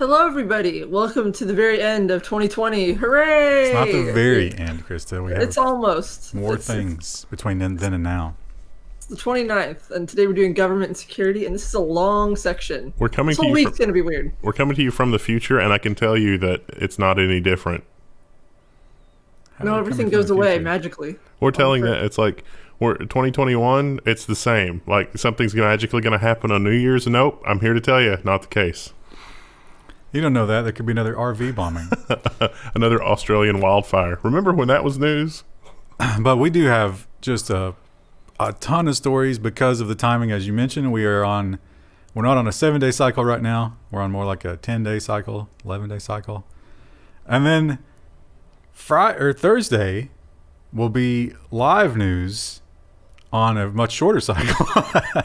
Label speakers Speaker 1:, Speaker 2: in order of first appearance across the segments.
Speaker 1: Hello, everybody. Welcome to the very end of 2020. Hooray!
Speaker 2: It's not the very end, Krista. We have
Speaker 1: It's almost.
Speaker 2: more
Speaker 1: It's
Speaker 2: things between then and now.
Speaker 1: the 29th, and today we're doing government and security, and this is a long section.
Speaker 3: We're coming
Speaker 1: This
Speaker 3: to
Speaker 1: whole
Speaker 3: you.
Speaker 1: week's going to be weird.
Speaker 3: We're coming to you from the future, and I can tell you that it's not any different.
Speaker 2: How
Speaker 1: No,
Speaker 2: are we
Speaker 1: everything
Speaker 2: coming from
Speaker 1: goes
Speaker 2: the
Speaker 1: away
Speaker 2: future?
Speaker 1: magically.
Speaker 3: We're telling
Speaker 1: fair.
Speaker 3: that it's like we're 2021. It's the same. Like something's magically going to happen on New Year's. Nope. I'm here to tell you, not the case.
Speaker 2: You don't know that. There could be another RV bombing.
Speaker 3: Another Australian wildfire. Remember when that was news?
Speaker 2: But we do have just a ton of stories because of the timing. As you mentioned, we're not on a 7-day cycle right now. We're on more like a 10-day cycle, 11-day cycle. And then Thursday will be live news on a much shorter cycle.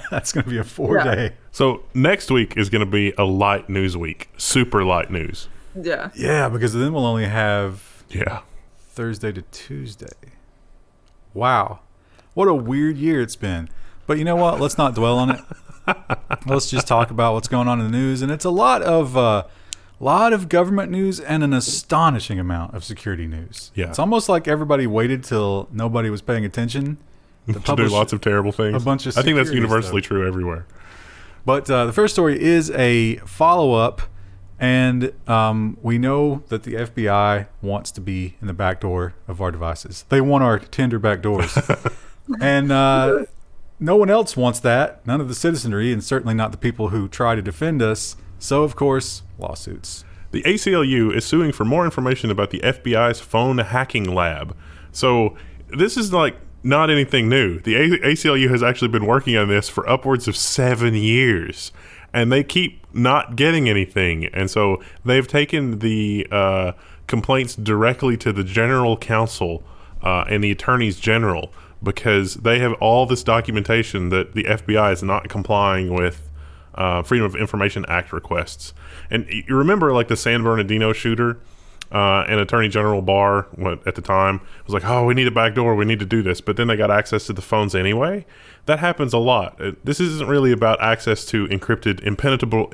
Speaker 2: That's going to be a 4-day.
Speaker 3: So next week is going to be a light news week. Super light news.
Speaker 1: Yeah.
Speaker 2: Yeah, because then we'll only have
Speaker 3: Yeah.
Speaker 2: Thursday to Tuesday. Wow. What a weird year it's been. But you know what? Let's not dwell on it. Let's just talk about what's going on in the news. And it's a lot of government news and an astonishing amount of security news.
Speaker 3: Yeah.
Speaker 2: It's almost like everybody waited till nobody was paying attention to
Speaker 3: To do
Speaker 2: publish
Speaker 3: lots of terrible things.
Speaker 2: a bunch of
Speaker 3: I think that's
Speaker 2: security
Speaker 3: universally
Speaker 2: stuff.
Speaker 3: true everywhere.
Speaker 2: But the first story is a follow-up, and we know that the FBI wants to be in the back door of our devices. They want our tender back doors. And no one else wants that. None of the citizenry, and certainly not the people who try to defend us. So, of course, lawsuits.
Speaker 3: The ACLU is suing for more information about the FBI's phone hacking lab. So this is like not anything new. The ACLU has actually been working on this for upwards of 7 years, and they keep not getting anything. And so they've taken the complaints directly to the general counsel and the attorneys general, because they have all this documentation that the FBI is not complying with Freedom of Information Act requests. And you remember like the San Bernardino shooter, and Attorney General Barr at the time was like, oh, we need a backdoor, we need to do this. But then they got access to the phones anyway. That happens a lot. This isn't really about access to encrypted, impenetrable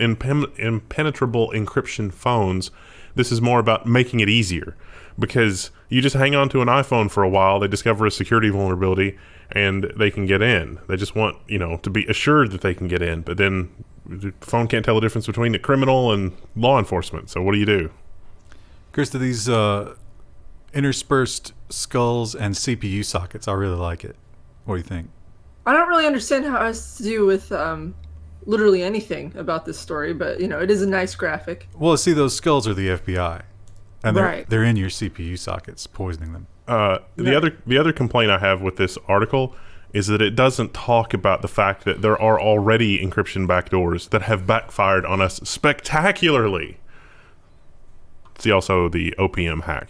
Speaker 3: encryption phones. This is more about making it easier, because you just hang on to an iPhone for a while, they discover a security vulnerability, and they can get in. They just want, to be assured that they can get in. But then the phone can't tell the difference between the criminal and law enforcement. So what do you do?
Speaker 2: Krista, these interspersed skulls and CPU sockets, I really like it. What do you think?
Speaker 1: I don't really understand how it has to do with literally anything about this story, but, it is a nice graphic.
Speaker 2: Well, see, those skulls are the FBI. And
Speaker 1: Right.
Speaker 2: they're in your CPU sockets, poisoning them.
Speaker 3: The other complaint I have with this article is that it doesn't talk about the fact that there are already encryption backdoors that have backfired on us spectacularly. See also the OPM hack.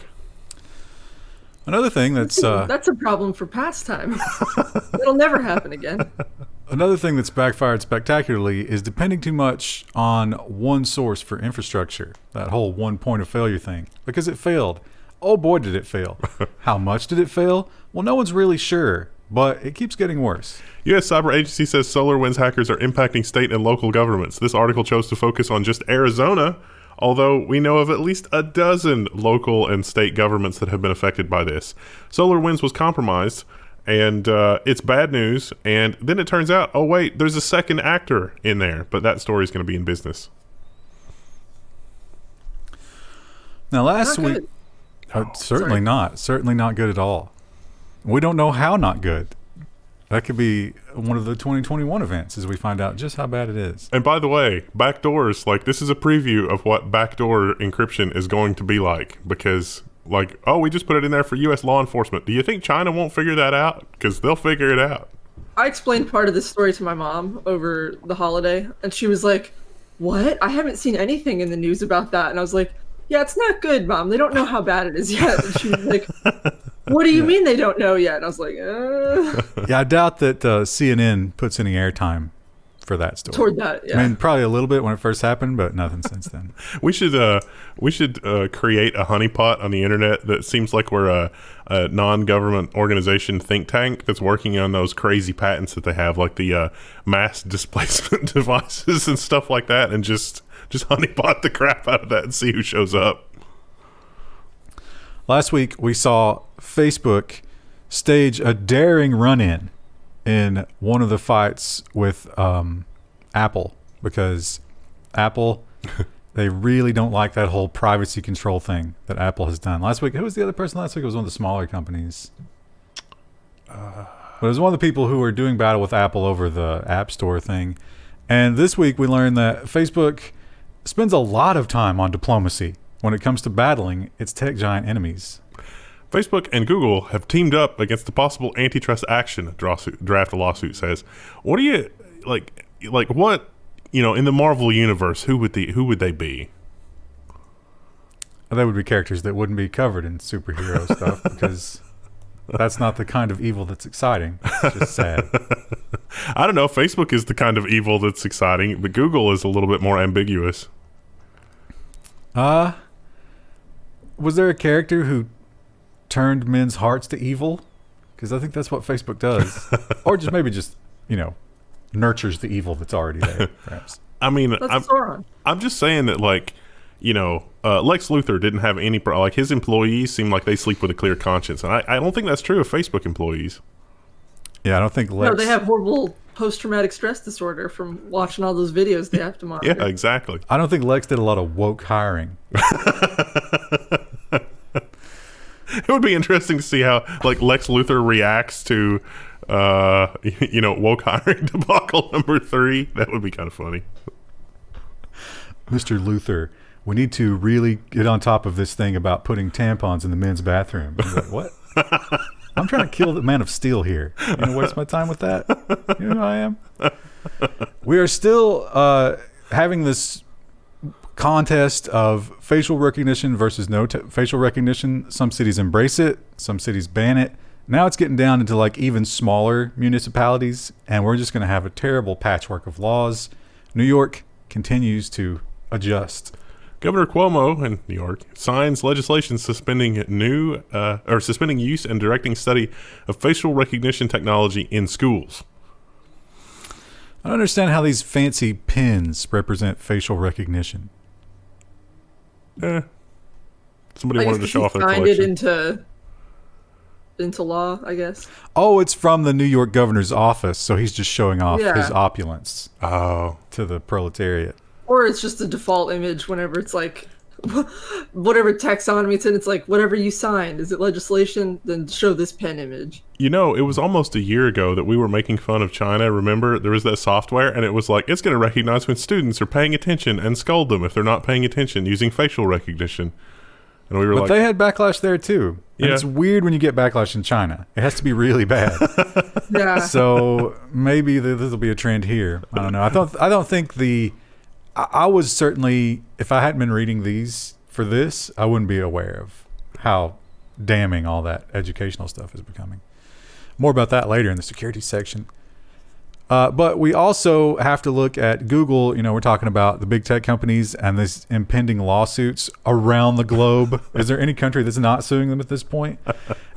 Speaker 2: Another thing that's
Speaker 1: That's a problem for pastime. It'll never happen again.
Speaker 2: another thing that's backfired spectacularly is depending too much on one source for infrastructure. That whole one point of failure thing, because it failed. Oh boy, did it fail! How much did it fail? Well, no one's really sure, but it keeps getting worse.
Speaker 3: U.S. Cyber Agency says SolarWinds hackers are impacting state and local governments. This article chose to focus on just Arizona, although we know of at least a dozen local and state governments that have been affected by this. SolarWinds was compromised, and it's bad news. And then it turns out, oh wait, there's a second actor in there, but that story is going to be in business.
Speaker 2: Now, last
Speaker 1: Not
Speaker 2: week,
Speaker 1: good.
Speaker 2: certainly not good at all. We don't know how not good. That could be one of the 2021 events as we find out just how bad it is.
Speaker 3: And by the way, backdoors, like this is a preview of what backdoor encryption is going to be like, because like, oh, we just put it in there for U.S. law enforcement. Do you think China won't figure that out? Because they'll figure it out.
Speaker 1: I explained part of this story to my mom over the holiday, and she was like, what? I haven't seen anything in the news about that. And I was like, yeah, it's not good, Mom. They don't know how bad it is yet. And she was like, what do you mean they don't know yet? And I was like,
Speaker 2: Yeah, I doubt that CNN puts any airtime for that story.
Speaker 1: toward that, yeah.
Speaker 2: I mean, probably a little bit when it first happened, but nothing since then.
Speaker 3: We should create a honeypot on the internet that seems like we're a non-government organization think tank that's working on those crazy patents that they have, like the mass displacement devices and stuff like that, and just Just honeypot the crap out of that and see who shows up.
Speaker 2: Last week, we saw Facebook stage a daring run-in in one of the fights with Apple, because Apple, they really don't like that whole privacy control thing that Apple has done. Last week, who was the other person last week? It was one of the smaller companies. But it was one of the people who were doing battle with Apple over the App Store thing. And this week, we learned that Facebook spends a lot of time on diplomacy when it comes to battling its tech giant enemies.
Speaker 3: Facebook and Google have teamed up against the possible antitrust action, draft lawsuit says. What do you like what, in the Marvel universe, who would they be?
Speaker 2: They would be characters that wouldn't be covered in superhero stuff, because that's not the kind of evil that's exciting. It's just sad.
Speaker 3: I don't know. Facebook is the kind of evil that's exciting, but Google is a little bit more ambiguous.
Speaker 2: Was there a character who turned men's hearts to evil? Because I think that's what Facebook does. Or maybe nurtures the evil that's already there, perhaps.
Speaker 3: I mean,
Speaker 1: That's Sauron.
Speaker 3: I'm just saying that, Lex Luthor didn't have any his employees seem like they sleep with a clear conscience, and I don't think that's true of Facebook employees.
Speaker 2: Yeah, I don't think Lex...
Speaker 1: No, they have horrible post-traumatic stress disorder from watching all those videos they have to monitor.
Speaker 3: Yeah, exactly.
Speaker 2: I don't think Lex did a lot of woke hiring.
Speaker 3: It would be interesting to see how Lex Luthor reacts to woke hiring debacle number 3. That would be kind of funny.
Speaker 2: Mr. Luthor, we need to really get on top of this thing about putting tampons in the men's bathroom. I'm like, what? I'm trying to kill the Man of Steel here. You gonna waste my time with that? You know who I am? We are still having this contest of facial recognition versus no facial recognition. Some cities embrace it. Some cities ban it. Now it's getting down into even smaller municipalities, and we're just going to have a terrible patchwork of laws. New York continues to adjust.
Speaker 3: Governor Cuomo in New York signs legislation suspending use and directing study of facial recognition technology in schools.
Speaker 2: I don't understand how these fancy pins represent facial recognition.
Speaker 3: Somebody wanted to show off their
Speaker 1: signed
Speaker 3: collection.
Speaker 1: it into law, I guess.
Speaker 2: Oh, it's from the New York governor's office, so he's just showing off his opulence to the proletariat.
Speaker 1: Or it's just a default image whenever it's whatever taxonomy it's in, it's whatever you signed. Is it legislation? Then show this pen image.
Speaker 3: It was almost a year ago that we were making fun of China. Remember, there was that software, and it was it's going to recognize when students are paying attention and scold them if they're not paying attention using facial recognition. And we were
Speaker 2: But they had backlash there too. And
Speaker 3: Yeah.
Speaker 2: it's weird when you get backlash in China. It has to be really bad.
Speaker 1: Yeah.
Speaker 2: So maybe this will be a trend here. I don't know. I don't think I was certainly, if I hadn't been reading these for this, I wouldn't be aware of how damning all that educational stuff is becoming. More about that later in the security section. But we also have to look at Google. We're talking about the big tech companies and these impending lawsuits around the globe. Is there any country that's not suing them at this point?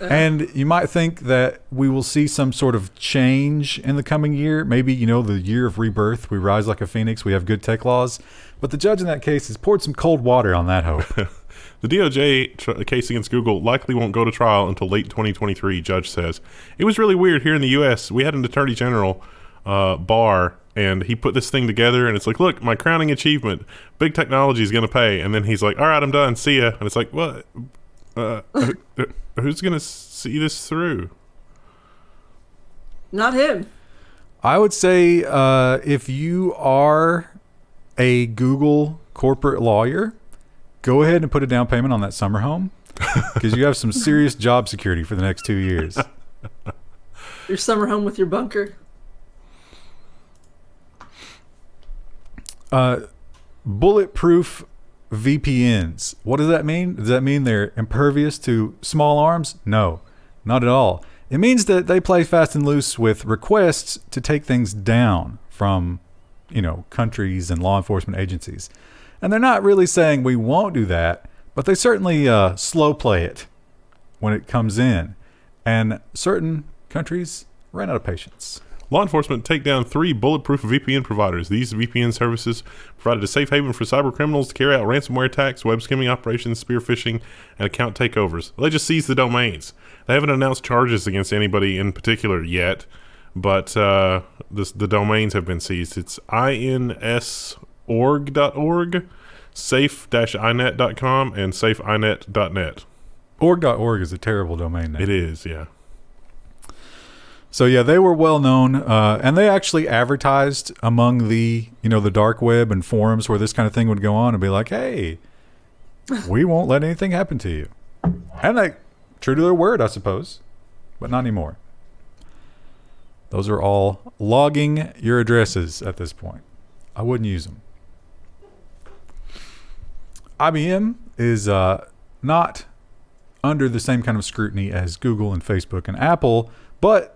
Speaker 2: And you might think that we will see some sort of change in the coming year. Maybe, the year of rebirth. We rise like a phoenix. We have good tech laws. But the judge in that case has poured some cold water on that hope.
Speaker 3: The DOJ case against Google likely won't go to trial until late 2023, judge says. It was really weird here in the U.S. We had an attorney general, Barr, and he put this thing together, and it's look, my crowning achievement, big technology is going to pay. And then he's all right, I'm done. See ya. And it's what? Who's going to see this through?
Speaker 1: Not him.
Speaker 2: I would say if you are a Google corporate lawyer, go ahead and put a down payment on that summer home, because you have some serious job security for the next 2 years.
Speaker 1: Your summer home with your bunker.
Speaker 2: Bulletproof VPNs. What does that mean? Does that mean they're impervious to small arms? No, not at all. It means that they play fast and loose with requests to take things down from, countries and law enforcement agencies. And they're not really saying we won't do that, but they certainly slow play it when it comes in. And certain countries ran out of patience.
Speaker 3: Law enforcement take down 3 bulletproof VPN providers. These VPN services provided a safe haven for cyber criminals to carry out ransomware attacks, web skimming operations, spear phishing, and account takeovers. They just seized the domains. They haven't announced charges against anybody in particular yet, but the domains have been seized. It's insorg.org, safe-inet.com, and safeinet.net.
Speaker 2: Org.org is a terrible domain name.
Speaker 3: It is, yeah.
Speaker 2: So yeah, they were well known, and they actually advertised among the dark web and forums where this kind of thing would go on and be like, "Hey, we won't let anything happen to you," and they true to their word, I suppose, but not anymore. Those are all logging your addresses at this point. I wouldn't use them. IBM is not under the same kind of scrutiny as Google and Facebook and Apple, but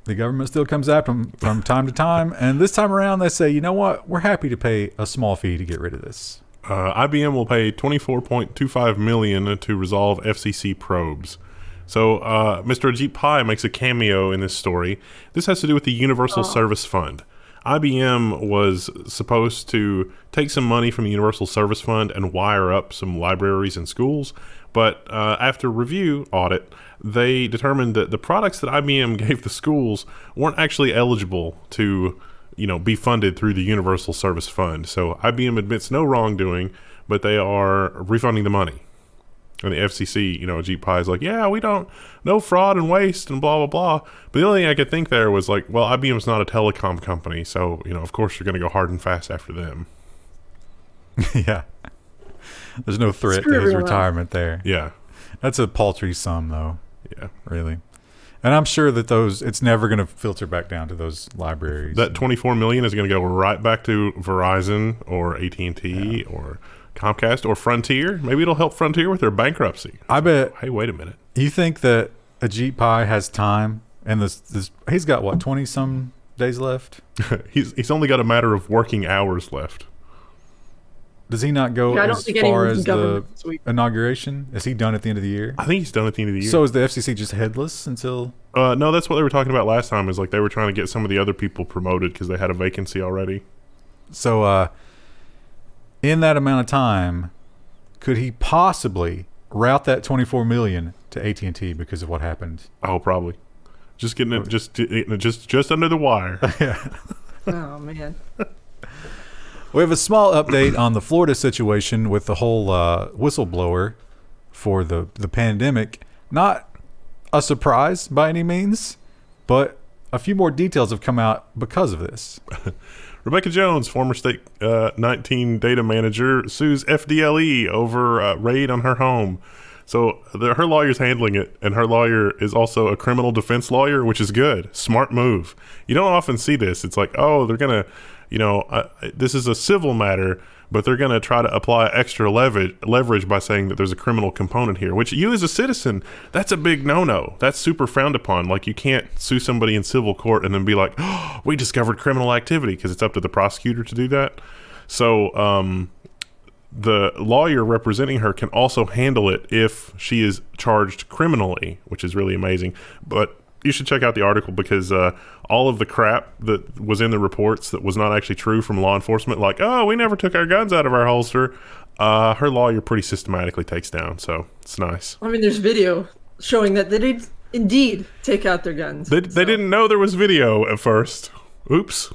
Speaker 2: the government still comes after them from time to time, and this time around they say, you know what, we're happy to pay a small fee to get rid of this.
Speaker 3: IBM will pay $24.25 million to resolve FCC probes. So Mr. Ajit Pai makes a cameo in this story. This has to do with the Universal Service Fund. IBM was supposed to take some money from the Universal Service Fund and wire up some libraries and schools, but after review audit, they determined that the products that IBM gave the schools weren't actually eligible to, be funded through the Universal Service Fund. So IBM admits no wrongdoing, but they are refunding the money. And the FCC, Ajit Pai is like, yeah, we don't, no fraud and waste and blah, blah, blah. But the only thing I could think there was like, well, IBM's not a telecom company, so, of course you're going to go hard and fast after them.
Speaker 2: Yeah. There's no threat to his retirement there.
Speaker 3: Yeah.
Speaker 2: That's a paltry sum, though.
Speaker 3: Yeah.
Speaker 2: Really. And I'm sure that it's never going to filter back down to those libraries.
Speaker 3: That $24 million is going to go right back to Verizon or AT&T or Comcast or Frontier. Maybe it'll help Frontier with their bankruptcy.
Speaker 2: I bet.
Speaker 3: Hey, wait a minute.
Speaker 2: You think that Ajit Pai has time, and he's got, 20-some days left?
Speaker 3: He's only got a matter of working hours left.
Speaker 2: Does he not go
Speaker 1: I don't
Speaker 2: as
Speaker 1: think
Speaker 2: far
Speaker 1: anyone's
Speaker 2: as the inauguration? Is he done at the end of the year?
Speaker 3: I think he's done at the end of the year.
Speaker 2: So is the FCC just headless until...
Speaker 3: No, that's what they were talking about last time, is like they were trying to get some of the other people promoted because they had a vacancy already.
Speaker 2: So in that amount of time, could he possibly route that $24 million to AT&T because of what happened?
Speaker 3: Oh, probably. Just getting it just under the wire.
Speaker 2: Yeah.
Speaker 1: Oh, man.
Speaker 2: We have a small update on the Florida situation with the whole whistleblower for the pandemic. Not a surprise by any means, but a few more details have come out because of this.
Speaker 3: Rebekah Jones, former State 19 data manager, sues FDLE over raid on her home. So her lawyer's handling it, and her lawyer is also a criminal defense lawyer, which is good. Smart move. You don't often see this. It's like, oh, they're going to... this is a civil matter, but they're going to try to apply extra leverage by saying that there's a criminal component here, which you as a citizen, that's a big no-no. That's super frowned upon. Like, you can't sue somebody in civil court and then be like, oh, we discovered criminal activity, because it's up to the prosecutor to do that. So the lawyer representing her can also handle it if she is charged criminally, which is really amazing. But you should check out the article, because all of the crap that was in the reports that was not actually true from law enforcement, like, oh, we never took our guns out of our holster, her lawyer pretty systematically takes down. So it's nice.
Speaker 1: I mean, there's video showing that they did indeed take out their guns.
Speaker 3: They didn't know there was video at first. Oops.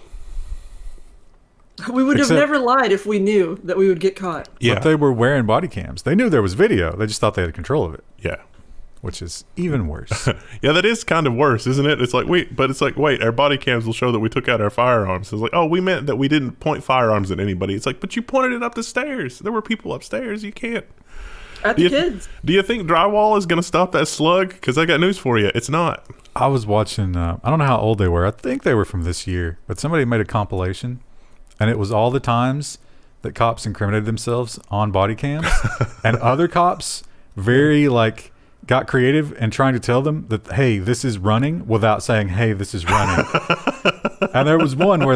Speaker 1: We would have never lied if we knew that we would get caught.
Speaker 2: Yeah. But they were wearing body cams. They knew there was video. They just thought they had control of it.
Speaker 3: Yeah.
Speaker 2: Which is even worse.
Speaker 3: Yeah, that is kind of worse, isn't it? It's like, wait, our body cams will show that we took out our firearms. It's like, oh, we meant that we didn't point firearms at anybody. It's like, but you pointed it up the stairs. There were people upstairs. You can't.
Speaker 1: At the kids.
Speaker 3: Do you think drywall is going to stop that slug? Because I got news for you. It's not.
Speaker 2: I was watching, I don't know how old they were. I think they were from this year. But somebody made a compilation, and it was all the times that cops incriminated themselves on body cams. And other cops got creative and trying to tell them that, hey, this is running, without saying, hey, this is running. And there was one where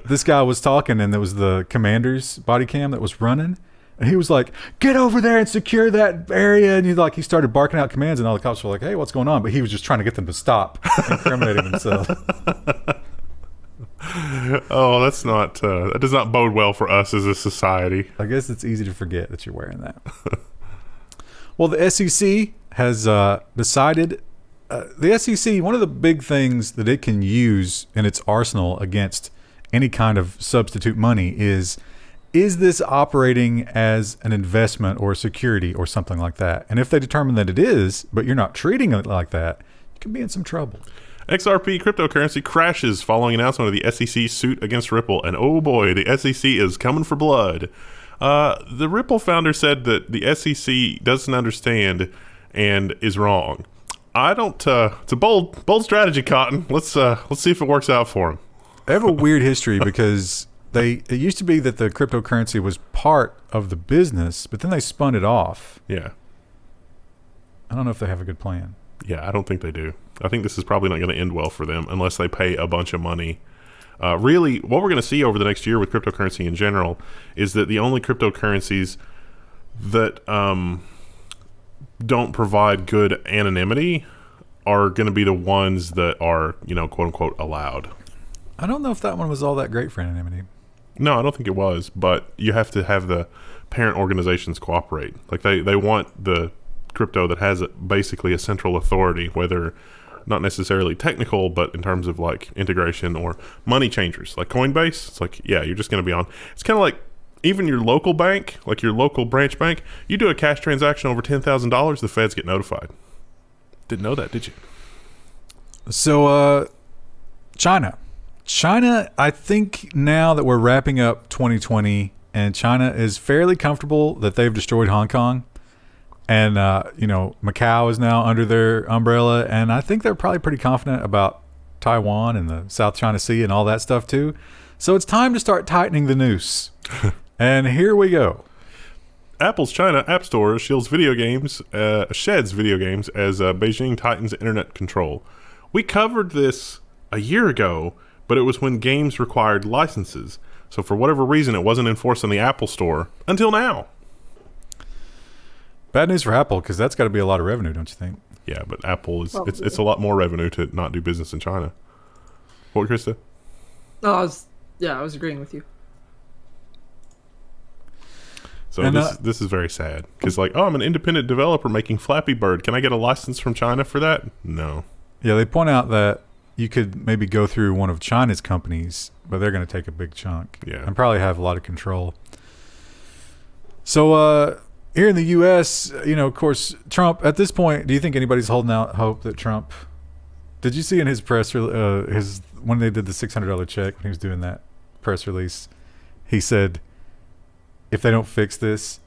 Speaker 2: this guy was talking, and there was the commander's body cam that was running, and he was like, get over there and secure that area. And he started barking out commands, and all the cops were like, hey, what's going on? But he was just trying to get them to stop incriminating themselves.
Speaker 3: Oh, that's not. That does not bode well for us as a society.
Speaker 2: I guess it's easy to forget that you're wearing that. Well, the SEC has decided. The SEC, one of the big things that it can use in its arsenal against any kind of substitute money is this operating as an investment or a security or something like that? And if they determine that it is, but you're not treating it like that, you could be in some trouble.
Speaker 3: XRP cryptocurrency crashes following announcement of the SEC suit against Ripple. And oh boy, the SEC is coming for blood. The Ripple founder said that the SEC doesn't understand and is wrong. I don't. It's a bold strategy, Cotton. Let's see if it works out for him.
Speaker 2: They have a weird history because it used to be that the cryptocurrency was part of the business, but then they spun it off.
Speaker 3: Yeah.
Speaker 2: I don't know if they have a good plan.
Speaker 3: Yeah, I don't think they do. I think this is probably not going to end well for them unless they pay a bunch of money. Really, what we're going to see over the next year with cryptocurrency in general is that the only cryptocurrencies that don't provide good anonymity are going to be the ones that are, quote unquote, allowed.
Speaker 2: I don't know if that one was all that great for anonymity.
Speaker 3: No, I don't think it was, but you have to have the parent organizations cooperate. Like they want the crypto that has basically a central authority, whether not necessarily technical, but in terms of like integration or money changers, like Coinbase. It's like, yeah, you're just going to be on. It's kind of like even your local bank, like your local branch bank, you do a cash transaction over $10,000, the feds get notified. Didn't know that, did you?
Speaker 2: So, China, I think now that we're wrapping up 2020 and China is fairly comfortable that they've destroyed Hong Kong and, Macau is now under their umbrella. And I think they're probably pretty confident about Taiwan and the South China Sea and all that stuff too. So it's time to start tightening the noose. And here we go.
Speaker 3: Apple's China App Store sheds video games as Beijing tightens internet control. We covered this a year ago, but it was when games required licenses. So for whatever reason, it wasn't enforced on the Apple Store until now.
Speaker 2: Bad news for Apple, because that's got to be a lot of revenue, don't you think?
Speaker 3: Yeah, but Apple is it's a lot more revenue to not do business in China. What, Krista?
Speaker 1: No, I was agreeing with you.
Speaker 3: So
Speaker 2: and,
Speaker 3: this is very sad because I'm an independent developer making Flappy Bird. Can I get a license from China for that? No.
Speaker 2: Yeah, they point out that you could maybe go through one of China's companies, but they're going to take a big chunk.
Speaker 3: Yeah.
Speaker 2: And probably have a lot of control. So here in the U.S., of course, Trump, at this point, do you think anybody's holding out hope that Trump... Did you see in his press, when they did the $600 check, when he was doing that press release, he said, if they don't fix this,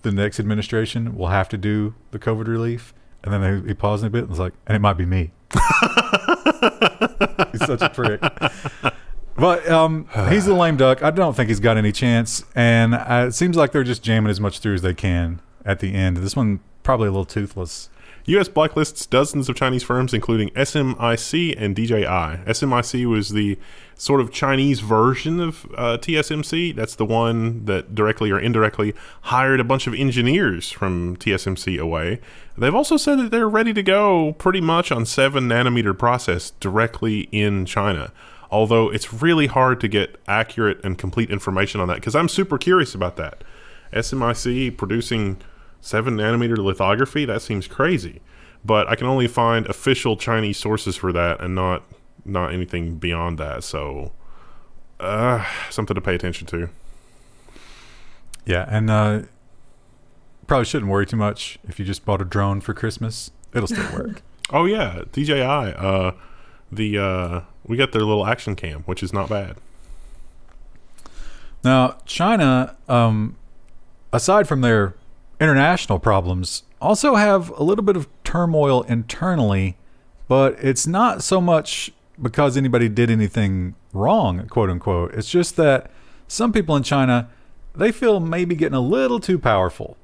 Speaker 2: the next administration will have to do the COVID relief. And then he paused a bit and was like, and it might be me. He's such a prick. But he's a lame duck. I don't think he's got any chance. And it seems like they're just jamming as much through as they can at the end. This one probably a little toothless.
Speaker 3: U.S. blacklists dozens of Chinese firms, including SMIC and DJI. SMIC was the sort of Chinese version of TSMC. That's the one that directly or indirectly hired a bunch of engineers from TSMC away. They've also said that they're ready to go pretty much on 7-nanometer process directly in China. Although it's really hard to get accurate and complete information on that because I'm super curious about that. SMIC producing 7-nanometer lithography, that seems crazy. But I can only find official Chinese sources for that and not anything beyond that. So, something to pay attention to.
Speaker 2: Yeah, and probably shouldn't worry too much if you just bought a drone for Christmas. It'll still work.
Speaker 3: Oh, yeah, DJI. We got their little action cam, which is not bad.
Speaker 2: Now, China, aside from their international problems, also have a little bit of turmoil internally, but it's not so much because anybody did anything wrong, quote unquote. It's just that some people in China, they feel maybe getting a little too powerful.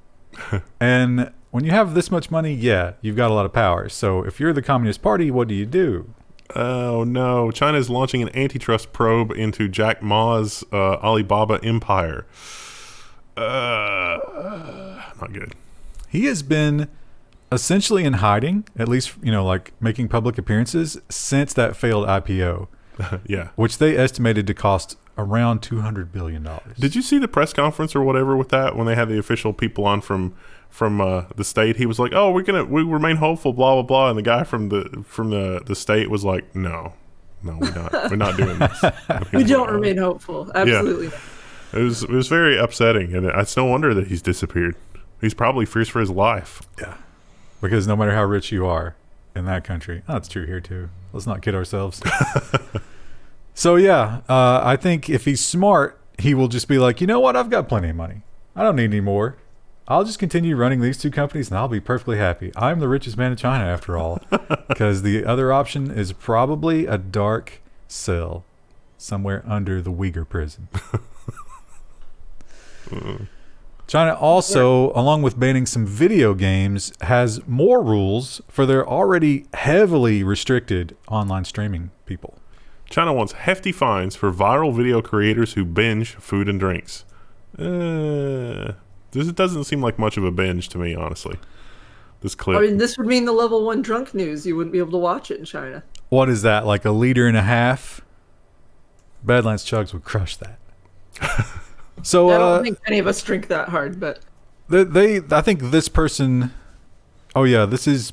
Speaker 2: And when you have this much money, yeah, you've got a lot of power. So if you're the Communist Party, what do?
Speaker 3: Oh no, China is launching an antitrust probe into Jack Ma's Alibaba empire. Not good.
Speaker 2: He has been essentially in hiding, at least, like making public appearances since that failed IPO.
Speaker 3: Yeah.
Speaker 2: Which they estimated to cost around $200 billion.
Speaker 3: Did you see the press conference or whatever with that when they had the official people on from the state? He was like, "Oh, we remain hopeful, blah blah blah," and the guy from the state was like, "No, we're not doing this.
Speaker 1: We don't remain hopeful. Absolutely."
Speaker 3: Yeah. It was very upsetting, and it's no wonder that he's disappeared. He's probably fears for his life.
Speaker 2: Yeah, because no matter how rich you are in that country, that's true here too. Let's not kid ourselves. So yeah, I think if he's smart, he will just be like, you know what? I've got plenty of money. I don't need any more. I'll just continue running these two companies, and I'll be perfectly happy. I'm the richest man in China, after all, because the other option is probably a dark cell somewhere under the Uyghur prison. China also, along with banning some video games, has more rules for their already heavily restricted online streaming people.
Speaker 3: China wants hefty fines for viral video creators who binge food and drinks. This doesn't seem like much of a binge to me, honestly. This clip.
Speaker 1: I mean, this would mean the level 1 drunk news. You wouldn't be able to watch it in China.
Speaker 2: What is that, like 1.5 liters? Badlands Chugs would crush that. So
Speaker 1: I don't think any of us drink that hard, but
Speaker 2: I think this person, oh yeah, this is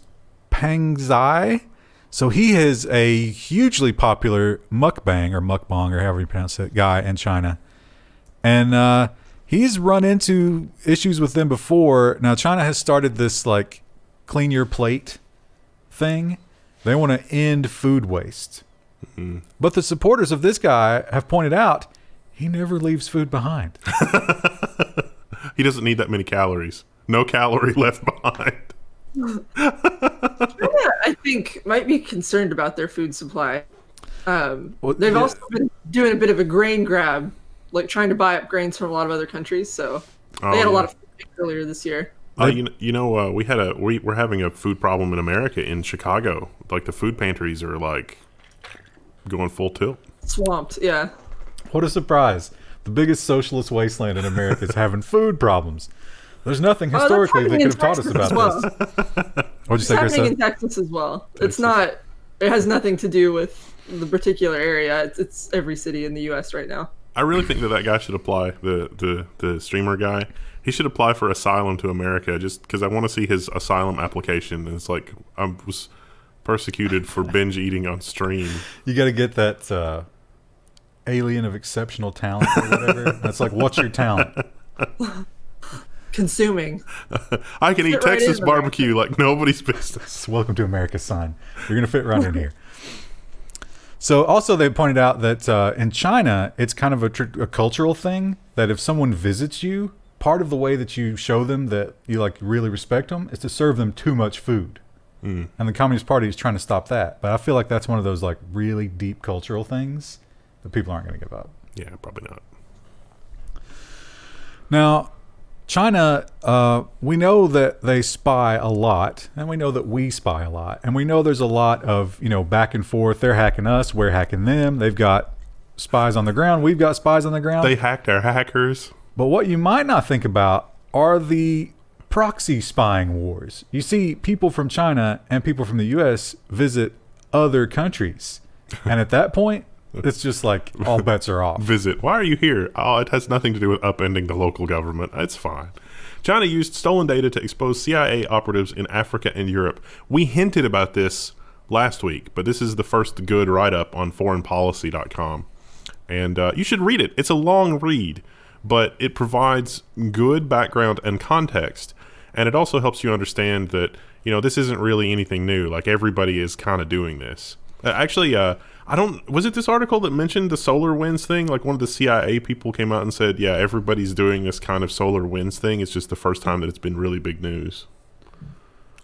Speaker 2: Pang Zai. So he is a hugely popular mukbang or mukbang or however you pronounce it guy in China. And he's run into issues with them before. Now China has started this like clean your plate thing. They want to end food waste. Mm-hmm. But the supporters of this guy have pointed out he never leaves food behind.
Speaker 3: He doesn't need that many calories. No calorie left behind.
Speaker 1: China, I think, might be concerned about their food supply. They've also been doing a bit of a grain grab, like trying to buy up grains from a lot of other countries. So they had a lot of food earlier this year.
Speaker 3: We're having a food problem in America in Chicago. Like the food pantries are like going full tilt.
Speaker 1: Swamped, yeah.
Speaker 2: What a surprise. The biggest socialist wasteland in America is having food problems. There's nothing historically that could have taught us about this. What'd you say, Chris?
Speaker 1: It's happening in Texas as well. It's not, it has nothing to do with the particular area. It's every city in the U.S. right now.
Speaker 3: I really think that guy should apply, the streamer guy. He should apply for asylum to America just because I want to see his asylum application. And it's like, I was persecuted for binge eating on stream.
Speaker 2: You got to get that alien of exceptional talent or whatever. That's like, what's your talent?
Speaker 1: Consuming.
Speaker 3: I can eat Texas barbecue like nobody's business.
Speaker 2: Welcome to America's son. You're going to fit right in here. So also they pointed out that in China, it's kind of a cultural thing that if someone visits you, part of the way that you show them that you like really respect them is to serve them too much food. And the Communist Party is trying to stop that. But I feel like that's one of those like really deep cultural things that people aren't going to give up.
Speaker 3: Yeah, probably not.
Speaker 2: Now, China, we know that they spy a lot, and we know that we spy a lot, and we know there's a lot of, back and forth. They're hacking us, we're hacking them. They've got spies on the ground, we've got spies on the ground.
Speaker 3: They hacked our hackers.
Speaker 2: But what you might not think about are the proxy spying wars. You see people from China and people from the U.S. visit other countries, and at that point, it's just like all bets are off.
Speaker 3: Visit. Why are you here? Oh, it has nothing to do with upending the local government. It's fine. China used stolen data to expose CIA operatives in Africa and Europe. We hinted about this last week, but this is the first good write-up on foreignpolicy.com. And you should read it. It's a long read, but it provides good background and context. And it also helps you understand that, this isn't really anything new. Like, everybody is kind of doing this. Was it this article that mentioned the SolarWinds thing? Like one of the CIA people came out and said, yeah, everybody's doing this kind of SolarWinds thing. It's just the first time that it's been really big news.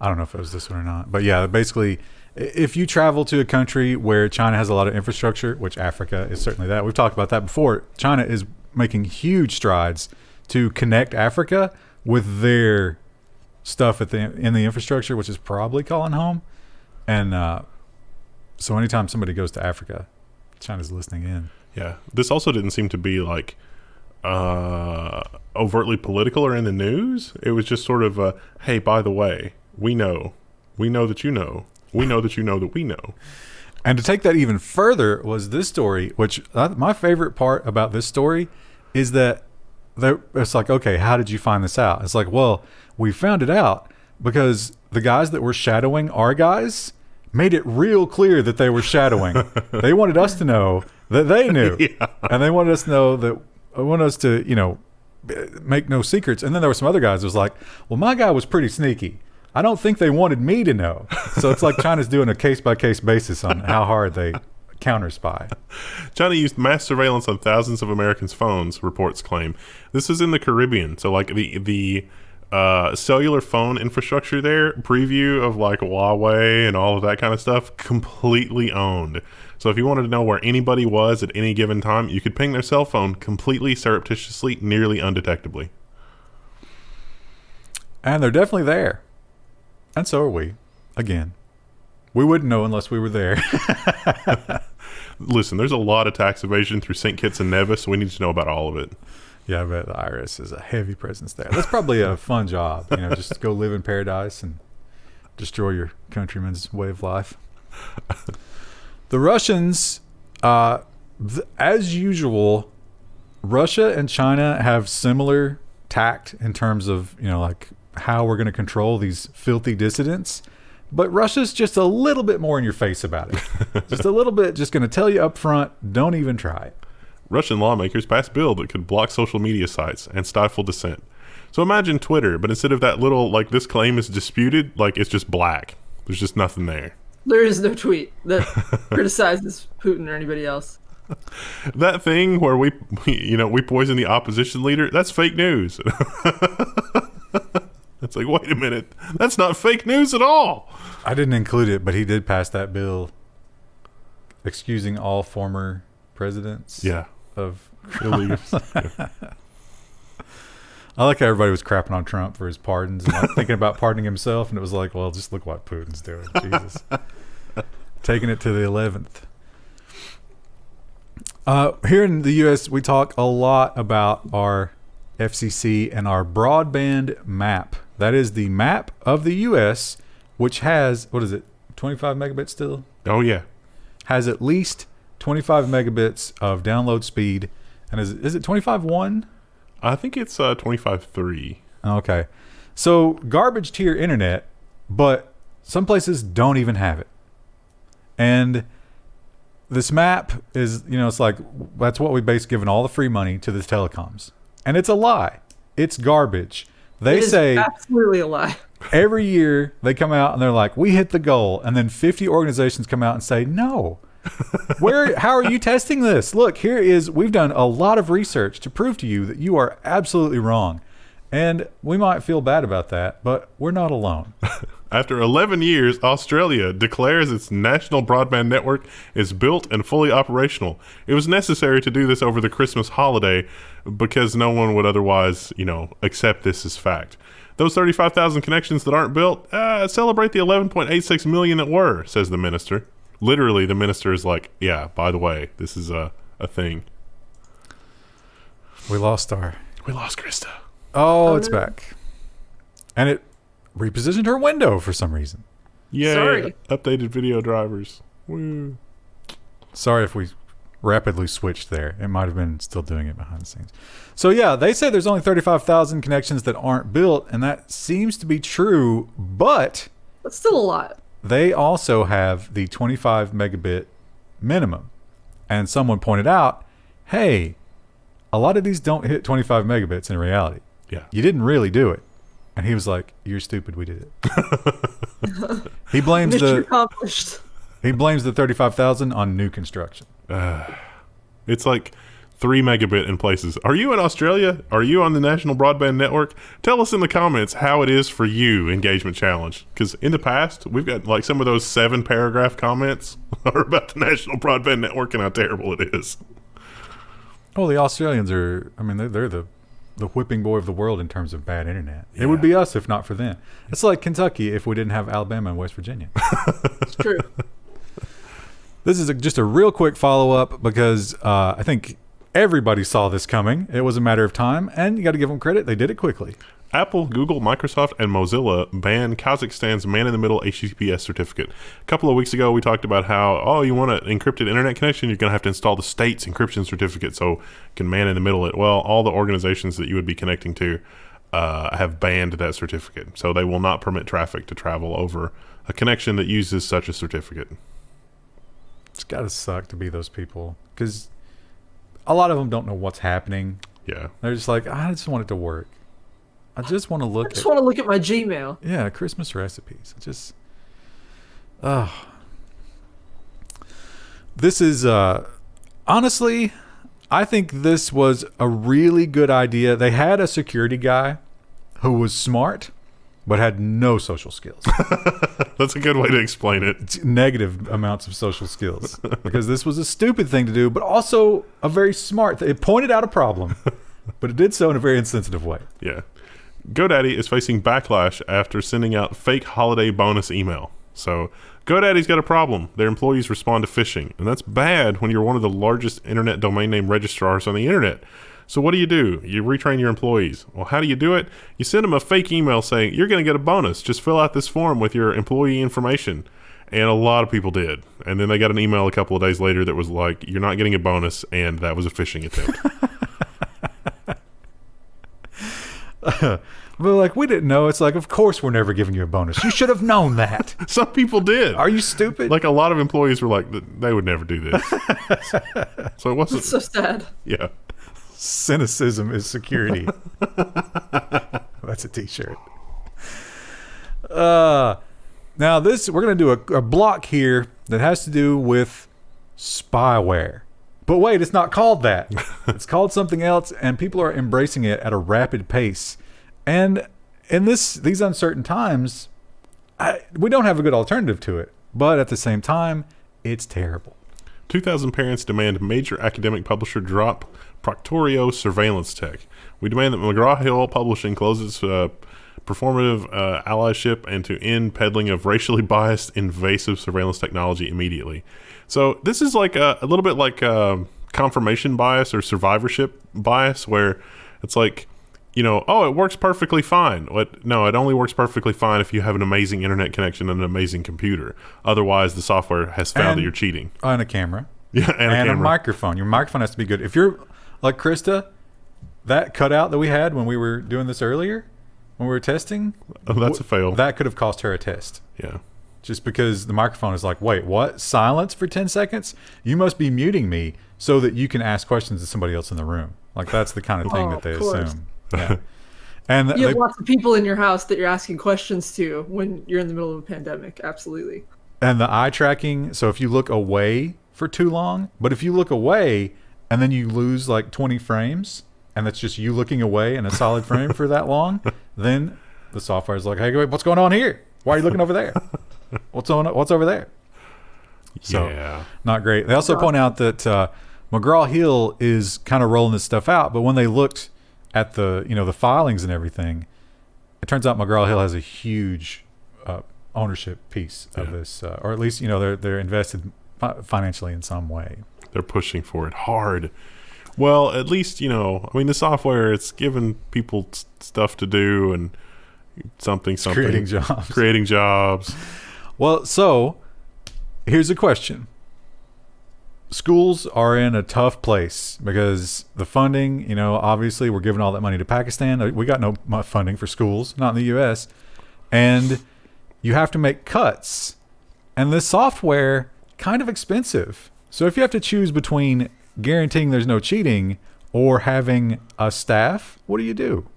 Speaker 2: I don't know if it was this one or not. But yeah, basically, if you travel to a country where China has a lot of infrastructure, which Africa is certainly that. We've talked about that before. China is making huge strides to connect Africa with their stuff in the infrastructure, which is probably calling home. And so anytime somebody goes to Africa, China's listening in.
Speaker 3: Yeah. This also didn't seem to be like overtly political or in the news. It was just sort of, hey, by the way, we know that you know. We know that you know that we know.
Speaker 2: And to take that even further was this story, which my favorite part about this story is that it's like, okay, how did you find this out? It's like, well, we found it out because the guys that were shadowing our guys made it real clear that they were shadowing. They wanted us to know that they knew. Yeah. And they wanted us to know that, wanted us to, make no secrets. And then there were some other guys that was like, well, my guy was pretty sneaky. I don't think they wanted me to know. So it's like China's doing a case-by-case basis on how hard they counter-spy.
Speaker 3: China used mass surveillance on thousands of Americans' phones, reports claim. This is in the Caribbean. So like the cellular phone infrastructure there, preview of like Huawei and all of that kind of stuff, completely owned. So if you wanted to know where anybody was at any given time, you could ping their cell phone completely surreptitiously, nearly undetectably.
Speaker 2: And they're definitely there. And so are we. Again, we wouldn't know unless we were there.
Speaker 3: Listen, there's a lot of tax evasion through St. Kitts and Nevis, so we need to know about all of it.
Speaker 2: Yeah, I bet the IRS is a heavy presence there. That's probably a fun job, just go live in paradise and destroy your countrymen's way of life. The Russians, as usual, Russia and China have similar tact in terms of, like how we're going to control these filthy dissidents. But Russia's just a little bit more in your face about it. Just a little bit, just going to tell you up front, don't even try it.
Speaker 3: Russian lawmakers passed a bill that could block social media sites and stifle dissent. So imagine Twitter, but instead of that little, like, this claim is disputed, like, it's just black. There's just nothing there.
Speaker 1: There is no tweet that criticizes Putin or anybody else.
Speaker 3: That thing where we poison the opposition leader, that's fake news. It's like, wait a minute, that's not fake news at all.
Speaker 2: I didn't include it, but he did pass that bill excusing all former presidents of illegals. Yeah. I like how everybody was crapping on Trump for his pardons and thinking about pardoning himself, and it was like, well, just look what Putin's doing. Jesus. Taking it to the 11th. Here in the U.S., we talk a lot about our FCC and our broadband map. That is the map of the U.S., which has, 25 megabits still?
Speaker 3: Oh, yeah.
Speaker 2: Has at least 25 megabits of download speed. And is it 25.1?
Speaker 3: I think it's 25.3.
Speaker 2: Okay. So garbage tier internet, but some places don't even have it. And this map is, it's like, that's what we base giving all the free money to the telecoms. And it's a lie. It's garbage. They say
Speaker 1: absolutely a lie.
Speaker 2: Every year they come out and they're like, we hit the goal. And then 50 organizations come out and say, no. How are you testing this? Look, we've done a lot of research to prove to you that you are absolutely wrong. And we might feel bad about that, but we're not alone.
Speaker 3: After 11 years, Australia declares its national broadband network is built and fully operational. It was necessary to do this over the Christmas holiday because no one would otherwise, accept this as fact. Those 35,000 connections that aren't built, celebrate the 11.86 million that were, says the minister. Literally, the minister is like, yeah, by the way, this is a thing.
Speaker 2: We lost Krista. Oh, it's back. And it repositioned her window for some reason.
Speaker 3: Yay.
Speaker 1: Sorry.
Speaker 3: Updated video drivers. Woo.
Speaker 2: Sorry if we rapidly switched there. It might have been still doing it behind the scenes. So yeah, they say there's only 35,000 connections that aren't built, and that seems to be true, but
Speaker 1: that's still a lot.
Speaker 2: They also have the 25 megabit minimum. And someone pointed out, hey, a lot of these don't hit 25 megabits in reality.
Speaker 3: Yeah.
Speaker 2: You didn't really do it. And he was like, you're stupid, we did it. He blames
Speaker 1: accomplished.
Speaker 2: He blames the 35,000 on new construction.
Speaker 3: It's like 3 megabit in places. Are you in Australia? Are you on the National Broadband Network? Tell us in the comments how it is for you, Engagement Challenge. Because in the past, we've got like some of those 7-paragraph comments are about the National Broadband Network and how terrible it is.
Speaker 2: Well, the Australians are, they're the whipping boy of the world in terms of bad internet.
Speaker 3: Yeah.
Speaker 2: It would be us if not for them. It's like Kentucky if we didn't have Alabama and West Virginia.
Speaker 1: It's true.
Speaker 2: This is just a real quick follow-up because I think everybody saw this coming. It was a matter of time, and you got to give them credit. They did it quickly.
Speaker 3: Apple, Google, Microsoft, and Mozilla ban Kazakhstan's man-in-the-middle HTTPS certificate. A couple of weeks ago, we talked about how, you want an encrypted internet connection, you're going to have to install the state's encryption certificate so you can man-in-the-middle it. Well, all the organizations that you would be connecting to have banned that certificate. So they will not permit traffic to travel over a connection that uses such a certificate.
Speaker 2: It's got to suck to be those people, because a lot of them don't know what's happening.
Speaker 3: Yeah.
Speaker 2: They're just like, I just want it to work. I just want to look
Speaker 1: at my Gmail.
Speaker 2: Yeah, Christmas recipes. This is, honestly, I think this was a really good idea. They had a security guy who was smart, but had no social skills.
Speaker 3: That's a good way to explain it.
Speaker 2: Negative amounts of social skills. Because this was a stupid thing to do, but also a very smart thing. It pointed out a problem, but it did so in a very insensitive way.
Speaker 3: Yeah. GoDaddy is facing backlash after sending out fake holiday bonus email. So GoDaddy's got a problem. Their employees respond to phishing, and that's bad when you're one of the largest internet domain name registrars on the internet. So what do? You retrain your employees. Well, how do you do it? You send them a fake email saying, you're going to get a bonus. Just fill out this form with your employee information. And a lot of people did. And then they got an email a couple of days later that was like, you're not getting a bonus, and that was a phishing attempt.
Speaker 2: But like, we didn't know. It's like, of course we're never giving you a bonus. You should have known that.
Speaker 3: Some people did.
Speaker 2: Are you stupid?
Speaker 3: Like, a lot of employees were like, they would never do this. So it wasn't.
Speaker 1: It's so sad.
Speaker 3: Yeah.
Speaker 2: Cynicism is security. That's a t-shirt. Now we're going to do a block here that has to do with spyware. But wait, it's not called that. It's called something else, and people are embracing it at a rapid pace. And in these uncertain times, we don't have a good alternative to it. But at the same time, it's terrible. 2,000 parents demand major academic publisher drop Proctorio surveillance tech. We demand that McGraw-Hill Publishing close its performative allyship and to end peddling of racially biased, invasive surveillance technology immediately. So this is like a little bit like confirmation bias or survivorship bias, where it's like, it works perfectly fine. No, it only works perfectly fine if you have an amazing internet connection and an amazing computer. Otherwise, the software has found that you're cheating. And a camera.
Speaker 3: Yeah, and
Speaker 2: a microphone. Your microphone has to be good. If you're like Krista, that cutout that we had when we were doing this earlier, when we were testing,
Speaker 3: that's a fail.
Speaker 2: That could have cost her a test.
Speaker 3: Yeah.
Speaker 2: Just because the microphone is like, wait, what? Silence for 10 seconds? You must be muting me so that you can ask questions to somebody else in the room. Like, that's the kind of thing that they assume. Yeah. And
Speaker 1: you have lots of people in your house that you're asking questions to when you're in the middle of a pandemic. Absolutely.
Speaker 2: And the eye tracking. So if you look away for too long, but if you look away and then you lose like 20 frames, and that's just you looking away in a solid frame for that long, then the software is like, hey, wait, what's going on here? Why are you looking over there? What's over there? So,
Speaker 3: yeah. Not
Speaker 2: great. They also point out that McGraw-Hill is kind of rolling this stuff out, but when they looked at the filings and everything, it turns out McGraw-Hill has a huge ownership piece of this, or at least they're invested financially in some way.
Speaker 3: They're pushing for it hard. Well, at least the software, it's giving people stuff to do and something creating jobs.
Speaker 2: Well, so here's a question. Schools are in a tough place because the funding, obviously we're giving all that money to Pakistan. We got no funding for schools, not in the U.S. And you have to make cuts. And this software, kind of expensive. So if you have to choose between guaranteeing there's no cheating or having a staff, what do?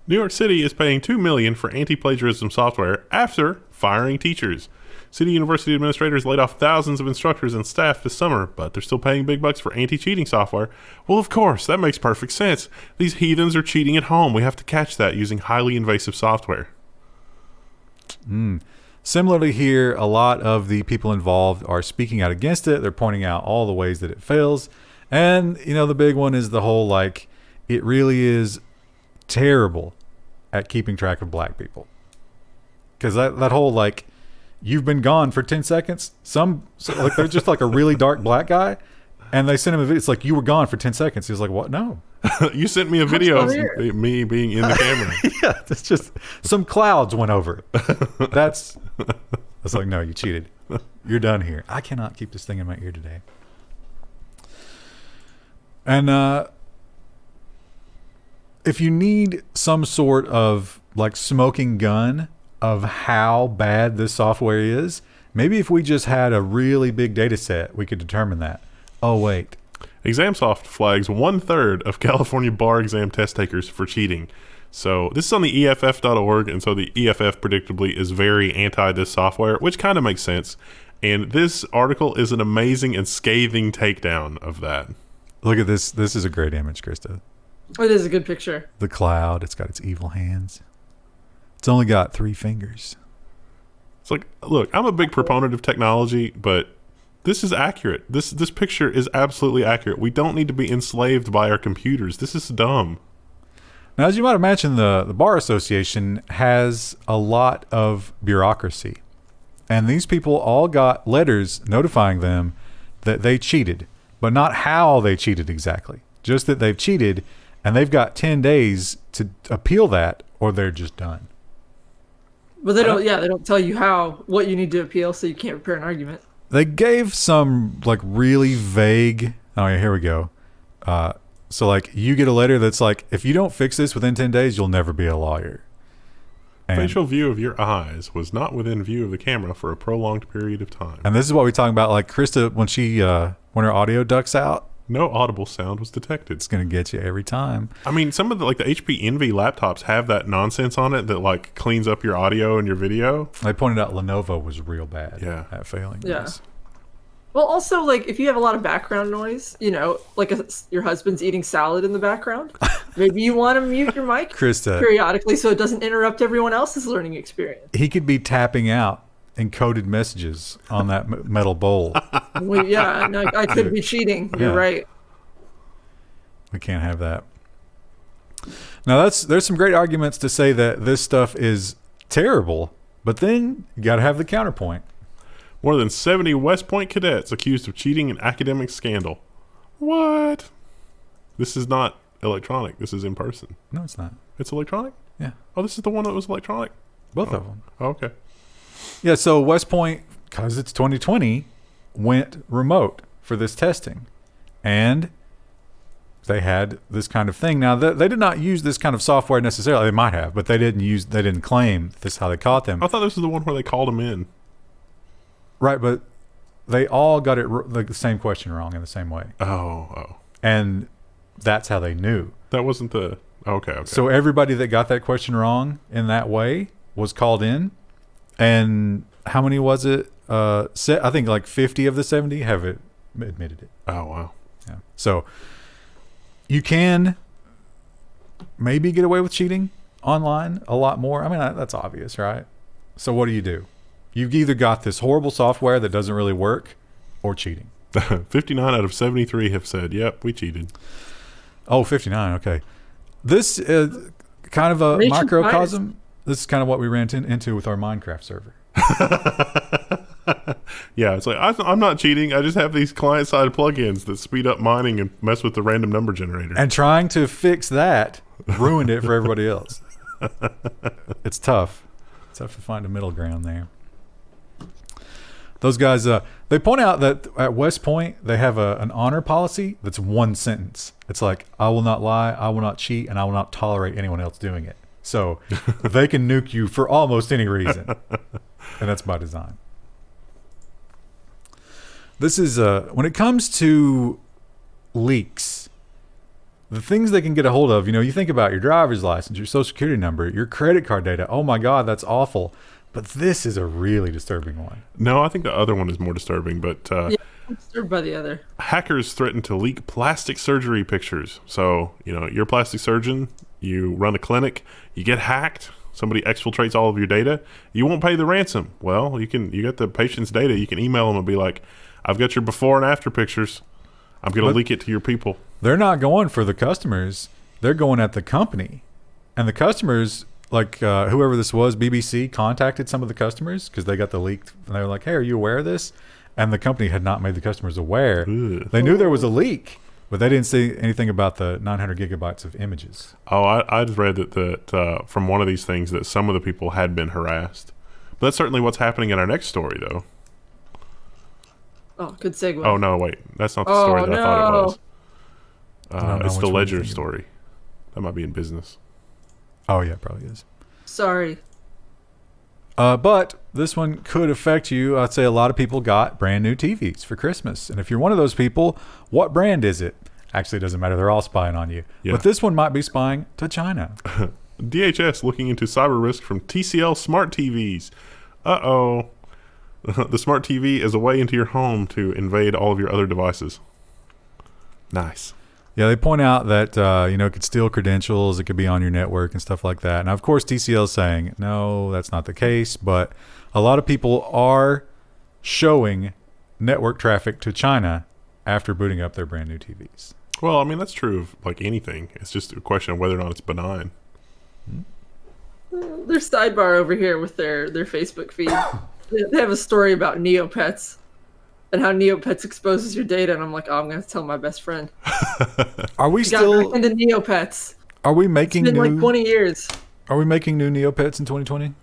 Speaker 3: New York City is paying $2 million for anti-plagiarism software after firing teachers. City university administrators laid off thousands of instructors and staff this summer, but they're still paying big bucks for anti-cheating software. Well, of course, that makes perfect sense. These heathens are cheating at home. We have to catch that using highly invasive software.
Speaker 2: Similarly here, a lot of the people involved are speaking out against it. They're pointing out all the ways that it fails. And, the big one is the whole, it really is terrible at keeping track of black people. Because that whole, you've been gone for 10 seconds. They're just like a really dark black guy. And they sent him a video. It's like, you were gone for 10 seconds. He was like, what? No.
Speaker 3: You sent me a video of me being in the camera.
Speaker 2: Yeah, it's just some clouds went over. That's like, no, you cheated. You're done here. I cannot keep this thing in my ear today. And if you need some sort of like smoking gun of how bad this software is, maybe if we just had a really big data set, we could determine that. Oh, wait.
Speaker 3: ExamSoft flags 1/3 of California bar exam test takers for cheating. So this is on the EFF.org, and so the EFF predictably is very anti this software, which kind of makes sense. And this article is an amazing and scathing takedown of that.
Speaker 2: Look at this. This is a great image, Krista.
Speaker 1: It is a good picture.
Speaker 2: The cloud. It's got its evil hands. It's only got 3 fingers.
Speaker 3: It's like, look, I'm a big proponent of technology, but this is accurate. This picture is absolutely accurate. We don't need to be enslaved by our computers. This is dumb.
Speaker 2: Now, as you might imagine, the Bar Association has a lot of bureaucracy. And these people all got letters notifying them that they cheated, but not how they cheated exactly. Just that they've cheated, and they've got 10 days to appeal that, or they're just done.
Speaker 1: But they don't. Yeah, they don't tell you what you need to appeal, so you can't prepare an argument.
Speaker 2: They gave some like really vague. Oh yeah, here we go. So like you get a letter that's like, if you don't fix this within 10 days, you'll never be a lawyer. And,
Speaker 3: facial view of your eyes was not within view of the camera for a prolonged period of time.
Speaker 2: And this is what we're talking about. Like Krista, when her audio ducks out,
Speaker 3: no audible sound was detected.
Speaker 2: It's going to get you every time.
Speaker 3: I mean, some of the HP Envy laptops have that nonsense on it that like cleans up your audio and your video.
Speaker 2: They pointed out Lenovo was real bad
Speaker 3: Yeah.
Speaker 2: at failing
Speaker 1: Yeah.
Speaker 2: this.
Speaker 1: Well, also, like, if you have a lot of background noise, like your husband's eating salad in the background, maybe you want to mute your mic
Speaker 2: Krista,
Speaker 1: periodically so it doesn't interrupt everyone else's learning experience.
Speaker 2: he could be tapping out encoded messages on that metal bowl.
Speaker 1: Well, yeah, and I could be cheating. You're
Speaker 2: Yeah.
Speaker 1: right.
Speaker 2: We can't have that. Now, there's some great arguments to say that this stuff is terrible, but then you got to have the counterpoint.
Speaker 3: More than 70 West Point cadets accused of cheating in academic scandal. What? This is not electronic. This is in person.
Speaker 2: No, it's not.
Speaker 3: It's electronic?
Speaker 2: Yeah.
Speaker 3: Oh, this is the one that was electronic?
Speaker 2: Both of them.
Speaker 3: Oh, okay.
Speaker 2: Yeah, so West Point, because it's 2020, went remote for this testing. And they had this kind of thing. Now, they did not use this kind of software necessarily. They might have, but they didn't claim this is how they caught them.
Speaker 3: I thought this was the one where they called them in.
Speaker 2: Right, but they all got it the same question wrong in the same way.
Speaker 3: Oh.
Speaker 2: And that's how they knew.
Speaker 3: That wasn't the... Okay.
Speaker 2: So everybody that got that question wrong in that way was called in. And how many was it? I think like 50 of the 70 have admitted it.
Speaker 3: Oh, wow.
Speaker 2: Yeah. So you can maybe get away with cheating online a lot more. I mean, that's obvious, right? So what do? You've either got this horrible software that doesn't really work or cheating.
Speaker 3: 59 out of 73 have said, yep, we cheated.
Speaker 2: Oh, 59. Okay. This is kind of a microcosm. This is kind of what we ran into with our Minecraft server.
Speaker 3: Yeah, it's like, I'm not cheating. I just have these client-side plugins that speed up mining and mess with the random number generator.
Speaker 2: And trying to fix that ruined it for everybody else. It's tough. It's tough to find a middle ground there. Those guys, they point out that at West Point, they have an honor policy that's one sentence. It's like, I will not lie, I will not cheat, and I will not tolerate anyone else doing it. So they can nuke you for almost any reason. And that's by design. This is, when it comes to leaks, the things they can get a hold of, you think about your driver's license, your social security number, your credit card data. Oh my God, that's awful. But this is a really disturbing one.
Speaker 3: No, I think the other one is more disturbing, but
Speaker 1: yeah, I'm disturbed by the other.
Speaker 3: Hackers threaten to leak plastic surgery pictures. So, you're a plastic surgeon, you run a clinic, you get hacked, somebody exfiltrates all of your data, you won't pay the ransom. Well, you get the patient's data, you can email them and be like, I've got your before and after pictures. I'm going to leak it to your people.
Speaker 2: They're not going for the customers. They're going at the company. And the customers, like whoever this was, BBC, contacted some of the customers because they got the leak. And they were like, hey, are you aware of this? and the company had not made the customers aware.
Speaker 3: Ugh.
Speaker 2: They knew there was a leak, but they didn't say anything about the 900 gigabytes of images.
Speaker 3: Oh, I'd read that from one of these things that some of the people had been harassed. But that's certainly what's happening in our next story, though.
Speaker 1: Oh, good segue.
Speaker 3: Oh, no, wait. That's not the story that I thought it was. It's the
Speaker 2: which one
Speaker 3: Ledger
Speaker 2: you're thinking.
Speaker 3: story. That might be in business.
Speaker 2: Oh, yeah, it probably is.
Speaker 1: Sorry.
Speaker 2: But this one could affect you. I'd say a lot of people got brand new TVs for Christmas. And if you're one of those people, what brand is it? Actually, it doesn't matter. They're all spying on you.
Speaker 3: Yeah.
Speaker 2: But this one might be spying to China.
Speaker 3: DHS looking into cyber risk from TCL smart TVs. Uh-oh. The smart TV is a way into your home to invade all of your other devices. Nice.
Speaker 2: Yeah, they point out that, it could steal credentials. It could be on your network and stuff like that. Now, of course, TCL is saying, no, that's not the case. But a lot of people are showing network traffic to China after booting up their brand new TVs.
Speaker 3: Well, I mean, that's true of like anything. It's just a question of whether or not it's benign.
Speaker 1: Their sidebar over here with their Facebook feed. They have a story about Neopets and how Neopets exposes your data, and I'm like, oh, I'm gonna tell my best friend.
Speaker 2: Are we
Speaker 1: Got
Speaker 2: still?
Speaker 1: back into Neopets.
Speaker 2: Are we
Speaker 1: It's
Speaker 2: making
Speaker 1: been
Speaker 2: new?
Speaker 1: like 20 years.
Speaker 2: Are we making new Neopets in 2020?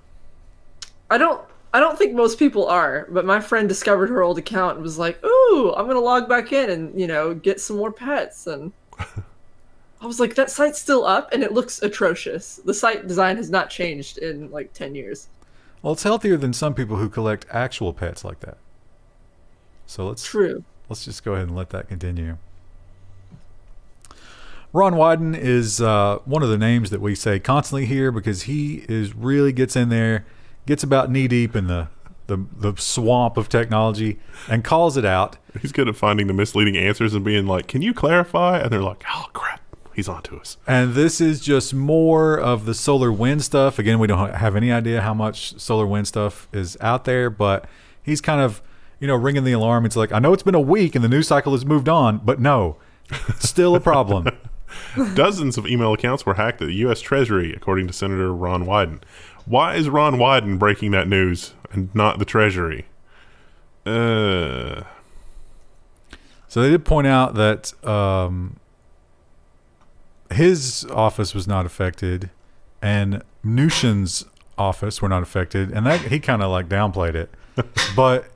Speaker 1: I don't think most people are, but my friend discovered her old account and was like, ooh, I'm gonna log back in and get some more pets. And I was like, that site's still up and it looks atrocious. The site design has not changed in like 10 years.
Speaker 2: Well, it's healthier than some people who collect actual pets like that. So let's just go ahead and let that continue. Ron Wyden is one of the names that we say constantly here because he really gets in there, gets about knee deep in the swamp of technology and calls it out.
Speaker 3: He's good at finding the misleading answers and being like, can you clarify? And they're like, oh, crap. He's on to us.
Speaker 2: And this is just more of the SolarWinds stuff. Again, we don't have any idea how much SolarWinds stuff is out there, but he's kind of, ringing the alarm. It's like, I know it's been a week and the news cycle has moved on, but no, it's still a problem.
Speaker 3: Dozens of email accounts were hacked at the U.S. Treasury, according to Senator Ron Wyden. Why is Ron Wyden breaking that news and not the Treasury?
Speaker 2: So they did point out that his office was not affected and Mnuchin's office were not affected, and that he kind of like downplayed it. But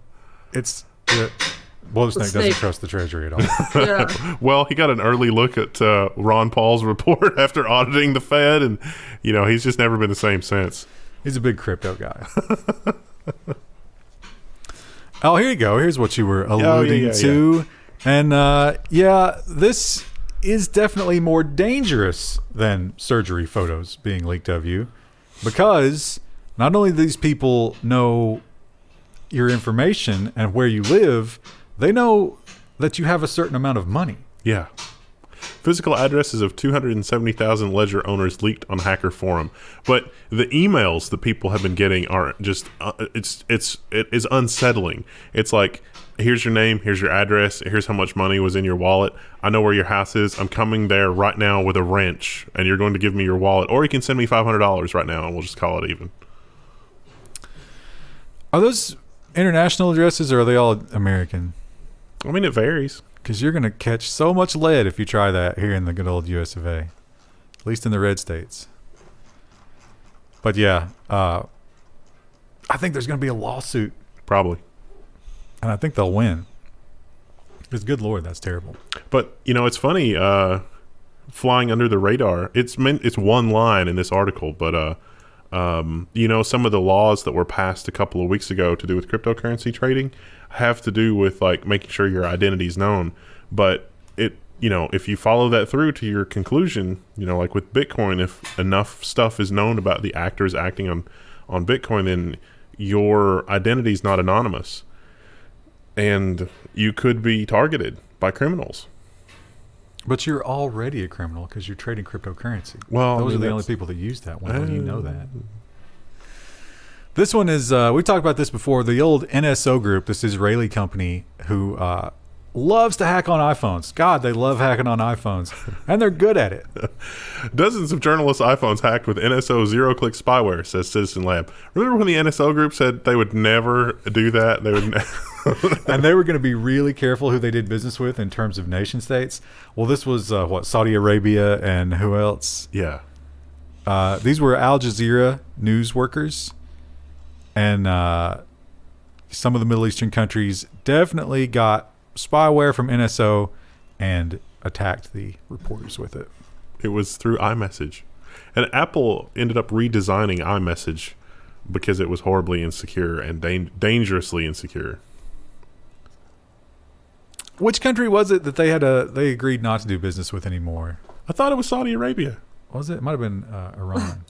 Speaker 2: Well, the snake doesn't trust the Treasury at all.
Speaker 1: Yeah.
Speaker 3: Well, he got an early look at Ron Paul's report after auditing the Fed, and he's just never been the same since.
Speaker 2: He's a big crypto guy. Oh, here you go. Here's what you were alluding to. And this is definitely more dangerous than surgery photos being leaked of you, because not only do these people know your information and where you live, they know that you have a certain amount of money.
Speaker 3: Yeah. Physical addresses of 270,000 Ledger owners leaked on Hacker Forum. But the emails that people have been getting are just, it is unsettling. It's like, here's your name, here's your address, here's how much money was in your wallet. I know where your house is. I'm coming there right now with a wrench, and you're going to give me your wallet. Or you can send me $500 right now, and we'll just call it even.
Speaker 2: Are those international addresses, or are they all American?
Speaker 3: I mean, it varies.
Speaker 2: Because you're going to catch so much lead if you try that here in the good old US of A. At least in the red states. But yeah, I think there's going to be a lawsuit.
Speaker 3: Probably.
Speaker 2: And I think they'll win. Because good Lord, that's terrible.
Speaker 3: But, it's funny, flying under the radar. It's one line in this article, but, some of the laws that were passed a couple of weeks ago to do with cryptocurrency trading have to do with like making sure your identity is known. But if you follow that through to your conclusion, like with Bitcoin, if enough stuff is known about the actors acting on Bitcoin, then your identity is not anonymous, and you could be targeted by criminals.
Speaker 2: But you're already a criminal because you're trading cryptocurrency.
Speaker 3: Well,
Speaker 2: those are the only people that use that one. You know that. This one is, we talked about this before, the old NSO Group, this Israeli company who loves to hack on iPhones. God, they love hacking on iPhones, and they're good at it.
Speaker 3: Dozens of journalists' iPhones hacked with NSO zero-click spyware, says Citizen Lab. Remember when the NSO Group said they would never do that? They would
Speaker 2: And they were going to be really careful who they did business with in terms of nation states. Well, this was Saudi Arabia and who else?
Speaker 3: Yeah.
Speaker 2: These were Al Jazeera news workers, and some of the Middle Eastern countries definitely got spyware from NSO and attacked the reporters with it.
Speaker 3: It was through iMessage. And Apple ended up redesigning iMessage because it was horribly insecure and dangerously insecure.
Speaker 2: Which country was it that they agreed not to do business with anymore?
Speaker 3: I thought it was Saudi Arabia.
Speaker 2: Was it? It might have been Iran.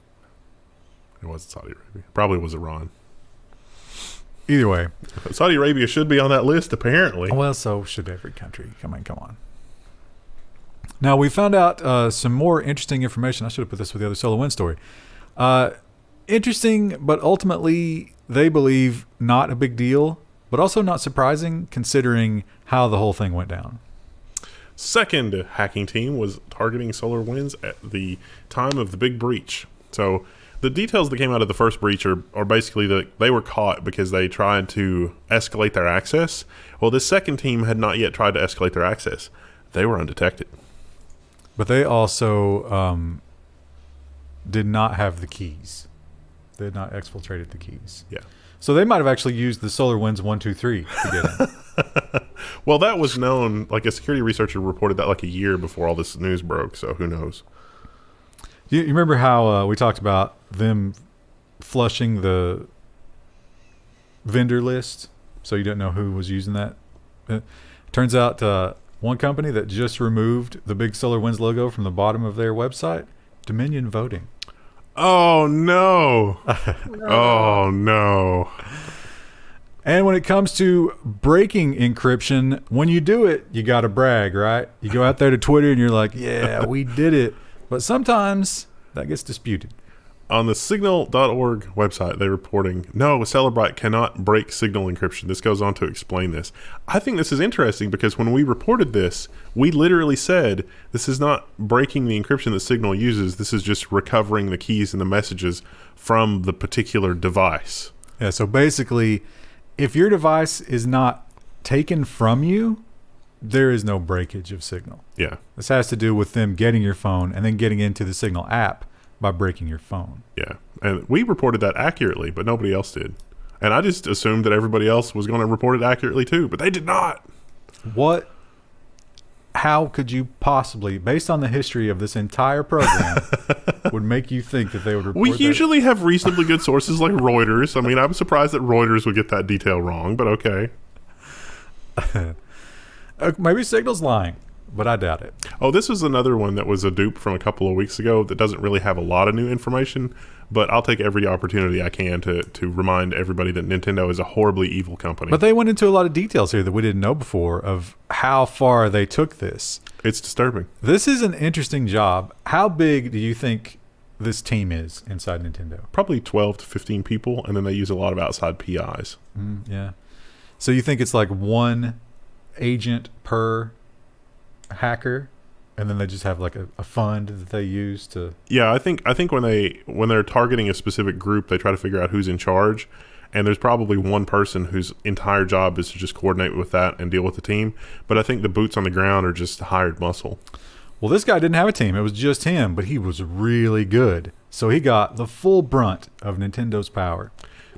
Speaker 3: It wasn't Saudi Arabia. Probably was Iran.
Speaker 2: Either way.
Speaker 3: Saudi Arabia should be on that list, apparently.
Speaker 2: Well, so should every country. Come on. Now, we found out some more interesting information. I should have put this with the other SolarWinds story. Interesting, but ultimately, they believe not a big deal, but also not surprising considering how the whole thing went down.
Speaker 3: Second hacking team was targeting SolarWinds at the time of the big breach. So the details that came out of the first breach are basically that they were caught because they tried to escalate their access. Well, this second team had not yet tried to escalate their access. They were undetected.
Speaker 2: But they also did not have the keys. They had not exfiltrated the keys.
Speaker 3: Yeah.
Speaker 2: So they might have actually used the SolarWinds 123 to get in.
Speaker 3: Well, that was known. Like a security researcher reported that like a year before all this news broke. So who knows?
Speaker 2: You remember how we talked about them flushing the vendor list so you didn't know who was using that? Turns out one company that just removed the big SolarWinds logo from the bottom of their website, Dominion Voting.
Speaker 3: Oh, no. Oh, no.
Speaker 2: And when it comes to breaking encryption, when you do it, you got to brag, right? You go out there to Twitter and you're like, yeah, we did it. But sometimes that gets disputed.
Speaker 3: On the signal.org website, they're reporting, no, Celebrite cannot break signal encryption. This goes on to explain this. I think this is interesting because when we reported this, we literally said this is not breaking the encryption that Signal uses. This is just recovering the keys and the messages from the particular device.
Speaker 2: Yeah, so basically, if your device is not taken from you, there is no breakage of Signal.
Speaker 3: Yeah.
Speaker 2: This has to do with them getting your phone and then getting into the Signal app by breaking your phone.
Speaker 3: Yeah. And we reported that accurately, but nobody else did. And I just assumed that everybody else was going to report it accurately too, but they did not.
Speaker 2: How could you possibly, based on the history of this entire program, would make you think that they would report
Speaker 3: We
Speaker 2: that?
Speaker 3: usually have reasonably good sources like Reuters. I mean, I'm surprised that Reuters would get that detail wrong, but okay.
Speaker 2: Maybe Signal's lying, but I doubt it.
Speaker 3: Oh, this was another one that was a dupe from a couple of weeks ago that doesn't really have a lot of new information, but I'll take every opportunity I can to remind everybody that Nintendo is a horribly evil company.
Speaker 2: But they went into a lot of details here that we didn't know before of how far they took this.
Speaker 3: It's disturbing.
Speaker 2: This is an interesting job. How big do you think this team is inside Nintendo?
Speaker 3: Probably 12 to 15 people, and then they use a lot of outside PIs.
Speaker 2: Yeah. So you think it's like one agent per hacker, and then they just have like a fund that they use to...
Speaker 3: Yeah, I think when they're targeting a specific group, they try to figure out who's in charge, and there's probably one person whose entire job is to just coordinate with that and deal with the team. But I think the boots on the ground are just hired muscle.
Speaker 2: Well, this guy didn't have a team. It was just him, but he was really good. So he got the full brunt of Nintendo's power.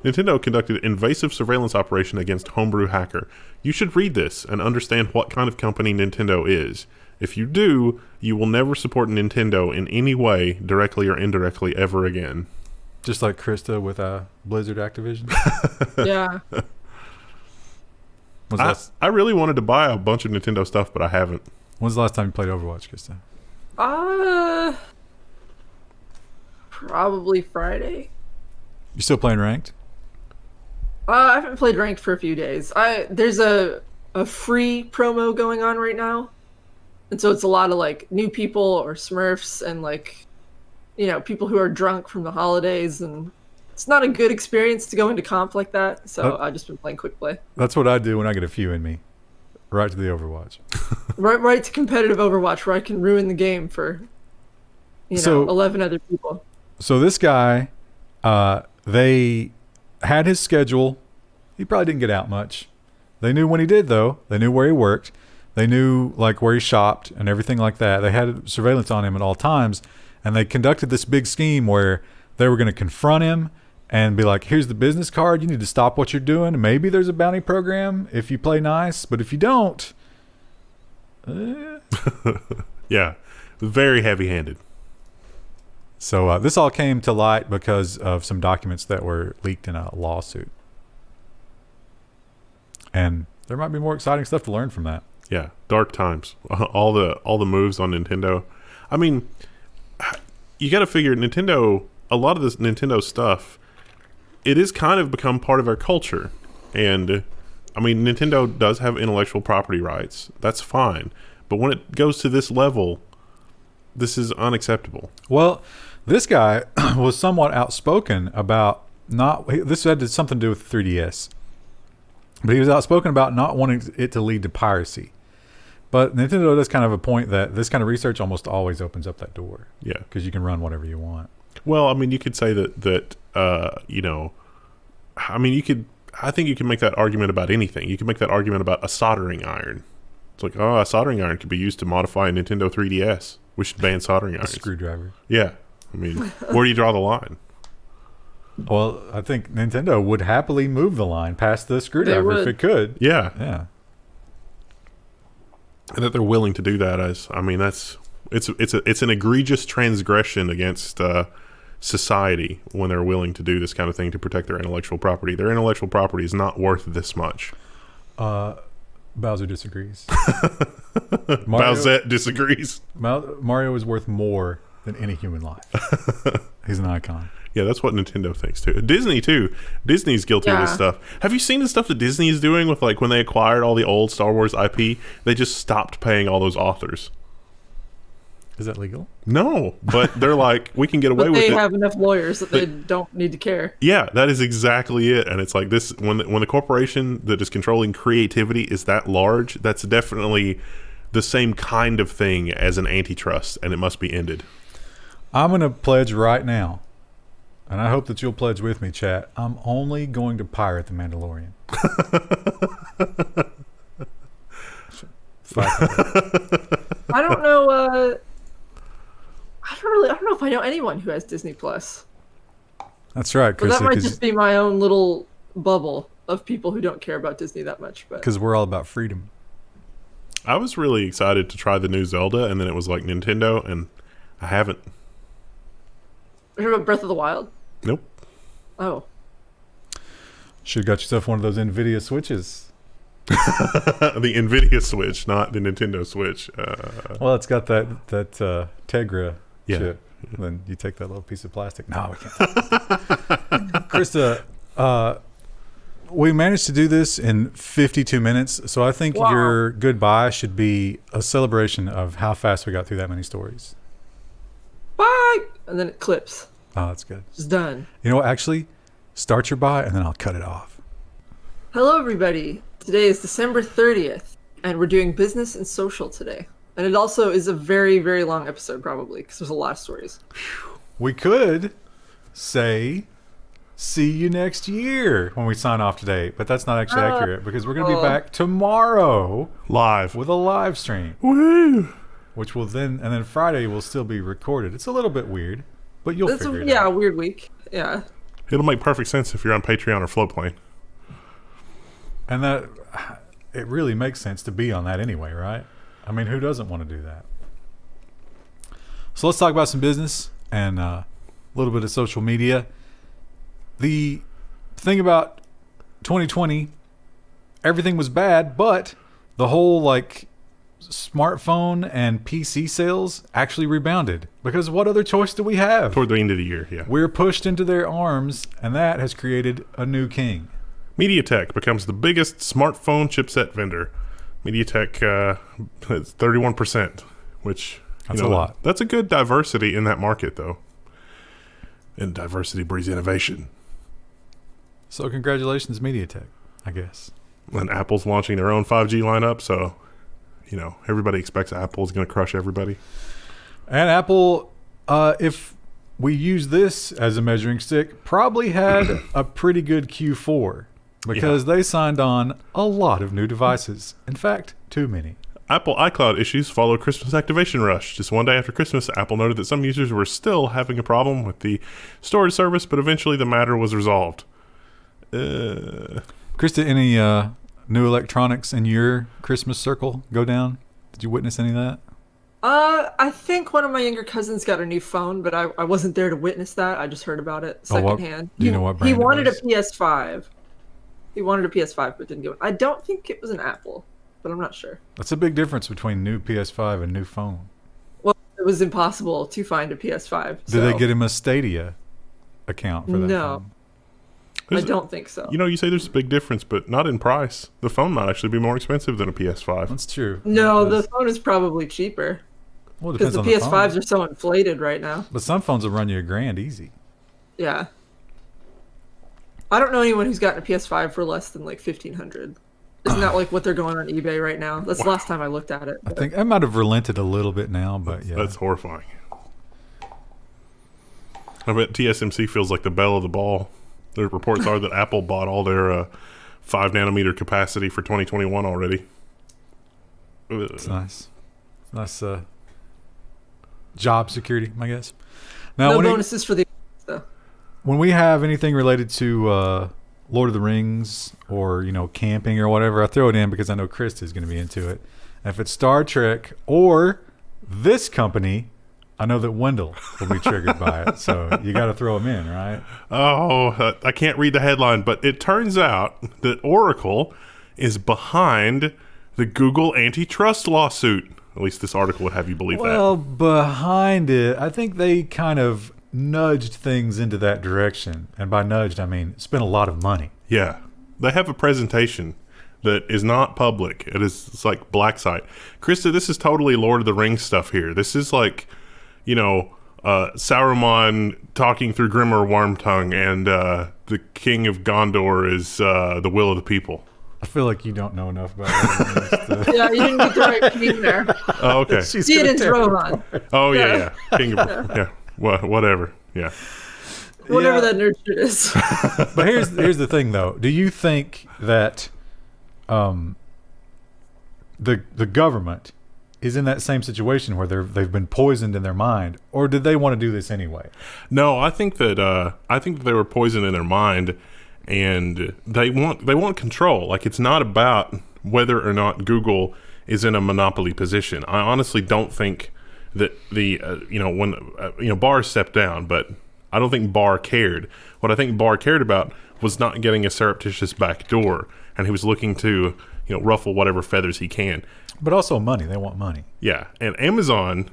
Speaker 3: Nintendo conducted invasive surveillance operation against homebrew hacker. You should read this and understand what kind of company Nintendo is. If you do, you will never support Nintendo in any way, directly or indirectly, ever again.
Speaker 2: Just like Krista with Blizzard Activision.
Speaker 1: Yeah.
Speaker 3: I really wanted to buy a bunch of Nintendo stuff, but I haven't.
Speaker 2: When's the last time you played Overwatch, Krista?
Speaker 1: Probably Friday.
Speaker 2: You still playing ranked?
Speaker 1: I haven't played ranked for a few days. There's a free promo going on right now. And so it's a lot of like new people or Smurfs and like, you know, people who are drunk from the holidays, and it's not a good experience to go into comp like that. So I've just been playing quick play.
Speaker 2: That's what I do when I get a few in me. Right to the Overwatch.
Speaker 1: right to competitive Overwatch where I can ruin the game for, 11 other people.
Speaker 2: So this guy, they had his schedule. He probably didn't get out much. They knew when he did, though. They knew where he worked. They knew like where he shopped and everything like that. They had surveillance on him at all times, and they conducted this big scheme where they were going to confront him and be like, here's the business card. You need to stop what you're doing. Maybe there's a bounty program if you play nice, but if you don't...
Speaker 3: Yeah, very heavy-handed.
Speaker 2: So this all came to light because of some documents that were leaked in a lawsuit. And there might be more exciting stuff to learn from that.
Speaker 3: Yeah, dark times. All the moves on Nintendo. I mean, you got to figure Nintendo, a lot of this Nintendo stuff, it is kind of become part of our culture. And I mean, Nintendo does have intellectual property rights. That's fine. But when it goes to this level, this is unacceptable.
Speaker 2: Well, this guy was somewhat outspoken about this had something to do with the 3DS. But he was outspoken about not wanting it to lead to piracy. But Nintendo does kind of a point that this kind of research almost always opens up that door.
Speaker 3: Yeah.
Speaker 2: Because you can run whatever you want.
Speaker 3: Well, I mean, you could say that you know, I mean, I think you can make that argument about anything. You can make that argument about a soldering iron. It's like, oh, a soldering iron could be used to modify a Nintendo 3DS. We should ban soldering irons.
Speaker 2: A screwdriver.
Speaker 3: Yeah. I mean, where do you draw the line?
Speaker 2: Well, I think Nintendo would happily move the line past the screwdriver if it could.
Speaker 3: Yeah.
Speaker 2: Yeah.
Speaker 3: And that they're willing to do that it's an egregious transgression against society when they're willing to do this kind of thing to protect their intellectual property. Their intellectual property is not worth this much.
Speaker 2: Bowser disagrees.
Speaker 3: Bowsette disagrees.
Speaker 2: Mario is worth more than any human life. He's an icon.
Speaker 3: Yeah, that's what Nintendo thinks too. Disney too. Disney's guilty of this stuff. Have you seen the stuff that Disney is doing with, like, when they acquired all the old Star Wars IP? They just stopped paying all those authors.
Speaker 2: Is that legal?
Speaker 3: No, but they're like, we can get away with it.
Speaker 1: They have enough lawyers that they don't need to care.
Speaker 3: Yeah, that is exactly it. And it's like this: when the corporation that is controlling creativity is that large, that's definitely the same kind of thing as an antitrust, and it must be ended.
Speaker 2: I'm going to pledge right now, and I hope that you'll pledge with me, chat. I'm only going to pirate The Mandalorian.
Speaker 1: I don't know. I don't know if I know anyone who has Disney Plus.
Speaker 2: That's right,
Speaker 1: But
Speaker 2: Chris.
Speaker 1: that might just be my own little bubble of people who don't care about Disney that much.
Speaker 2: Because we're all about freedom.
Speaker 3: I was really excited to try the new Zelda, and then it was like Nintendo, and I haven't.
Speaker 1: You heard about Breath of the Wild?
Speaker 3: Nope.
Speaker 1: Oh.
Speaker 2: Should have got yourself one of those NVIDIA Switches.
Speaker 3: The NVIDIA Switch, not the Nintendo Switch.
Speaker 2: Well, it's got that Tegra
Speaker 3: Yeah.
Speaker 2: chip. Then you take that little piece of plastic. No, we can't. Krista, we managed to do this in 52 minutes, so I think your goodbye should be a celebration of how fast we got through that many stories.
Speaker 1: Bye! And then it clips.
Speaker 2: Oh, that's good.
Speaker 1: It's done.
Speaker 2: You know what? Actually, start your bye, and then I'll cut it off.
Speaker 1: Hello, everybody. Today is December 30th, and we're doing business and social today. And it also is a very, very long episode, probably, because there's a lot of stories.
Speaker 2: We could say, see you next year when we sign off today, but that's not actually accurate, because we're going to be back tomorrow
Speaker 3: Live.
Speaker 2: with a live stream.
Speaker 3: Woo!
Speaker 2: Which will then Friday will still be recorded. It's a little bit weird, but you'll figure it out.
Speaker 1: Yeah, a weird week. Yeah.
Speaker 3: It'll make perfect sense if you're on Patreon or Floatplane.
Speaker 2: And that, it really makes sense to be on that anyway, right? I mean, who doesn't want to do that? So let's talk about some business and a little bit of social media. The thing about 2020, everything was bad, but the whole smartphone and PC sales actually rebounded, because what other choice do we have?
Speaker 3: Toward the end of the year, yeah.
Speaker 2: We're pushed into their arms, and that has created a new king.
Speaker 3: MediaTek becomes the biggest smartphone chipset vendor. MediaTek, it's 31%, which...
Speaker 2: That's a lot.
Speaker 3: That's a good diversity in that market, though. And diversity breeds innovation.
Speaker 2: So congratulations, MediaTek, I guess.
Speaker 3: And Apple's launching their own 5G lineup, so, everybody expects Apple's going to crush everybody.
Speaker 2: And Apple, if we use this as a measuring stick, probably had a pretty good Q4. because they signed on a lot of new devices. In fact, too many.
Speaker 3: Apple iCloud issues follow Christmas activation rush. Just one day after Christmas, Apple noted that some users were still having a problem with the storage service, but eventually the matter was resolved.
Speaker 2: Krista, any new electronics in your Christmas circle go down? Did you witness any of that?
Speaker 1: I think one of my younger cousins got a new phone, but I wasn't there to witness that. I just heard about it secondhand.
Speaker 2: Do you know what brand
Speaker 1: he wanted
Speaker 2: it
Speaker 1: a PS5. He wanted a PS5, but didn't get one. I don't think it was an Apple, but I'm not sure.
Speaker 2: That's a big difference between new PS5 and new phone.
Speaker 1: Well, it was impossible to find a PS5.
Speaker 2: Did they get him a Stadia account for that?
Speaker 1: No.
Speaker 2: phone?
Speaker 1: I don't think so.
Speaker 3: You say there's a big difference, but not in price. The phone might actually be more expensive than a PS5.
Speaker 2: That's true.
Speaker 1: No, the phone is probably cheaper.
Speaker 2: Well, it
Speaker 1: Because
Speaker 2: depends
Speaker 1: the
Speaker 2: on the
Speaker 1: PS5s
Speaker 2: phone.
Speaker 1: are so inflated right now.
Speaker 2: But some phones will run you $1,000 easy.
Speaker 1: Yeah. I don't know anyone who's gotten a PS5 for less than like $1,500. Isn't that like what they're going on eBay right now? That's the last time I looked at it.
Speaker 2: I think I might have relented a little bit now, but yeah.
Speaker 3: That's horrifying. I bet TSMC feels like the belle of the ball. The reports are that Apple bought all their 5 nanometer capacity for 2021 already.
Speaker 2: It's nice. Nice job security, I guess. Now,
Speaker 1: No bonuses for the though.
Speaker 2: when we have anything related to Lord of the Rings or camping or whatever, I throw it in because I know Chris is going to be into it. And if it's Star Trek or this company, I know that Wendell will be triggered by it. So you got to throw him in, right?
Speaker 3: Oh, I can't read the headline, but it turns out that Oracle is behind the Google antitrust lawsuit. At least this article would have you believe
Speaker 2: Well,
Speaker 3: that.
Speaker 2: behind it, I think they kind of nudged things into that direction. And by nudged, I mean spent a lot of money.
Speaker 3: Yeah. They have a presentation that is not public. It's like black site. Krista, this is totally Lord of the Rings stuff here. This is like, Saruman talking through Grimmer Wormtongue and the King of Gondor is the will of the people.
Speaker 2: I feel like you don't know enough about it.
Speaker 1: Yeah, you didn't get the right king there.
Speaker 3: Oh, okay.
Speaker 1: Theoden's Rohan.
Speaker 3: Oh, yeah. King of... Yeah. Whatever. Yeah.
Speaker 1: Whatever that nerd shit is.
Speaker 2: But here's the thing, though. Do you think that the government is in that same situation where they've been poisoned in their mind, or did they want to do this anyway?
Speaker 3: No, I think that they were poisoned in their mind, and they want control. Like, it's not about whether or not Google is in a monopoly position. I honestly don't think that when Barr stepped down, but I don't think Barr cared. What I think Barr cared about was not getting a surreptitious back door, and he was looking to ruffle whatever feathers he can.
Speaker 2: But also money. They want money.
Speaker 3: Yeah, and Amazon,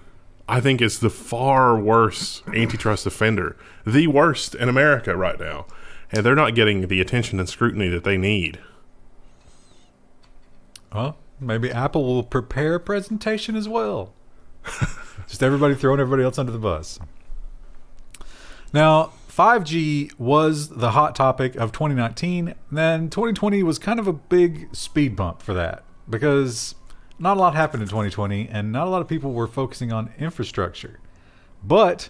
Speaker 3: I think, is the far worse antitrust offender, the worst in America right now, and they're not getting the attention and scrutiny that they need.
Speaker 2: Well, maybe Apple will prepare a presentation as well. Just everybody throwing everybody else under the bus. Now, 5G was the hot topic of 2019, and then 2020 was kind of a big speed bump for that because not a lot happened in 2020, and not a lot of people were focusing on infrastructure. But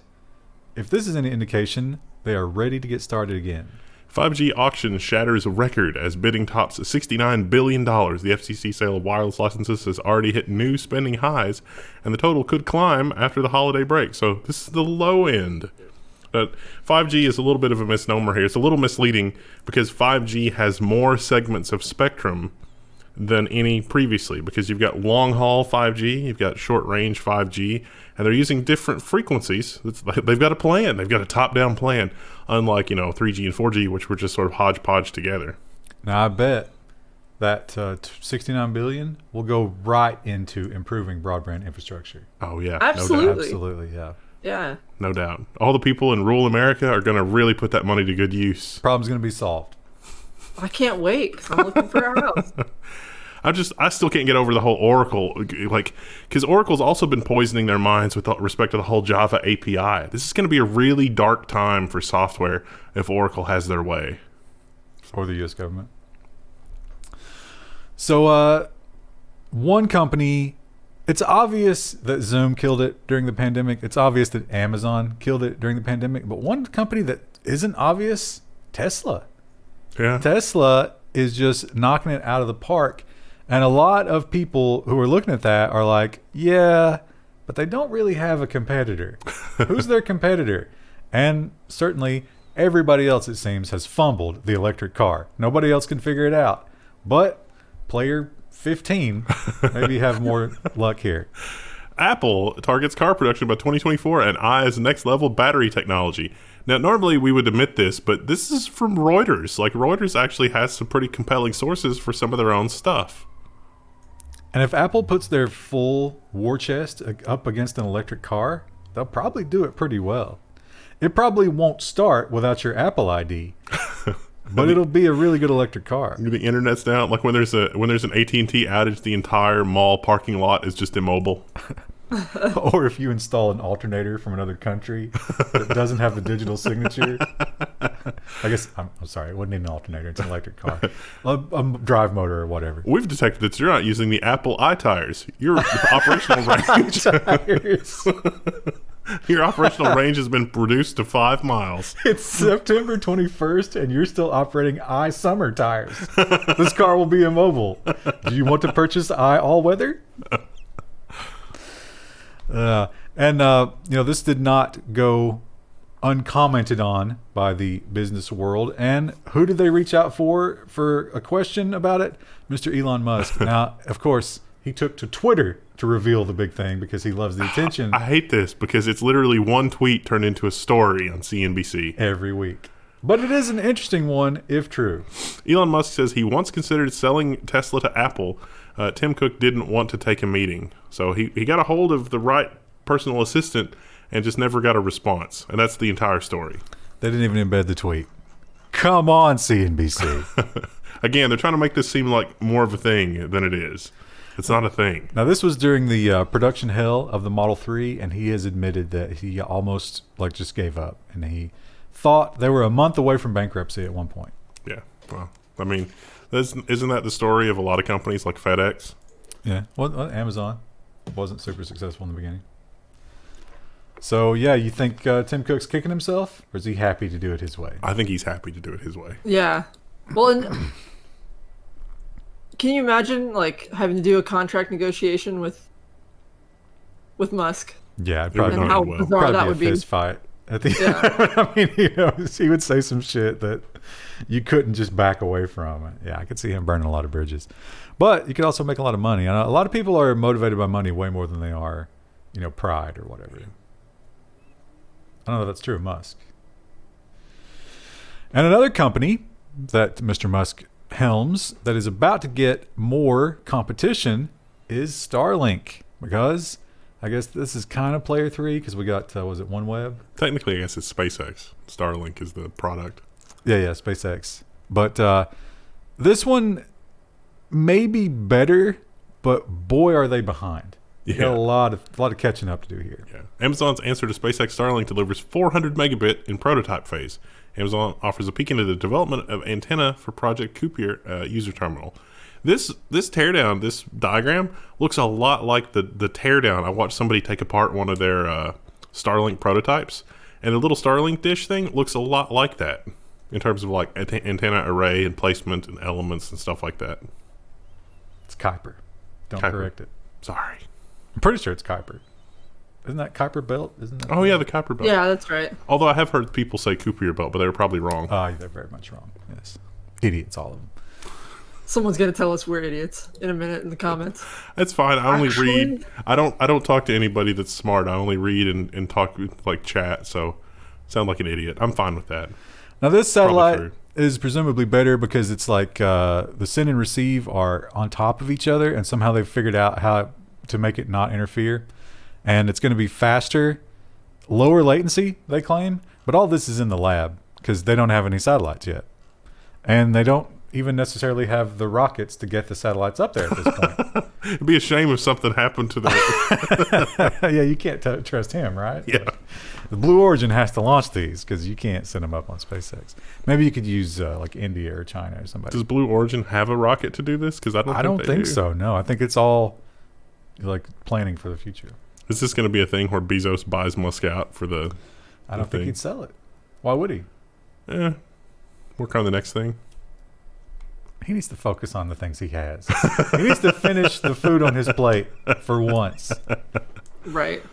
Speaker 2: if this is any indication, they are ready to get started again.
Speaker 3: 5G auction shatters a record as bidding tops $69 billion. The FCC sale of wireless licenses has already hit new spending highs, and the total could climb after the holiday break. So this is the low end. 5G is a little bit of a misnomer here. It's a little misleading because 5G has more segments of spectrum than any previously, because you've got long haul 5G, you've got short range 5G, and they're using different frequencies. They've got a plan. They've got a top down plan, unlike 3G and 4G, which were just sort of hodgepodge together.
Speaker 2: Now I bet that $69 billion will go right into improving broadband infrastructure.
Speaker 3: Oh yeah,
Speaker 1: Absolutely.
Speaker 3: no doubt.
Speaker 2: Absolutely, yeah.
Speaker 1: Yeah.
Speaker 3: No doubt. All the people in rural America are going to really put that money to good use.
Speaker 2: Problem's going to be solved.
Speaker 1: I can't wait because I'm looking for a house.
Speaker 3: I still can't get over the whole Oracle, because Oracle's also been poisoning their minds with respect to the whole Java API. This is going to be a really dark time for software if Oracle has their way.
Speaker 2: Or the U.S. government. So, one company, it's obvious that Zoom killed it during the pandemic. It's obvious that Amazon killed it during the pandemic. But one company that isn't obvious, Tesla.
Speaker 3: Yeah.
Speaker 2: Tesla is just knocking it out of the park. And a lot of people who are looking at that are like, yeah, but they don't really have a competitor. Who's their competitor? And certainly everybody else, it seems, has fumbled the electric car. Nobody else can figure it out. But player 15 maybe have more luck here.
Speaker 3: Apple targets car production by 2024 and eyes next level battery technology. Now, normally we would admit this, but this is from Reuters. Like, Reuters actually has some pretty compelling sources for some of their own stuff.
Speaker 2: And if Apple puts their full war chest up against an electric car, they'll probably do it pretty well. It probably won't start without your Apple ID, but it'll be a really good electric car.
Speaker 3: The internet's down. Like when there's an AT&T outage, the entire mall parking lot is just immobile.
Speaker 2: Or if you install an alternator from another country that doesn't have the digital signature. I guess, I'm sorry, it wouldn't need an alternator. It's an electric car. A drive motor or whatever.
Speaker 3: We've detected that you're not using the Apple iTires. Your operational range. Your operational range has been reduced to 5 miles.
Speaker 2: It's September 21st, and you're still operating iSummer tires. This car will be immobile. Do you want to purchase All-Weather? This did not go uncommented on by the business world. And who did they reach out for a question about it? Mr. Elon Musk. Now, of course, he took to Twitter to reveal the big thing because he loves the attention.
Speaker 3: I hate this because it's literally one tweet turned into a story on CNBC.
Speaker 2: Every week. But it is an interesting one, if true.
Speaker 3: Elon Musk says he once considered selling Tesla to Apple. Tim Cook didn't want to take a meeting. So he got a hold of the right personal assistant and just never got a response. And that's the entire story.
Speaker 2: They didn't even embed the tweet. Come on, CNBC.
Speaker 3: Again, they're trying to make this seem like more of a thing than it is. It's not a thing.
Speaker 2: Now, this was during the production hell of the Model 3, and he has admitted that he almost just gave up. And he thought they were a month away from bankruptcy at one point.
Speaker 3: Yeah. Well, I mean, isn't that the story of a lot of companies like FedEx?
Speaker 2: Yeah. Well, Amazon wasn't super successful in the beginning. So, yeah, you think Tim Cook's kicking himself, or is he happy to do it his way?
Speaker 3: I think he's happy to do it his way.
Speaker 1: Yeah. Well, and can you imagine having to do a contract negotiation with Musk?
Speaker 2: Yeah,
Speaker 3: It would
Speaker 1: And
Speaker 3: not
Speaker 1: how
Speaker 3: end well.
Speaker 1: bizarre
Speaker 2: probably
Speaker 1: that
Speaker 2: be a
Speaker 1: would be.
Speaker 2: fist fight at the
Speaker 1: Yeah.
Speaker 2: end. I mean, he would say some shit that you couldn't just back away from. Yeah, I could see him burning a lot of bridges. But you could also make a lot of money. And a lot of people are motivated by money way more than they are, pride or whatever. I don't know if that's true of Musk. And another company that Mr. Musk helms that is about to get more competition is Starlink, because I guess this is kind of player 3 because we got, was it OneWeb?
Speaker 3: Technically, I guess it's SpaceX. Starlink is the product.
Speaker 2: Yeah, SpaceX. But this one may be better, but boy, are they behind. You got a lot of catching up to do here.
Speaker 3: Yeah. Amazon's answer to SpaceX Starlink delivers 400 megabit in prototype phase. Amazon offers a peek into the development of antenna for Project Kuiper user terminal. This teardown, this diagram, looks a lot like the teardown. I watched somebody take apart one of their Starlink prototypes, and the little Starlink dish thing looks a lot like that in terms of antenna array and placement and elements and stuff like that.
Speaker 2: It's Kuiper. Don't
Speaker 3: Kuiper.
Speaker 2: correct it.
Speaker 3: Sorry.
Speaker 2: I'm pretty sure it's Kuiper. Isn't that Kuiper belt? Isn't that?
Speaker 3: Oh, yeah, the Kuiper belt.
Speaker 1: Yeah, that's right.
Speaker 3: Although I have heard people say Cooper belt, but they were probably wrong.
Speaker 2: They're very much wrong. Yes. Idiots, all of them.
Speaker 1: Someone's gonna tell us we're idiots in a minute in the comments.
Speaker 3: That's fine. I only
Speaker 1: Actually-
Speaker 3: read. I don't talk to anybody that's smart. I only read and talk chat. So sound like an idiot. I'm fine with that.
Speaker 2: Now, this
Speaker 3: Probably
Speaker 2: satellite
Speaker 3: true.
Speaker 2: is presumably better because it's the send and receive are on top of each other, and somehow they've figured out how to make it not interfere. And it's going to be faster, lower latency, they claim. But all this is in the lab because they don't have any satellites yet. And they don't even necessarily have the rockets to get the satellites up there at this point.
Speaker 3: It'd be a shame if something happened to the.
Speaker 2: Yeah, you can't trust him, right?
Speaker 3: Yeah.
Speaker 2: The Blue Origin has to launch these because you can't send them up on SpaceX. Maybe you could use India or China or somebody.
Speaker 3: Does Blue Origin have a rocket to do this? Because I don't think they do.
Speaker 2: so. No, I think it's all planning for the future.
Speaker 3: Is this going to be a thing where Bezos buys Musk out for the?
Speaker 2: I don't think he'd sell it. Why would he?
Speaker 3: Work on the next thing.
Speaker 2: he needs to focus on the things he has. He needs to finish the food on his plate for once.
Speaker 1: Right.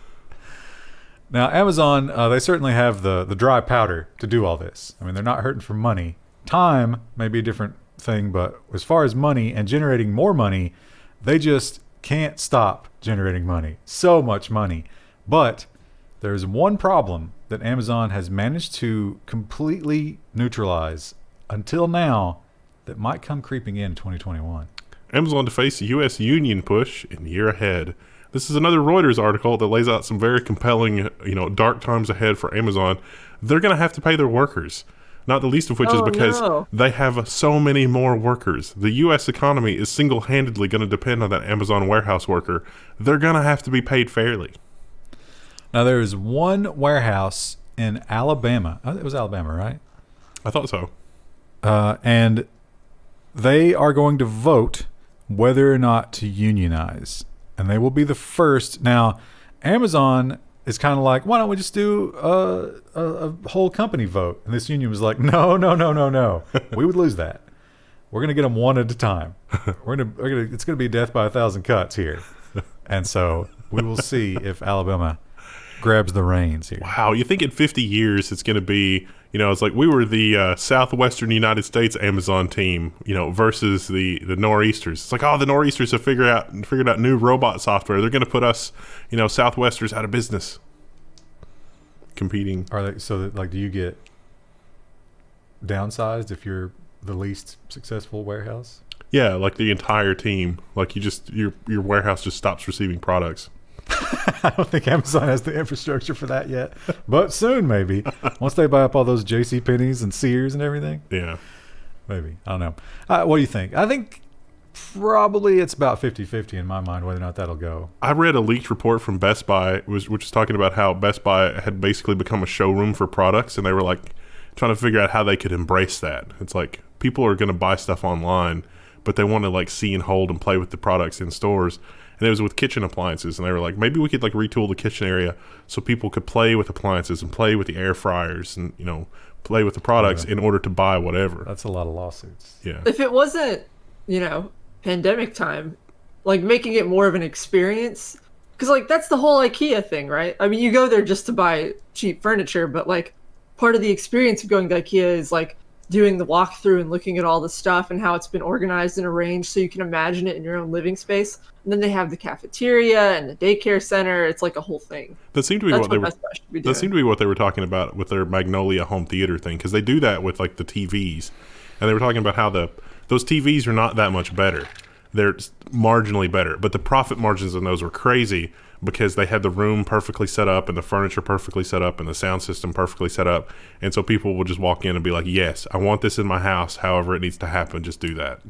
Speaker 2: Now, Amazon, they certainly have the dry powder to do all this. I mean, they're not hurting for money. Time may be a different thing, but as far as money and generating more money, they just can't stop generating money. So much money. But there's one problem that Amazon has managed to completely neutralize until now that might come creeping in 2021.
Speaker 3: Amazon to face U.S. union push in the year ahead. This is another Reuters article that lays out some very compelling, dark times ahead for Amazon. They're going to have to pay their workers, not the least of which is because they have so many more workers. The U.S. economy is single-handedly going to depend on that Amazon warehouse worker. They're going to have to be paid fairly.
Speaker 2: Now, there is one warehouse in Alabama. It was Alabama, right?
Speaker 3: I thought so.
Speaker 2: And they are going to vote whether or not to unionize. And they will be the first. Now, Amazon is kind of like, why don't we just do a whole company vote? And this union was like, no. We would lose that. We're going to get them one at a time. It's going to be death by 1,000 cuts here. And so we will see if Alabama grabs the reins here.
Speaker 3: Wow, you think in 50 years it's going to be, it's like we were the southwestern United States Amazon team, versus the nor'easters. It's like, the nor'easters have figured out new robot software. They're going to put us, southwesters out of business. Competing.
Speaker 2: Are they do you get downsized if you're the least successful warehouse?
Speaker 3: Yeah, like the entire team. Like your warehouse just stops receiving products.
Speaker 2: I don't think Amazon has the infrastructure for that yet, but soon maybe. Once they buy up all those JCPenney's and Sears and everything.
Speaker 3: Yeah.
Speaker 2: Maybe. I don't know. What do you think? I think probably it's about 50-50 in my mind whether or not that'll go.
Speaker 3: I read a leaked report from Best Buy, which was talking about how Best Buy had basically become a showroom for products, and they were like trying to figure out how they could embrace that. It's like people are going to buy stuff online, but they want to like see and hold and play with the products in stores. And it was with kitchen appliances, and they were like, maybe we could like retool the kitchen area so people could play with appliances and play with the air fryers and play with the products in order to buy whatever.
Speaker 2: That's a lot of lawsuits.
Speaker 3: Yeah.
Speaker 1: If it wasn't, pandemic time, like making it more of an experience, because like that's the whole IKEA thing, right? I mean, you go there just to buy cheap furniture, but like part of the experience of going to IKEA is like doing the walkthrough and looking at all the stuff and how it's been organized and arranged so you can imagine it in your own living space. And then they have the cafeteria and the daycare center. It's like a whole thing.
Speaker 3: That seemed to be what they were talking about with their Magnolia home theater thing, because they do that with like the TVs. And they were talking about how those TVs are not that much better. They're marginally better, but the profit margins on those were crazy because they had the room perfectly set up and the furniture perfectly set up and the sound system perfectly set up. And so people will just walk in and be like, yes, I want this in my house. However it needs to happen, just do that.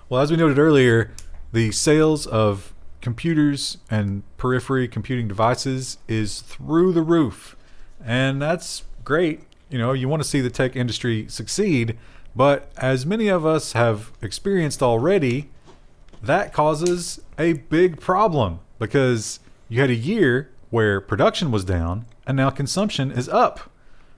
Speaker 2: Well, as we noted earlier, the sales of computers and periphery computing devices is through the roof. And that's great. You want to see the tech industry succeed. But as many of us have experienced already, that causes a big problem because you had a year where production was down and now consumption is up.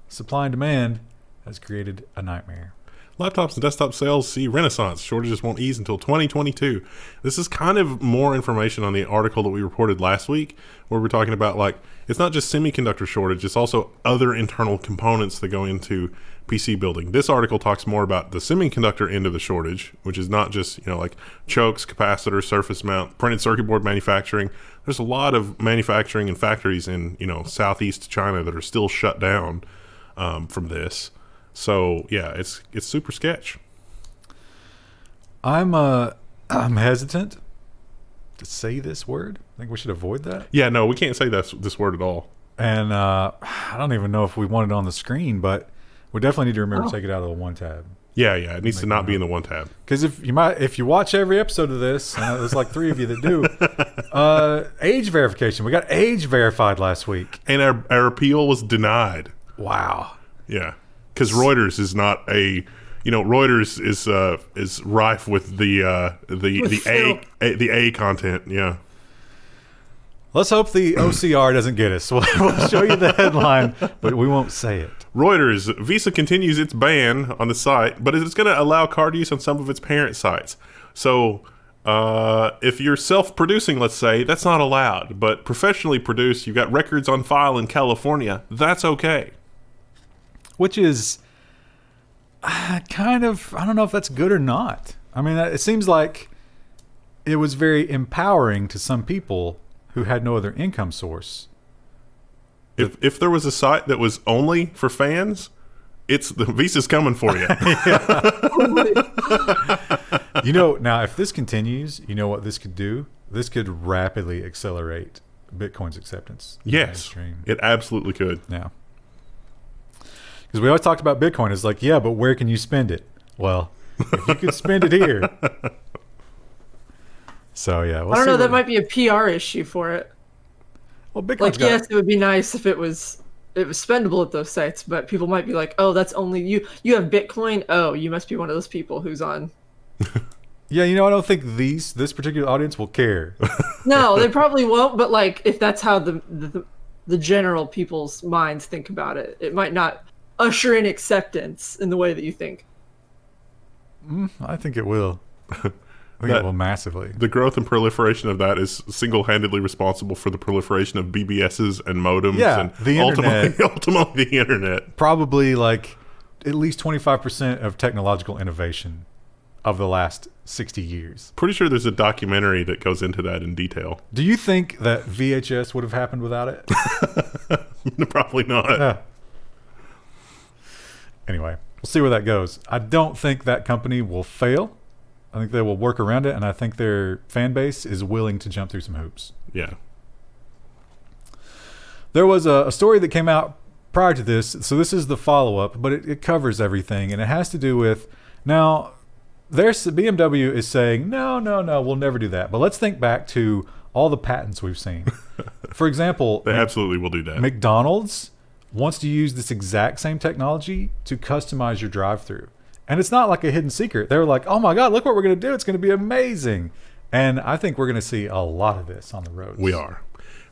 Speaker 2: Supply and demand has created a nightmare.
Speaker 3: Laptops and desktop sales see renaissance. Shortages won't ease until 2022. This is kind of more information on the article that we reported last week, where we're talking about like it's not just semiconductor shortage, it's also other internal components that go into PC building. This article talks more about the semiconductor end of the shortage, which is not just like chokes, capacitors, surface mount, printed circuit board manufacturing. There's a lot of manufacturing and factories in Southeast China that are still shut down from this. So yeah, it's super sketch.
Speaker 2: I'm hesitant to say this word. I think we should avoid that.
Speaker 3: Yeah, no, we can't say this word at all.
Speaker 2: And I don't even know if we want it on the screen, but we definitely need to remember to take it out of the one tab.
Speaker 3: Yeah, it needs to not be in the one tab.
Speaker 2: Because if you watch every episode of this, there's like 3 of you that do. Age verification. We got age verified last week,
Speaker 3: and our appeal was denied.
Speaker 2: Wow.
Speaker 3: Yeah, because Reuters is not a. Reuters is rife with the A content. Yeah.
Speaker 2: Let's hope the OCR doesn't get us. We'll show you the headline, but we won't say it.
Speaker 3: Reuters, Visa continues its ban on the site, but it's going to allow card use on some of its parent sites. So if you're self-producing, let's say, that's not allowed. But professionally produced, you've got records on file in California, that's okay.
Speaker 2: Which is kind of, I don't know if that's good or not. I mean, it seems like it was very empowering to some people who had no other income source.
Speaker 3: If there was a site that was only for fans, the Visa's coming for you.
Speaker 2: Now if this continues, you know what this could do? This could rapidly accelerate Bitcoin's acceptance.
Speaker 3: Yes, it absolutely could.
Speaker 2: Yeah. Because we always talked about Bitcoin. It's like, yeah, but where can you spend it? Well, if you could spend it here. So yeah,
Speaker 1: I don't know. That might be a PR issue for it.
Speaker 2: Well, Bitcoin's
Speaker 1: yes, it would be nice if it was spendable at those sites, but people might be like, "Oh, that's only you. You have Bitcoin. Oh, you must be one of those people who's on."
Speaker 2: Yeah, I don't think this particular audience will care.
Speaker 1: No, they probably won't. But like, if that's how the general people's minds think about it, it might not usher in acceptance in the way that you think.
Speaker 2: I think it will. I think it will massively.
Speaker 3: The growth and proliferation of that is single-handedly responsible for the proliferation of BBSs and modems and
Speaker 2: the
Speaker 3: ultimately the internet.
Speaker 2: Probably like at least 25% of technological innovation of the last 60 years.
Speaker 3: Pretty sure there's a documentary that goes into that in detail.
Speaker 2: Do you think that VHS would have happened without it?
Speaker 3: Probably not.
Speaker 2: Yeah. Anyway, we'll see where that goes. I don't think that company will fail. I think they will work around it, and I think their fan base is willing to jump through some hoops.
Speaker 3: Yeah.
Speaker 2: There was a story that came out prior to this, so this is the follow-up, but it covers everything, and it has to do with, now, BMW is saying, no, we'll never do that. But let's think back to all the patents we've seen. For example,
Speaker 3: they absolutely will do that.
Speaker 2: McDonald's wants to use this exact same technology to customize your drive-thru. And it's not like a hidden secret. They were like, oh my God, look what we're going to do. It's going to be amazing. And I think we're going to see a lot of this on the roads.
Speaker 3: We are.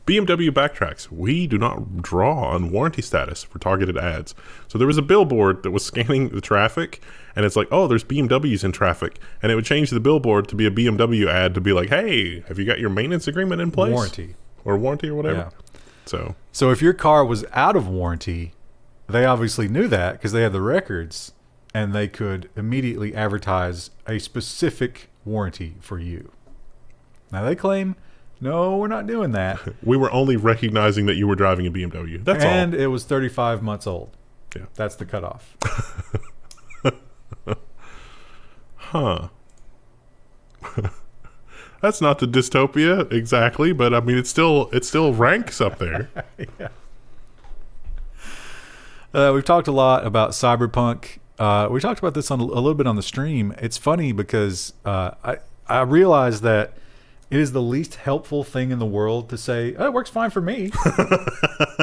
Speaker 3: BMW backtracks. We do not draw on warranty status for targeted ads. So there was a billboard that was scanning the traffic, and it's like, oh, there's BMWs in traffic. And it would change the billboard to be a BMW ad to be like, hey, have you got your maintenance agreement in place?
Speaker 2: Warranty or whatever.
Speaker 3: Yeah.
Speaker 2: So if your car was out of warranty, they obviously knew that because they had the records. And they could immediately advertise a specific warranty for you. Now they claim, no, we're not doing that.
Speaker 3: We were only recognizing that you were driving a BMW. That's all.
Speaker 2: And it was 35 months old.
Speaker 3: Yeah.
Speaker 2: That's the cutoff.
Speaker 3: Huh. That's not the dystopia exactly, but I mean, it still ranks up there.
Speaker 2: Yeah. We've talked a lot about cyberpunk. We talked about this a little bit on the stream. It's funny because I realize that it is the least helpful thing in the world to say, oh, it works fine for me.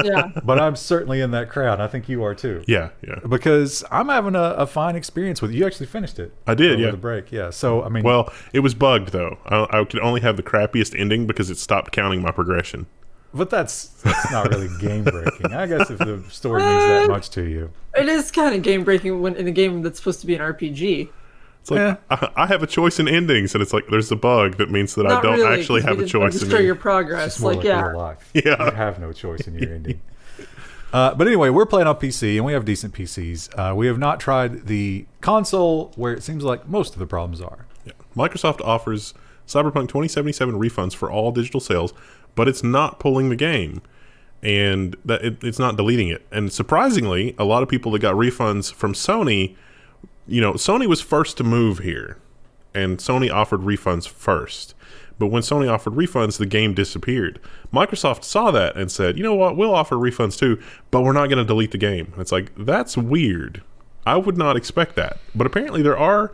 Speaker 1: Yeah.
Speaker 2: But I'm certainly in that crowd. I think you are too.
Speaker 3: Yeah.
Speaker 2: Because I'm having a fine experience with it. You actually finished it.
Speaker 3: I did,
Speaker 2: over the break. Yeah. So, I mean.
Speaker 3: Well, it was bugged, though. I could only have the crappiest ending because it stopped counting my progression.
Speaker 2: But that's not really game breaking. I guess if the story means that much to you.
Speaker 1: It is kind of game breaking when in a game that's supposed to be an RPG.
Speaker 3: It's like, I have a choice in endings, and it's like there's a bug that means that I don't actually have a choice in
Speaker 1: your progress.
Speaker 2: It's more like real life. Yeah. You have no choice in your ending. But anyway, we're playing on PC, and we have decent PCs. We have not tried the console, where it seems like most of the problems are.
Speaker 3: Yeah. Microsoft offers Cyberpunk 2077 refunds for all digital sales, but it's not pulling the game, and that it's not deleting it. And surprisingly, a lot of people that got refunds from Sony, Sony was first to move here, and Sony offered refunds first. But when Sony offered refunds, the game disappeared. Microsoft saw that and said, you know what, we'll offer refunds too, but we're not going to delete the game. And it's like, that's weird. I would not expect that. But apparently there are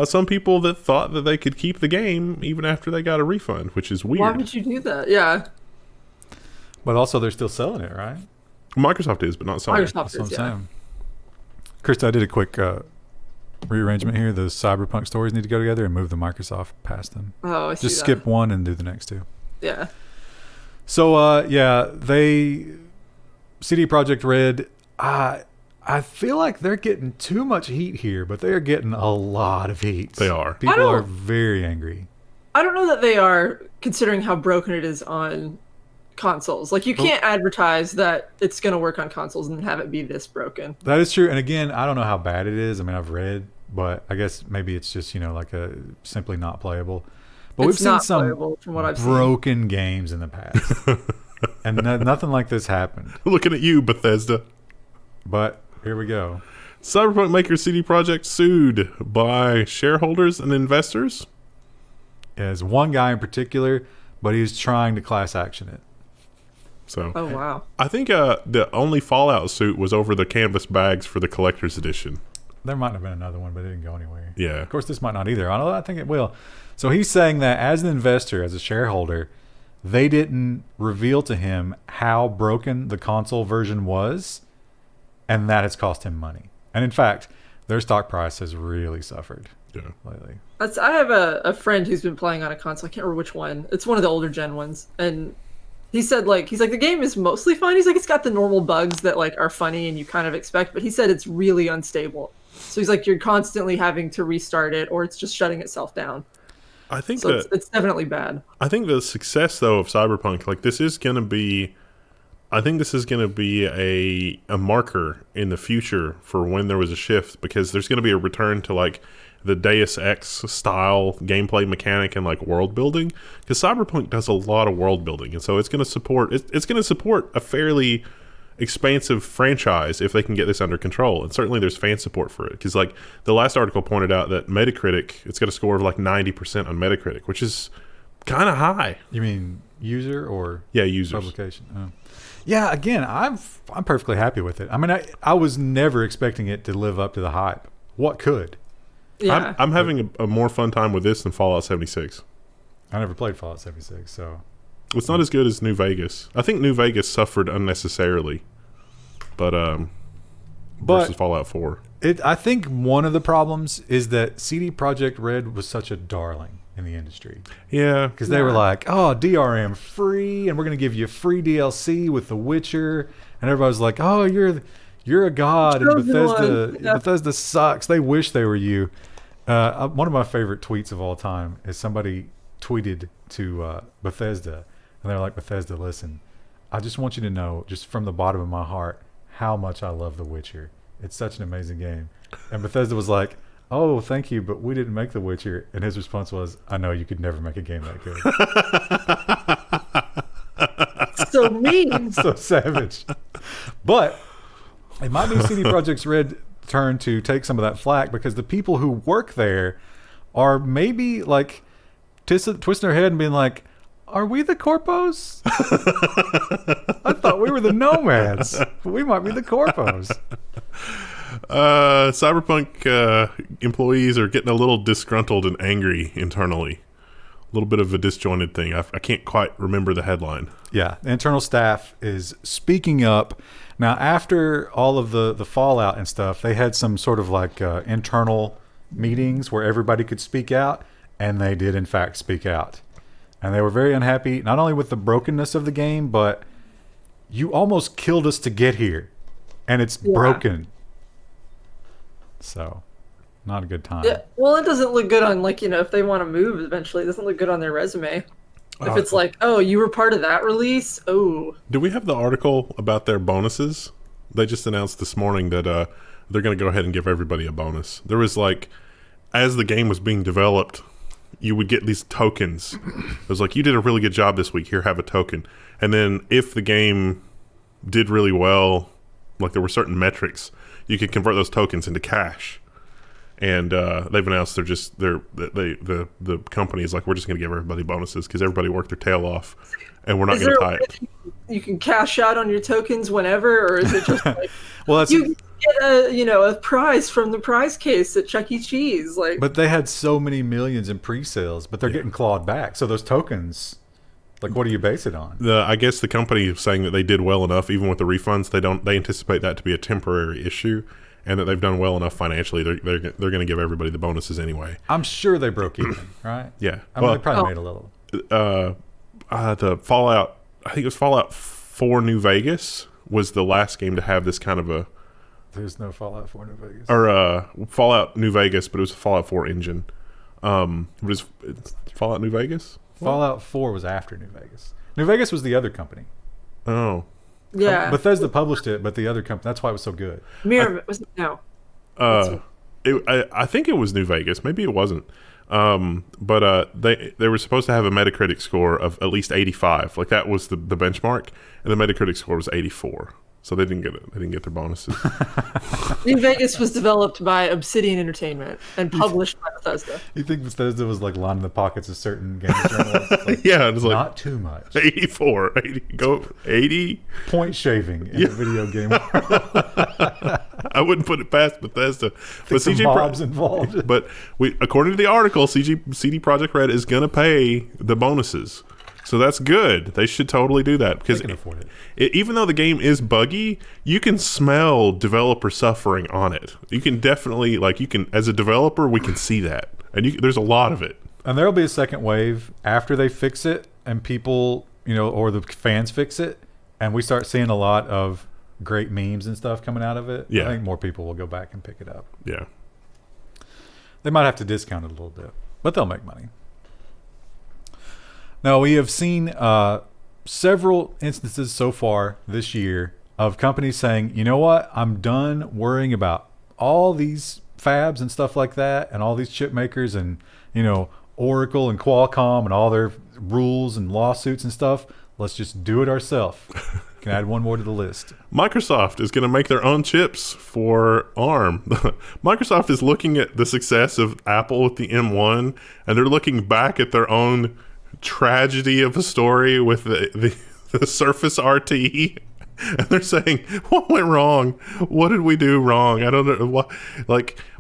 Speaker 3: some people that thought that they could keep the game even after they got a refund, which is weird.
Speaker 1: Why would you do that? Yeah.
Speaker 2: But also they're still selling it, right?
Speaker 3: Microsoft is, but not Sony.
Speaker 1: Microsoft is, yeah.
Speaker 2: Krista, I did a quick rearrangement here. The Cyberpunk stories need to go together and move the Microsoft past them.
Speaker 1: Oh, I see.
Speaker 2: Just skip one and do the next two.
Speaker 1: Yeah.
Speaker 2: So yeah, CD Projekt Red. I feel like they're getting too much heat here, but they are getting a lot of heat.
Speaker 3: They are.
Speaker 2: People are very angry.
Speaker 1: I don't know that they are, considering how broken it is on consoles. Like, you can't advertise that it's going to work on consoles and have it be this broken.
Speaker 2: That is true. And again, I don't know how bad it is. I mean, I've read, but I guess maybe it's just, like simply not playable. But we've seen some
Speaker 1: from what I've
Speaker 2: broken games in the past. And nothing like this happened.
Speaker 3: Looking at you, Bethesda.
Speaker 2: But here we go.
Speaker 3: Cyberpunk maker CD Projekt sued by shareholders and investors.
Speaker 2: As one guy in particular, but he was trying to class action it.
Speaker 3: So,
Speaker 1: oh wow!
Speaker 3: I think the only Fallout suit was over the canvas bags for the collector's edition.
Speaker 2: There might have been another one, but it didn't go anywhere.
Speaker 3: Yeah.
Speaker 2: Of course, this might not either. I think it will. So he's saying that as an investor, as a shareholder, they didn't reveal to him how broken the console version was, and that has cost him money. And in fact, their stock price has really suffered lately.
Speaker 1: I have a friend who's been playing on a console. I can't remember which one. It's one of the older gen ones, and he said he's like the game is mostly fine. He's like it's got the normal bugs that are funny and you kind of expect, but he said it's really unstable. So he's like you're constantly having to restart it, or it's just shutting itself down.
Speaker 3: I think
Speaker 1: so it's definitely bad.
Speaker 3: I think the success though of Cyberpunk, this is going to be. I think this is going to be a marker in the future for when there was a shift, because there's going to be a return to the Deus Ex style gameplay mechanic and world building, because Cyberpunk does a lot of world building, and so it's going to support a fairly expansive franchise if they can get this under control. And certainly there's fan support for it, because the last article pointed out that Metacritic, it's got a score of 90% on Metacritic, which is kind of high.
Speaker 2: You mean user or
Speaker 3: users
Speaker 2: publication? Oh. Yeah, again, I'm perfectly happy with it. I mean, I was never expecting it to live up to the hype. What could?
Speaker 1: Yeah.
Speaker 3: I'm having a more fun time with this than Fallout 76.
Speaker 2: I never played Fallout 76, so
Speaker 3: it's not as good as New Vegas. I think New Vegas suffered unnecessarily, but versus Fallout 4.
Speaker 2: I think one of the problems is that CD Projekt Red was such a darling in the industry.
Speaker 3: Yeah.
Speaker 2: Because they were like, oh, DRM free, and we're going to give you free DLC with The Witcher. And everybody was like, oh, you're a god, and Bethesda sucks. They wish they were you. One of my favorite tweets of all time is somebody tweeted to Bethesda, and they're like, Bethesda, listen, I just want you to know, just from the bottom of my heart, how much I love The Witcher. It's such an amazing game. And Bethesda was like, oh, thank you, but we didn't make The Witcher. And his response was, I know, you could never make a game that good.
Speaker 1: So mean.
Speaker 2: So savage. But it might be CD Projekt's Red turn to take some of that flack, because the people who work there are maybe twisting their head and being like, are we the corpos? I thought we were the nomads. We might be the corpos.
Speaker 3: Cyberpunk employees are getting a little disgruntled and angry internally. A little bit of a disjointed thing. I can't quite remember the headline.
Speaker 2: Yeah, the internal staff is speaking up. Now, after all of the fallout and stuff, they had some sort of internal meetings where everybody could speak out, and they did, in fact, speak out. And they were very unhappy, not only with the brokenness of the game, but you almost killed us to get here, and it's broken. So, not a good time.
Speaker 1: Yeah, well, it doesn't look good on if they want to move eventually. It doesn't look good on their resume. If it's oh, you were part of that release. Oh.
Speaker 3: Do we have the article about their bonuses? They just announced this morning that they're going to go ahead and give everybody a bonus. There was as the game was being developed, you would get these tokens. It was you did a really good job this week. Here, have a token. And then if the game did really well, there were certain metrics, you could convert those tokens into cash. And they've announced the company is we're just going to give everybody bonuses because everybody worked their tail off, and we're not going to tie it.
Speaker 1: You can cash out on your tokens whenever, or is it just
Speaker 2: well, that's
Speaker 1: you get a prize from the prize case at Chuck E. Cheese?
Speaker 2: But they had so many millions in pre-sales, but they're getting clawed back. So those tokens, what do you base it on?
Speaker 3: I guess the company is saying that they did well enough, even with the refunds. They anticipate that to be a temporary issue, and that they've done well enough financially. They're going to give everybody the bonuses anyway.
Speaker 2: I'm sure they broke even, right?
Speaker 3: Yeah,
Speaker 2: they probably made a little.
Speaker 3: The Fallout I think it was Fallout 4 New Vegas was the last game to have this kind of a.
Speaker 2: There's no Fallout 4 New Vegas.
Speaker 3: Or Fallout New Vegas, but it was a Fallout 4 engine. It's Fallout New Vegas?
Speaker 2: Fallout 4 was after New Vegas. New Vegas was the other company.
Speaker 3: Oh.
Speaker 1: Yeah.
Speaker 2: Bethesda published it, but the other company. That's why it was so good.
Speaker 1: No.
Speaker 3: I think it was New Vegas. Maybe it wasn't. But they were supposed to have a Metacritic score of at least 85. Like that was the benchmark, and the Metacritic score was 84. So they didn't get it. They didn't get their bonuses.
Speaker 1: New Vegas was developed by Obsidian Entertainment and published by Bethesda.
Speaker 2: You think Bethesda was like lining the pockets of certain game journalists? Like,
Speaker 3: yeah, it's like
Speaker 2: not too much.
Speaker 3: 84, 80
Speaker 2: point shaving in the video game world.
Speaker 3: I wouldn't put it past Bethesda. But
Speaker 2: some mobs involved.
Speaker 3: But according to the article, CD Projekt Red is going to pay the bonuses. So that's good. They should totally do that because
Speaker 2: they can afford it.
Speaker 3: Even though the game is buggy, you can smell developer suffering on it. You can definitely, as a developer, we can see that. And there's a lot of it.
Speaker 2: And there'll be a second wave after they fix it and people, or the fans fix it. And we start seeing a lot of great memes and stuff coming out of it.
Speaker 3: Yeah.
Speaker 2: I think more people will go back and pick it up.
Speaker 3: Yeah.
Speaker 2: They might have to discount it a little bit, but they'll make money. Now, we have seen several instances so far this year of companies saying, you know what, I'm done worrying about all these fabs and stuff like that and all these chip makers and, Oracle and Qualcomm and all their rules and lawsuits and stuff. Let's just do it ourselves. Can add one more to the list.
Speaker 3: Microsoft is going to make their own chips for ARM. Microsoft is looking at the success of Apple with the M1, and they're looking back at their own tragedy of a story with the Surface RT, and they're saying, what went wrong? What did we do wrong? I don't know.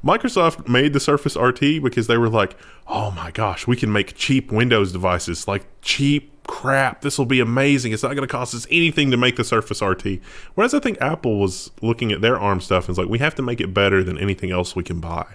Speaker 3: Microsoft made the Surface RT because they were like, oh my gosh, we can make cheap Windows devices, like cheap crap. This will be amazing. It's not going to cost us anything to make the Surface RT. Whereas I think Apple was looking at their ARM stuff and was like, we have to make it better than anything else we can buy.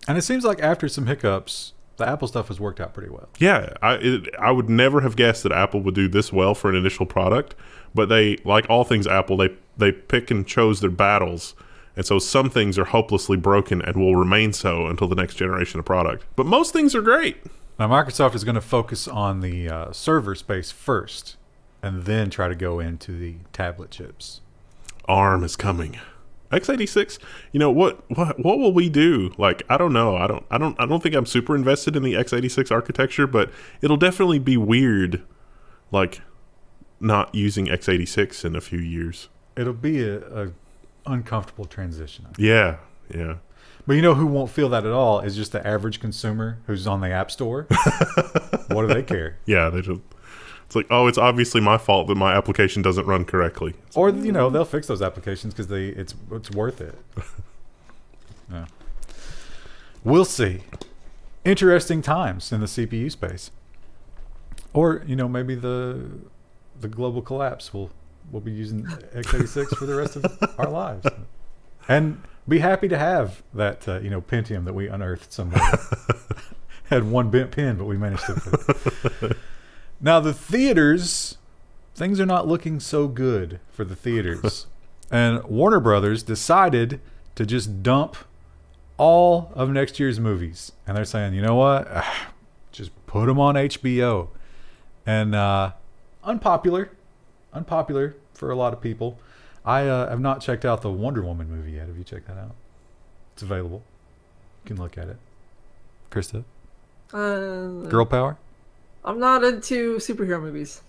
Speaker 2: And it seems like after some hiccups, the Apple stuff has worked out pretty well.
Speaker 3: Yeah, I would never have guessed that Apple would do this well for an initial product, but they, like all things Apple, they pick and chose their battles, and so some things are hopelessly broken and will remain so until the next generation of product. But most things are great.
Speaker 2: Now, Microsoft is going to focus on the server space first, and then try to go into the tablet chips.
Speaker 3: ARM is coming. x86, what will we do? I don't know. I don't think I'm super invested in the x86 architecture, but it'll definitely be weird not using x86 in a few years.
Speaker 2: It'll be a uncomfortable transition.
Speaker 3: Yeah.
Speaker 2: But who won't feel that at all is just the average consumer who's on the App Store. What do they care?
Speaker 3: Yeah, they just. It's like, oh, it's obviously my fault that my application doesn't run correctly.
Speaker 2: Or, they'll fix those applications because it's worth it. Yeah. We'll see. Interesting times in the CPU space. Or, maybe the global collapse. We'll be using x86 for the rest of our lives. And be happy to have that, Pentium that we unearthed somewhere. Had one bent pin, but we managed to... Now, the theaters, things are not looking so good for the theaters. And Warner Brothers decided to just dump all of next year's movies. And they're saying, you know what? Just put them on HBO. And unpopular for a lot of people. I have not checked out the Wonder Woman movie yet. Have you checked that out? It's available. You can look at it. Krista? Girl power?
Speaker 1: I'm not into superhero movies.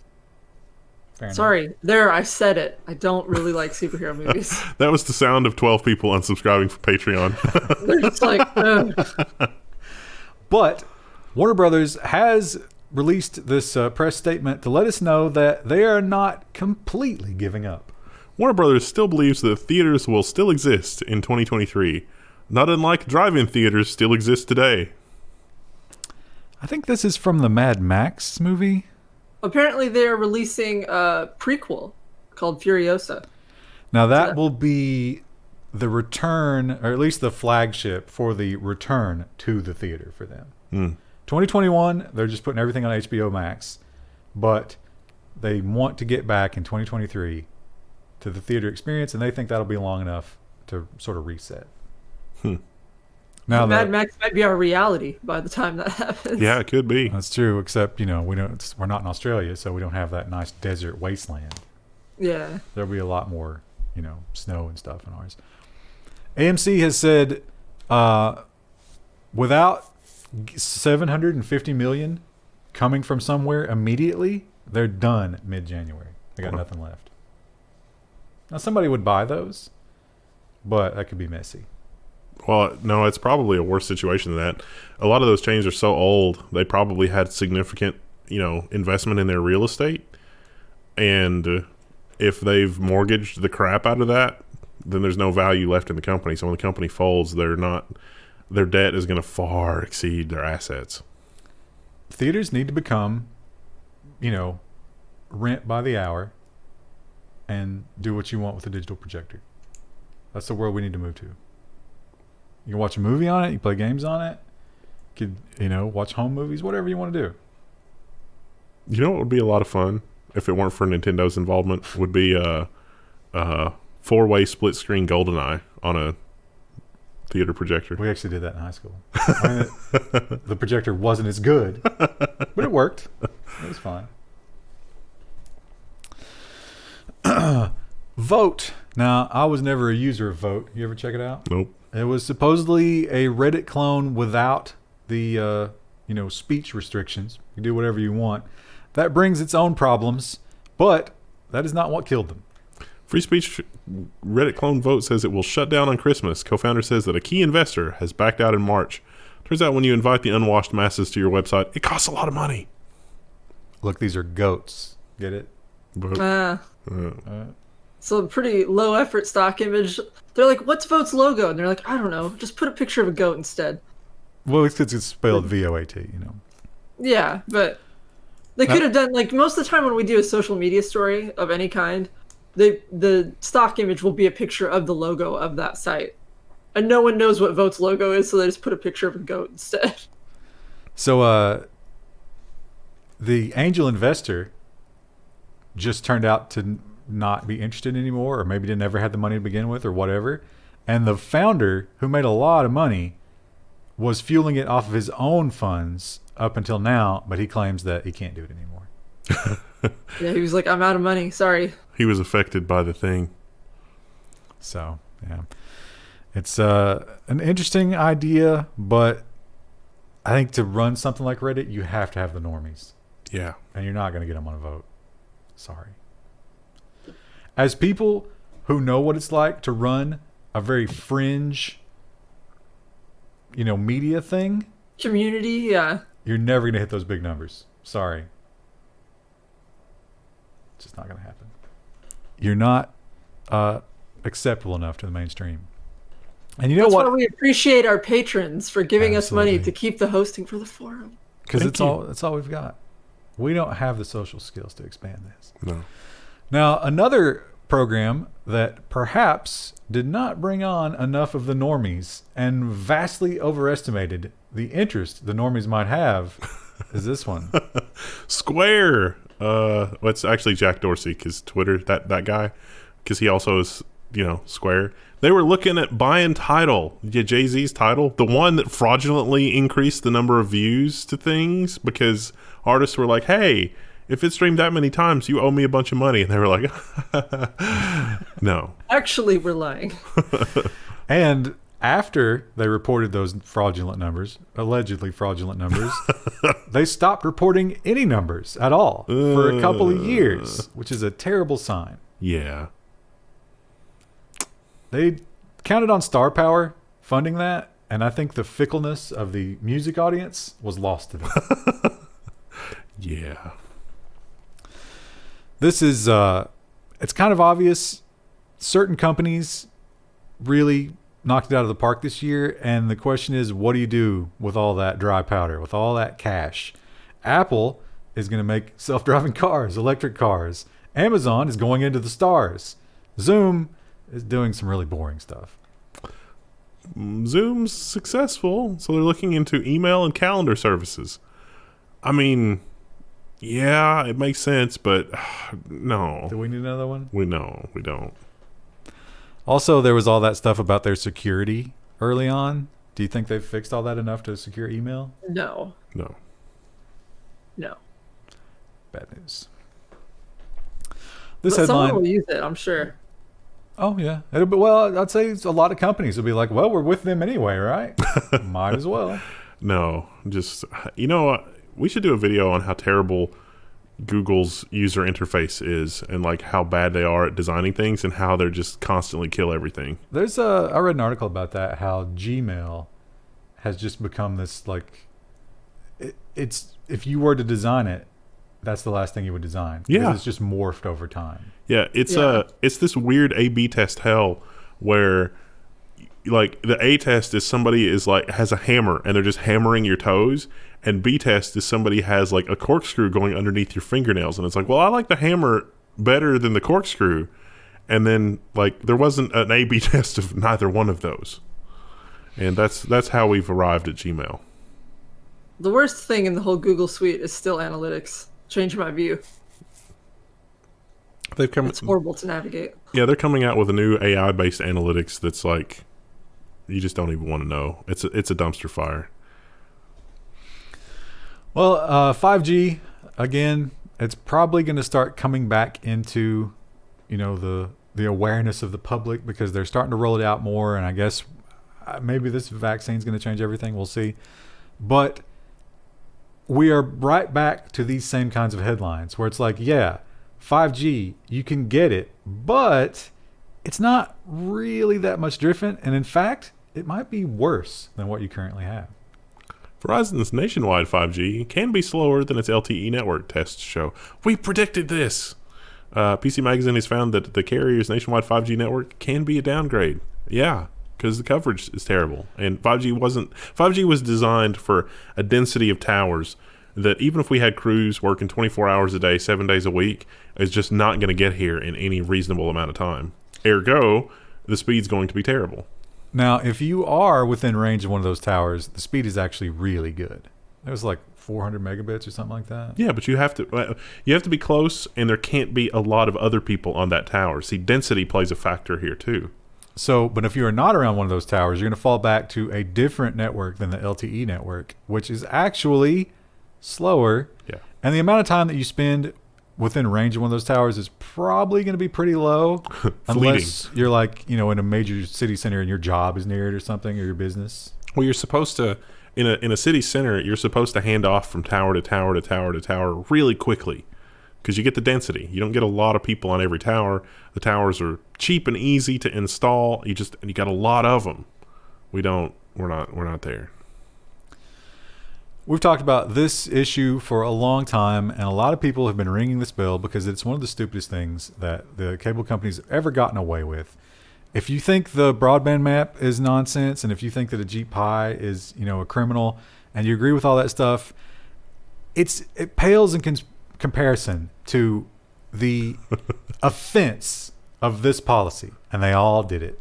Speaker 2: Fair enough.
Speaker 1: Sorry, I said it. I don't really like superhero movies.
Speaker 3: That was the sound of 12 people unsubscribing from Patreon.
Speaker 1: They're just like, ugh.
Speaker 2: But Warner Brothers has released this press statement to let us know that they are not completely giving up.
Speaker 3: Warner Brothers still believes that theaters will still exist in 2023, not unlike drive-in theaters still exist today.
Speaker 2: I think this is from the Mad Max movie.
Speaker 1: Apparently they're releasing a prequel called Furiosa.
Speaker 2: Now that will be the return, or at least the flagship for the return to the theater for them. 2021, they're just putting everything on HBO Max. But they want to get back in 2023 to the theater experience, and they think that'll be long enough to sort of reset. Now
Speaker 1: Mad Max might be our reality by the time that happens.
Speaker 3: Yeah, it could be.
Speaker 2: that's true, except we're not in Australia, so we don't have that nice desert wasteland.
Speaker 1: Yeah.
Speaker 2: There'll be a lot more, snow and stuff in ours. AMC has said, without $750 million coming from somewhere immediately, they're done mid-January. They got nothing left. Now, somebody would buy those, but that could be messy.
Speaker 3: Well, no, it's probably a worse situation than that. A lot of those chains are so old, they probably had significant, investment in their real estate. And if they've mortgaged the crap out of that, then there's no value left in the company. So when the company folds, their debt is going to far exceed their assets.
Speaker 2: Theaters need to become, rent by the hour and do what you want with a digital projector. That's the world we need to move to. You can watch a movie on it. You play games on it. You could, watch home movies, whatever you want to do.
Speaker 3: You know what would be a lot of fun if it weren't for Nintendo's involvement? Would be a 4-way split screen GoldenEye on a theater projector.
Speaker 2: We actually did that in high school. The projector wasn't as good, but it worked. It was fine. Vote. Now, I was never a user of Vote. You ever check it out?
Speaker 3: Nope.
Speaker 2: It was supposedly a Reddit clone without the, speech restrictions. You can do whatever you want. That brings its own problems, but that is not what killed them.
Speaker 3: Free speech Reddit clone Vote says it will shut down on Christmas. Co-founder says that a key investor has backed out in March. Turns out when you invite the unwashed masses to your website, it costs a lot of money.
Speaker 2: Look, these are goats. Get it?
Speaker 1: So a pretty low effort stock image. They're like, what's Vote's logo? And they're like, I don't know. Just put a picture of a goat instead.
Speaker 2: Well, it's spelled VOAT,
Speaker 1: Yeah, but they could have done, most of the time when we do a social media story of any kind, the stock image will be a picture of the logo of that site. And no one knows what Vote's logo is, so they just put a picture of a goat instead.
Speaker 2: So the angel investor just turned out to not be interested anymore, or maybe never had the money to begin with, or whatever. And the founder, who made a lot of money, was fueling it off of his own funds up until now, but he claims that he can't do it anymore.
Speaker 1: Yeah, he was like, I'm out of money. Sorry.
Speaker 3: He was affected by the thing.
Speaker 2: So, yeah. It's an interesting idea, but I think to run something like Reddit, you have to have the normies.
Speaker 3: Yeah.
Speaker 2: And you're not going to get them on a vote. Sorry. As people who know what it's like to run a very fringe, media thing.
Speaker 1: Community, yeah.
Speaker 2: You're never going to hit those big numbers. Sorry. It's just not going to happen. You're not acceptable enough to the mainstream. And you know
Speaker 1: That's
Speaker 2: what?
Speaker 1: why we appreciate our patrons for giving
Speaker 2: Absolutely.
Speaker 1: us money to keep the hosting for the forum.
Speaker 2: Because it's all we've got. We don't have the social skills to expand this.
Speaker 3: No.
Speaker 2: Now, another program that perhaps did not bring on enough of the normies and vastly overestimated the interest the normies might have is this one.
Speaker 3: Square. It's actually Jack Dorsey, because Twitter, that guy, because he also is, Square. They were looking at buying Tidal, Jay-Z's Tidal, the one that fraudulently increased the number of views to things because artists were like, hey, if it's streamed that many times, you owe me a bunch of money. And they were like, no.
Speaker 1: Actually, we're lying.
Speaker 2: And after they reported those fraudulent numbers, allegedly fraudulent numbers, they stopped reporting any numbers at all for a couple of years, which is a terrible sign.
Speaker 3: Yeah.
Speaker 2: They counted on Star Power funding that, and I think the fickleness of the music audience was lost to them.
Speaker 3: Yeah.
Speaker 2: This is, it's kind of obvious. Certain companies really knocked it out of the park this year, and the question is, what do you do with all that dry powder, with all that cash? Apple is going to make self-driving cars, electric cars. Amazon is going into the stars. Zoom is doing some really boring stuff.
Speaker 3: Zoom's successful, so they're looking into email and calendar services. I mean, Yeah, it makes sense, but no.
Speaker 2: Do we need another one?
Speaker 3: We don't.
Speaker 2: Also, there was all that stuff about their security early on. Do you think they've fixed all that enough to secure email?
Speaker 1: No.
Speaker 3: No.
Speaker 2: Bad news.
Speaker 1: But someone will use it, I'm sure.
Speaker 2: Oh yeah, well, I'd say a lot of companies will be like, well, we're with them anyway, right? Might as well.
Speaker 3: No, just we should do a video on how terrible Google's user interface is, and like how bad they are at designing things, and how they're just constantly kill everything.
Speaker 2: I read an article about that, how Gmail has just become this like, it's if you were to design it, that's the last thing you would design.
Speaker 3: Yeah,
Speaker 2: it's just morphed over time.
Speaker 3: Yeah, it's this weird A/B test hell where, like, the A test is somebody is like has a hammer and they're just hammering your toes, and B test is somebody has like a corkscrew going underneath your fingernails, and it's like, well, I like the hammer better than the corkscrew, and then like there wasn't an A/B test of neither one of those, and that's how we've arrived at Gmail.
Speaker 1: The worst thing in the whole Google suite is still analytics. Change my view. It's horrible to navigate.
Speaker 3: Yeah, they're coming out with a new AI-based analytics that's like, you just don't even want to know. It's a dumpster fire.
Speaker 2: Well, 5G, again, it's probably going to start coming back into, the awareness of the public, because they're starting to roll it out more, and I guess maybe this vaccine is going to change everything. We'll see. But we are right back to these same kinds of headlines where it's like, yeah, 5G, you can get it, but it's not really that much different. And in fact, it might be worse than what you currently have.
Speaker 3: Verizon's nationwide 5G can be slower than its LTE network, tests show. We predicted this. PC Magazine has found that the carrier's nationwide 5G network can be a downgrade. Yeah, because the coverage is terrible. And 5G was designed for a density of towers that even if we had crews working 24 hours a day, 7 days a week, is just not going to get here in any reasonable amount of time. Ergo, the speed's going to be terrible.
Speaker 2: Now, if you are within range of one of those towers, the speed is actually really good. It was like 400 megabits or something like that.
Speaker 3: Yeah, but you have to be close, and there can't be a lot of other people on that tower. See, density plays a factor here too.
Speaker 2: So, but if you are not around one of those towers, you're going to fall back to a different network than the LTE network, which is actually slower.
Speaker 3: Yeah.
Speaker 2: And the amount of time that you spend within range of one of those towers is probably going to be pretty low unless you're like, in a major city center and your job is near it or something, or your business.
Speaker 3: Well, you're supposed to, in a city center, you're supposed to hand off from tower to tower to tower to tower really quickly, because you get the density. You don't get a lot of people on every tower. The towers are cheap and easy to install. You got a lot of them. We're not there.
Speaker 2: We've talked about this issue for a long time, and a lot of people have been ringing this bell because it's one of the stupidest things that the cable companies have ever gotten away with. If you think the broadband map is nonsense, and if you think that a GPI is, a criminal, and you agree with all that stuff, it pales in comparison to the offense of this policy, and they all did it.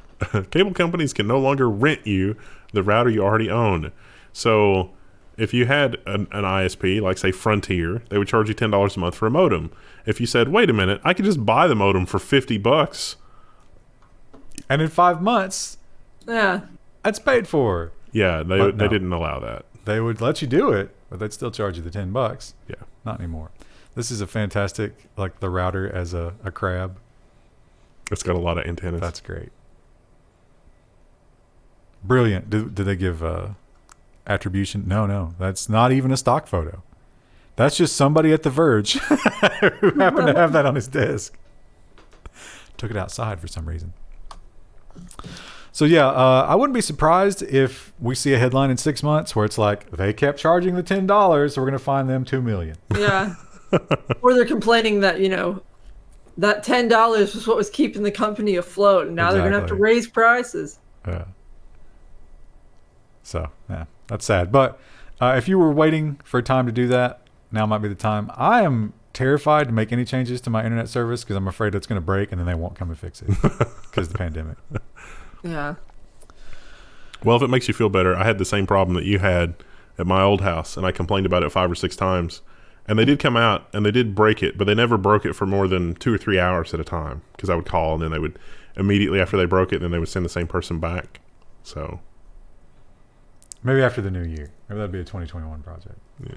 Speaker 3: Cable companies can no longer rent you the router you already own. So if you had an ISP, like say Frontier, they would charge you $10 a month for a modem. If you said, wait a minute, I could just buy the modem for $50.
Speaker 2: And in 5 months,
Speaker 1: yeah,
Speaker 2: that's paid for.
Speaker 3: Yeah, they didn't allow that.
Speaker 2: They would let you do it, but they'd still charge you the $10.
Speaker 3: Yeah.
Speaker 2: Not anymore. This is a fantastic, like the router as a crab.
Speaker 3: It's got a lot of antennas.
Speaker 2: That's great. Brilliant. Did they give attribution? No. That's not even a stock photo. That's just somebody at The Verge who happened to have that on his desk. Took it outside for some reason. So yeah, I wouldn't be surprised if we see a headline in 6 months where it's like, they kept charging the $10, so we're going to fine them $2 million.
Speaker 1: Yeah. Or they're complaining that, that $10 was what was keeping the company afloat, and now they're going to have to raise prices.
Speaker 2: Yeah. So, yeah, that's sad. But if you were waiting for a time to do that, now might be the time. I am terrified to make any changes to my internet service because I'm afraid it's going to break and then they won't come and fix it because of the pandemic.
Speaker 1: Yeah.
Speaker 3: Well, if it makes you feel better, I had the same problem that you had at my old house, and I complained about it 5 or 6 times. And they did come out and they did break it, but they never broke it for more than 2 or 3 hours at a time. Because I would call and then they would immediately after they broke it, then they would send the same person back. So
Speaker 2: maybe after the new year. Maybe that'd be a 2021 project.
Speaker 3: yeah.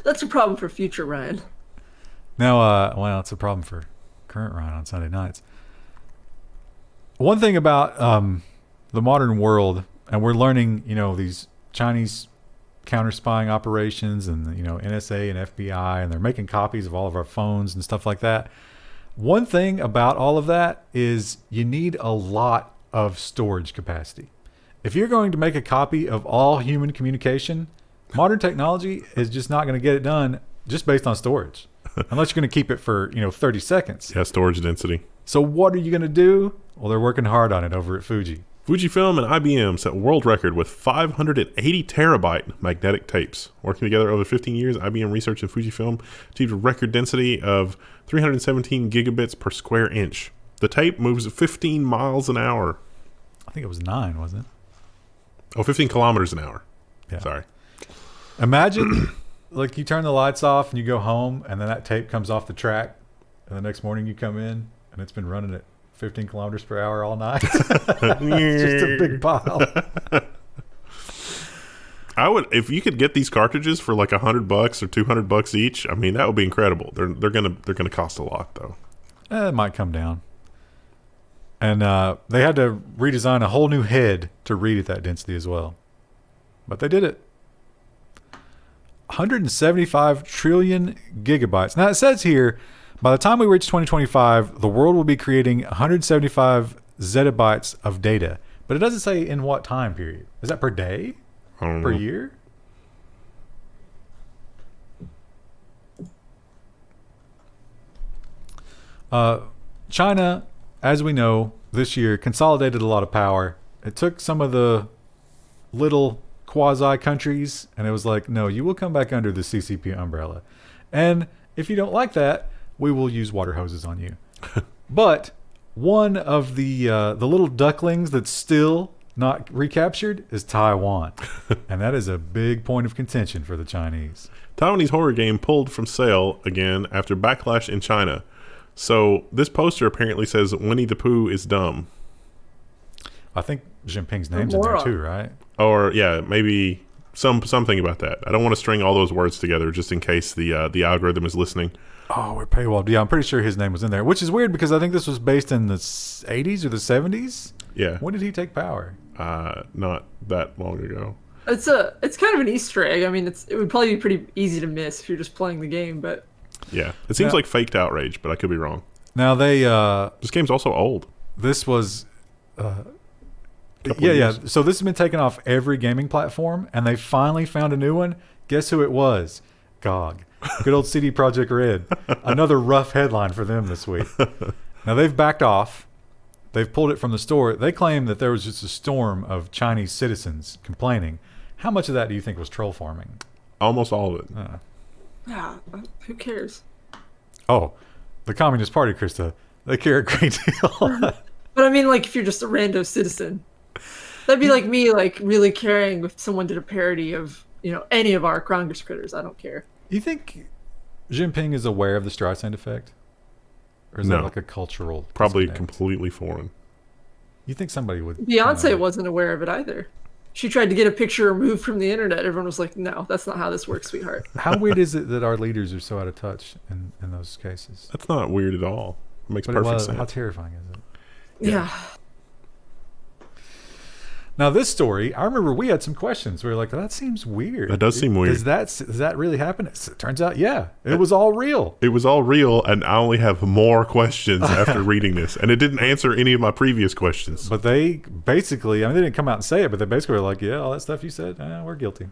Speaker 1: That's a problem for future Ryan.
Speaker 2: Now, well, it's a problem for current Ryan on Sunday nights. One thing about the modern world, and we're learning, these Chinese counter-spying operations and, NSA and FBI, and they're making copies of all of our phones and stuff like that. One thing about all of that is you need a lot of storage capacity. If you're going to make a copy of all human communication, modern technology is just not going to get it done just based on storage. Unless you're going to keep it for, 30 seconds.
Speaker 3: Yeah, storage density.
Speaker 2: So what are you going to do? Well, they're working hard on it over at Fuji.
Speaker 3: Fujifilm and IBM set world record with 580 terabyte magnetic tapes. Working together over 15 years, IBM Research and Fujifilm achieved a record density of 317 gigabits per square inch. The tape moves at 15 miles an hour.
Speaker 2: I think it was 9, wasn't it?
Speaker 3: Oh, 15 kilometers an hour.
Speaker 2: Yeah.
Speaker 3: Sorry.
Speaker 2: Imagine, like, you turn the lights off and you go home, and then that tape comes off the track, and the next morning you come in, and it's been running at 15 kilometers per hour all night. It's just a big pile.
Speaker 3: I would, if you could get these cartridges for like $100 or $200 each. I mean, that would be incredible. They're gonna cost a lot though.
Speaker 2: It might come down. And they had to redesign a whole new head to read at that density as well. But they did it. 175 trillion gigabytes. Now it says here, by the time we reach 2025, the world will be creating 175 zettabytes of data. But it doesn't say in what time period. Is that per day?
Speaker 3: I don't
Speaker 2: Per
Speaker 3: know.
Speaker 2: year? China, as we know, this year consolidated a lot of power. It took some of the little quasi countries and it was like, no, you will come back under the CCP umbrella. And if you don't like that, we will use water hoses on you. But one of the little ducklings that's still not recaptured is Taiwan. And that is a big point of contention for the Chinese.
Speaker 3: Taiwanese horror game pulled from sale again after backlash in China. So this poster apparently says Winnie the Pooh is dumb.
Speaker 2: I think Jinping's name's in there too, right?
Speaker 3: Or yeah, maybe something about that. I don't want to string all those words together just in case the algorithm is listening.
Speaker 2: Oh, we're paywalled. Yeah, I'm pretty sure his name was in there, which is weird because I think this was based in the 80s or the 70s.
Speaker 3: Yeah.
Speaker 2: When did he take power?
Speaker 3: Not that long ago.
Speaker 1: It's kind of an Easter egg. I mean, it would probably be pretty easy to miss if you're just playing the game, but
Speaker 3: Yeah. It seems
Speaker 2: Now-
Speaker 3: like faked outrage, but I could be wrong.
Speaker 2: Now they
Speaker 3: This game's also old.
Speaker 2: this was
Speaker 3: Couple
Speaker 2: yeah,
Speaker 3: of
Speaker 2: yeah.
Speaker 3: years.
Speaker 2: So this has been taken off every gaming platform, and they finally found a new one. Guess who it was? GOG. Good old CD Projekt Red. Another rough headline for them this week. Now they've backed off. They've pulled it from the store. They claim that there was just a storm of Chinese citizens complaining. How much of that do you think was troll farming?
Speaker 3: Almost all of it.
Speaker 1: yeah, who cares?
Speaker 2: Oh, the Communist Party, Krista. They care a great deal.
Speaker 1: But I mean, like, if you're just a rando citizen, that'd be like me, like, really caring if someone did a parody of, any of our Congress critters. I don't care.
Speaker 2: You think Jinping is aware of the Streisand effect? Or is
Speaker 3: No.
Speaker 2: that like a cultural
Speaker 3: Probably
Speaker 2: disconnect?
Speaker 3: completely foreign.
Speaker 2: You think somebody would...
Speaker 1: Beyonce wasn't aware of it either. She tried to get a picture removed from the internet. Everyone was like, no, that's not how this works, sweetheart.
Speaker 2: How weird is it that our leaders are so out of touch in those cases?
Speaker 3: That's not weird at all. It makes
Speaker 2: But
Speaker 3: perfect
Speaker 2: how
Speaker 3: sense.
Speaker 2: terrifying is it?
Speaker 1: Yeah.
Speaker 2: Now this story, I remember we had some questions. We were like, that seems weird.
Speaker 3: That does seem weird.
Speaker 2: Does that really happen? It turns out, yeah, it was all real.
Speaker 3: It was all real, and I only have more questions after reading this. And it didn't answer any of my previous questions.
Speaker 2: But they basically, they didn't come out and say it, but they basically were like, yeah, all that stuff you said, we're guilty.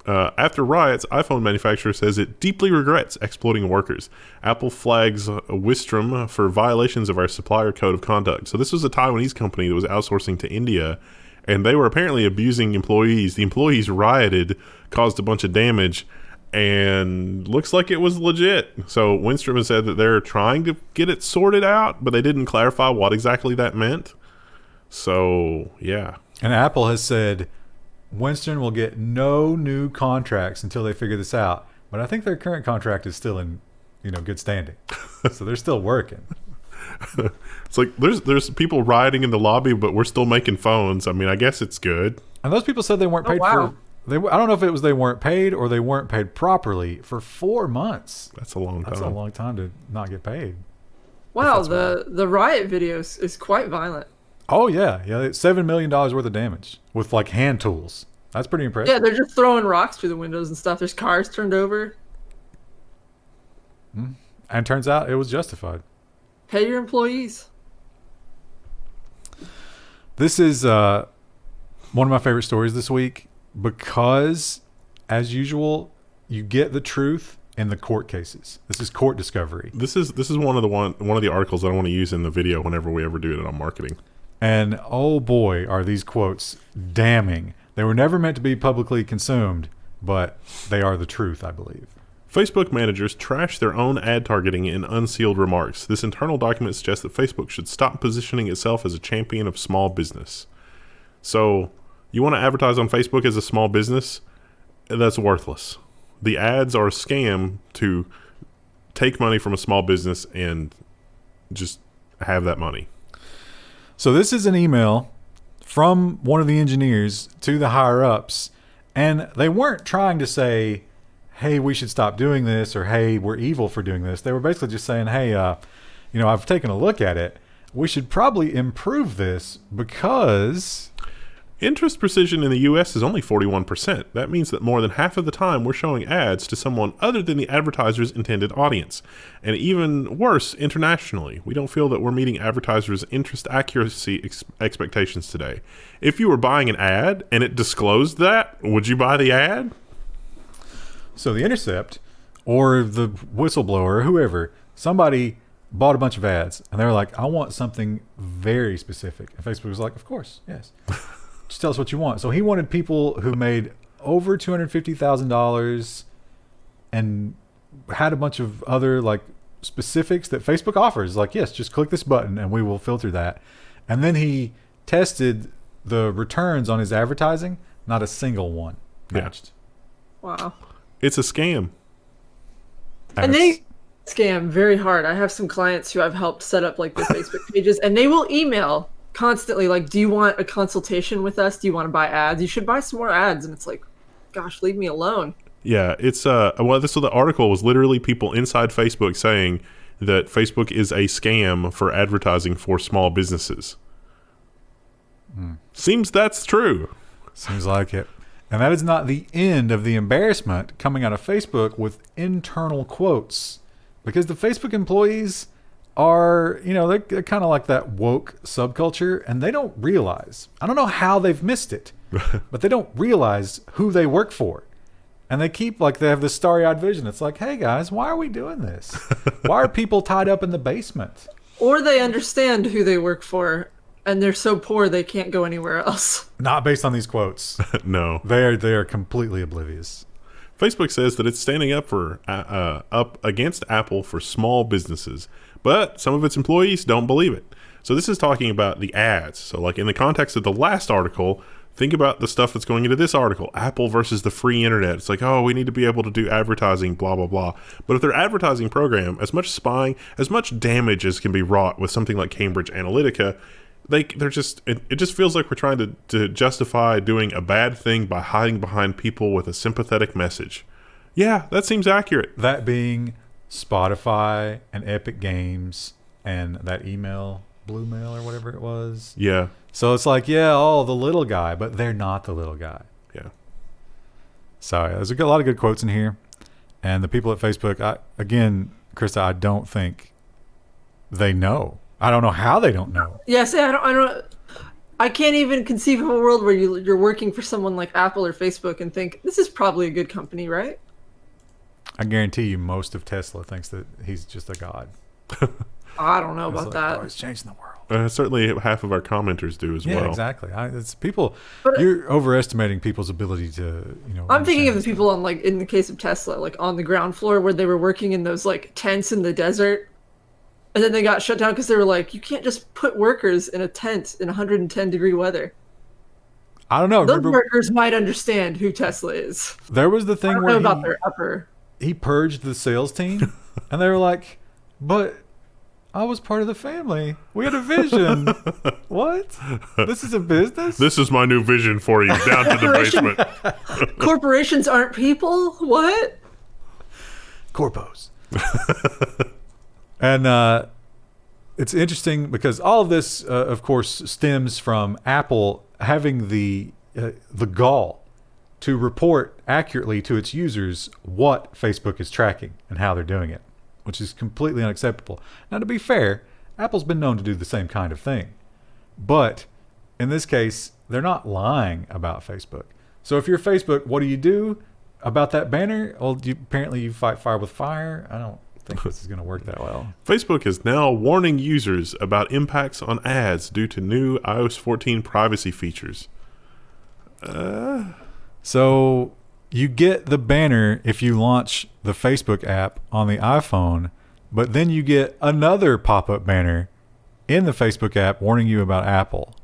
Speaker 3: Yeah. After riots, iPhone manufacturer says it deeply regrets exploiting workers. Apple flags Wistrom for violations of our supplier code of conduct. So this was a Taiwanese company that was outsourcing to India, and they were apparently abusing employees. The employees rioted, caused a bunch of damage, and looks like it was legit. So Wistrom has said that they're trying to get it sorted out, but they didn't clarify what exactly that meant. So, yeah.
Speaker 2: And Apple has said Winston will get no new contracts until they figure this out. but I think their current contract is still in, good standing. So they're still working.
Speaker 3: It's like there's people rioting in the lobby, but we're still making phones. I mean, I guess it's good.
Speaker 2: And those people said they weren't paid
Speaker 1: wow.
Speaker 2: I don't know if it was they weren't paid or they weren't paid properly for 4 months.
Speaker 3: That's a long time.
Speaker 2: That's a long time to not get paid.
Speaker 1: Wow, the riot videos is quite violent.
Speaker 2: Oh yeah, it's $7 million worth of damage with like hand tools. That's pretty impressive.
Speaker 1: Yeah, they're just throwing rocks through the windows and stuff. There's cars turned over.
Speaker 2: And turns out it was justified.
Speaker 1: Pay your employees.
Speaker 2: This is one of my favorite stories this week because, as usual, you get the truth in the court cases. This is court discovery.
Speaker 3: This is one of the articles that I want to use in the video whenever we ever do it on marketing.
Speaker 2: And oh boy, are these quotes damning. They were never meant to be publicly consumed, but they are the truth, I believe.
Speaker 3: Facebook managers trash their own ad targeting in unsealed remarks. This internal document suggests that Facebook should stop positioning itself as a champion of small business. So, you want to advertise on Facebook as a small business? That's worthless. The ads are a scam to take money from a small business and just have that money.
Speaker 2: So this is an email from one of the engineers to the higher ups, and they weren't trying to say, hey, we should stop doing this, or hey, we're evil for doing this. They were basically just saying, hey, I've taken a look at it. We should probably improve this because
Speaker 3: interest precision in the U.S. is only 41%. That means that more than half of the time we're showing ads to someone other than the advertiser's intended audience. And even worse, internationally, we don't feel that we're meeting advertisers' interest accuracy expectations today. If you were buying an ad and it disclosed that, would you buy the ad?
Speaker 2: So The Intercept or the whistleblower, whoever, somebody bought a bunch of ads and they were like, I want something very specific. And Facebook was like, of course, yes. Just tell us what you want. So he wanted people who made over $250,000 and had a bunch of other like specifics that Facebook offers. Like, yes, just click this button and we will filter that. And then he tested the returns on his advertising. Not a single one matched.
Speaker 1: Wow.
Speaker 3: It's a scam.
Speaker 1: And they scam very hard. I have some clients who I've helped set up like their Facebook pages, and they will email constantly like, do you want a consultation with us? Do you want to buy ads? You should buy some more ads. And it's like, gosh, leave me alone.
Speaker 3: Yeah, it's so the article was literally people inside Facebook saying that Facebook is a scam for advertising for small businesses. Seems that's true.
Speaker 2: Seems like it. And that is not the end of the embarrassment coming out of Facebook with internal quotes, because the Facebook employees are, they're kind of like that woke subculture, and they don't realize, I don't know how they've missed it, but they don't realize who they work for. And they keep they have this starry-eyed vision. It's like, hey guys, why are we doing this? Why are people tied up in the basement?
Speaker 1: Or they understand who they work for, and they're so poor they can't go anywhere else.
Speaker 2: Not based on these quotes.
Speaker 3: No.
Speaker 2: They are completely oblivious.
Speaker 3: Facebook says that it's standing up against Apple for small businesses, but some of its employees don't believe it. So this is talking about the ads. So like in the context of the last article, think about the stuff that's going into this article. Apple versus the free internet. It's like, oh, we need to be able to do advertising, blah, blah, blah. But if their advertising program, as much spying, as much damage as can be wrought with something like Cambridge Analytica, it just feels like we're trying to justify doing a bad thing by hiding behind people with a sympathetic message. Yeah, that seems accurate.
Speaker 2: That being Spotify and Epic Games and that email, Blue Mail or whatever it was.
Speaker 3: Yeah.
Speaker 2: So it's like, the little guy, but they're not the little guy.
Speaker 3: Yeah.
Speaker 2: So there's a lot of good quotes in here. And the people at Facebook, Krista, I don't think they know. I don't know how they don't know.
Speaker 1: Yes, I can't even conceive of a world where you're working for someone like Apple or Facebook and think, this is probably a good company, right?
Speaker 2: I guarantee you most of Tesla thinks that he's just a god.
Speaker 1: I don't know about that.
Speaker 2: Oh, he's changing the world.
Speaker 3: Certainly half of our commenters do as well.
Speaker 2: Yeah, exactly. It's people. You're overestimating people's ability to,
Speaker 1: I'm thinking of the people on, in the case of Tesla, on the ground floor where they were working in those, tents in the desert. And then they got shut down because they were like, you can't just put workers in a tent in 110-degree weather.
Speaker 2: I don't know.
Speaker 1: Those workers might understand who Tesla is.
Speaker 2: There was the thing
Speaker 1: I don't know about their upper.
Speaker 2: he purged the sales team, and they were like, "But I was part of the family. We had a vision. What? This is a business?
Speaker 3: This is my new vision for you, down to the basement."
Speaker 1: Corporations aren't people? What?
Speaker 2: Corpos. And it's interesting because all of this, of course, stems from Apple having the gall to report accurately to its users what Facebook is tracking and how they're doing it, which is completely unacceptable. Now, to be fair, Apple's been known to do the same kind of thing. But in this case, they're not lying about Facebook. So if you're Facebook, what do you do about that banner? Well, apparently you fight fire with fire. I don't think this is going to work that well.
Speaker 3: Facebook is now warning users about impacts on ads due to new iOS 14 privacy features.
Speaker 2: So you get the banner if you launch the Facebook app on the iPhone, but then you get another pop-up banner in the Facebook app warning you about Apple.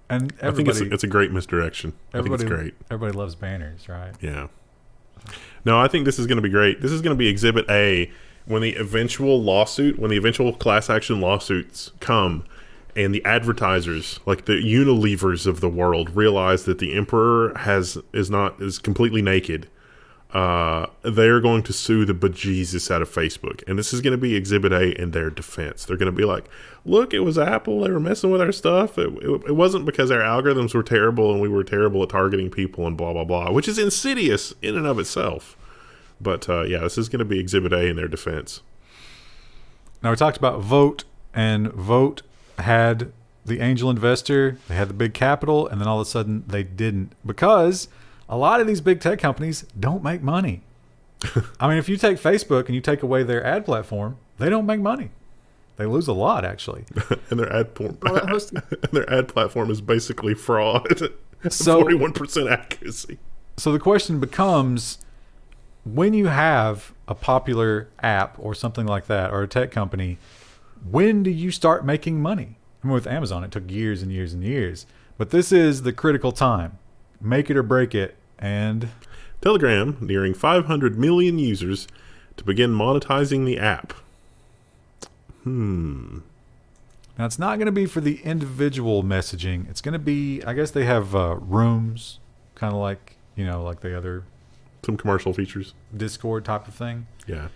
Speaker 2: And
Speaker 3: I think it's a great misdirection. I think it's great.
Speaker 2: Everybody loves banners, right?
Speaker 3: Yeah. No, I think this is going to be great. This is going to be Exhibit A when the eventual class action lawsuits come, and the advertisers, like the Unilevers of the world, realize that the emperor is completely naked. They're going to sue the bejesus out of Facebook, and this is going to be Exhibit A in their defense. They're going to be like, "Look, it was Apple. They were messing with our stuff. It wasn't because our algorithms were terrible and we were terrible at targeting people and blah blah blah," which is insidious in and of itself. But yeah, this is going to be Exhibit A in their defense.
Speaker 2: Now we talked about Vote, and Vote had the angel investor, they had the big capital, and then all of a sudden they didn't, because a lot of these big tech companies don't make money. I mean, if you take Facebook and you take away their ad platform, they don't make money. They lose a lot, actually.
Speaker 3: And their ad platform is basically fraud.
Speaker 2: So
Speaker 3: 41% accuracy. So
Speaker 2: the question becomes, when you have a popular app or something like that, or a tech company, when do you start making money? I mean, with Amazon, it took years and years and years. But this is the critical time. Make it or break it. And
Speaker 3: Telegram nearing 500 million users to begin monetizing the app.
Speaker 2: Now, it's not going to be for the individual messaging. It's going to be, I guess they have rooms, kind of like, like the other...
Speaker 3: Some commercial features.
Speaker 2: Discord type of thing.
Speaker 3: Yeah.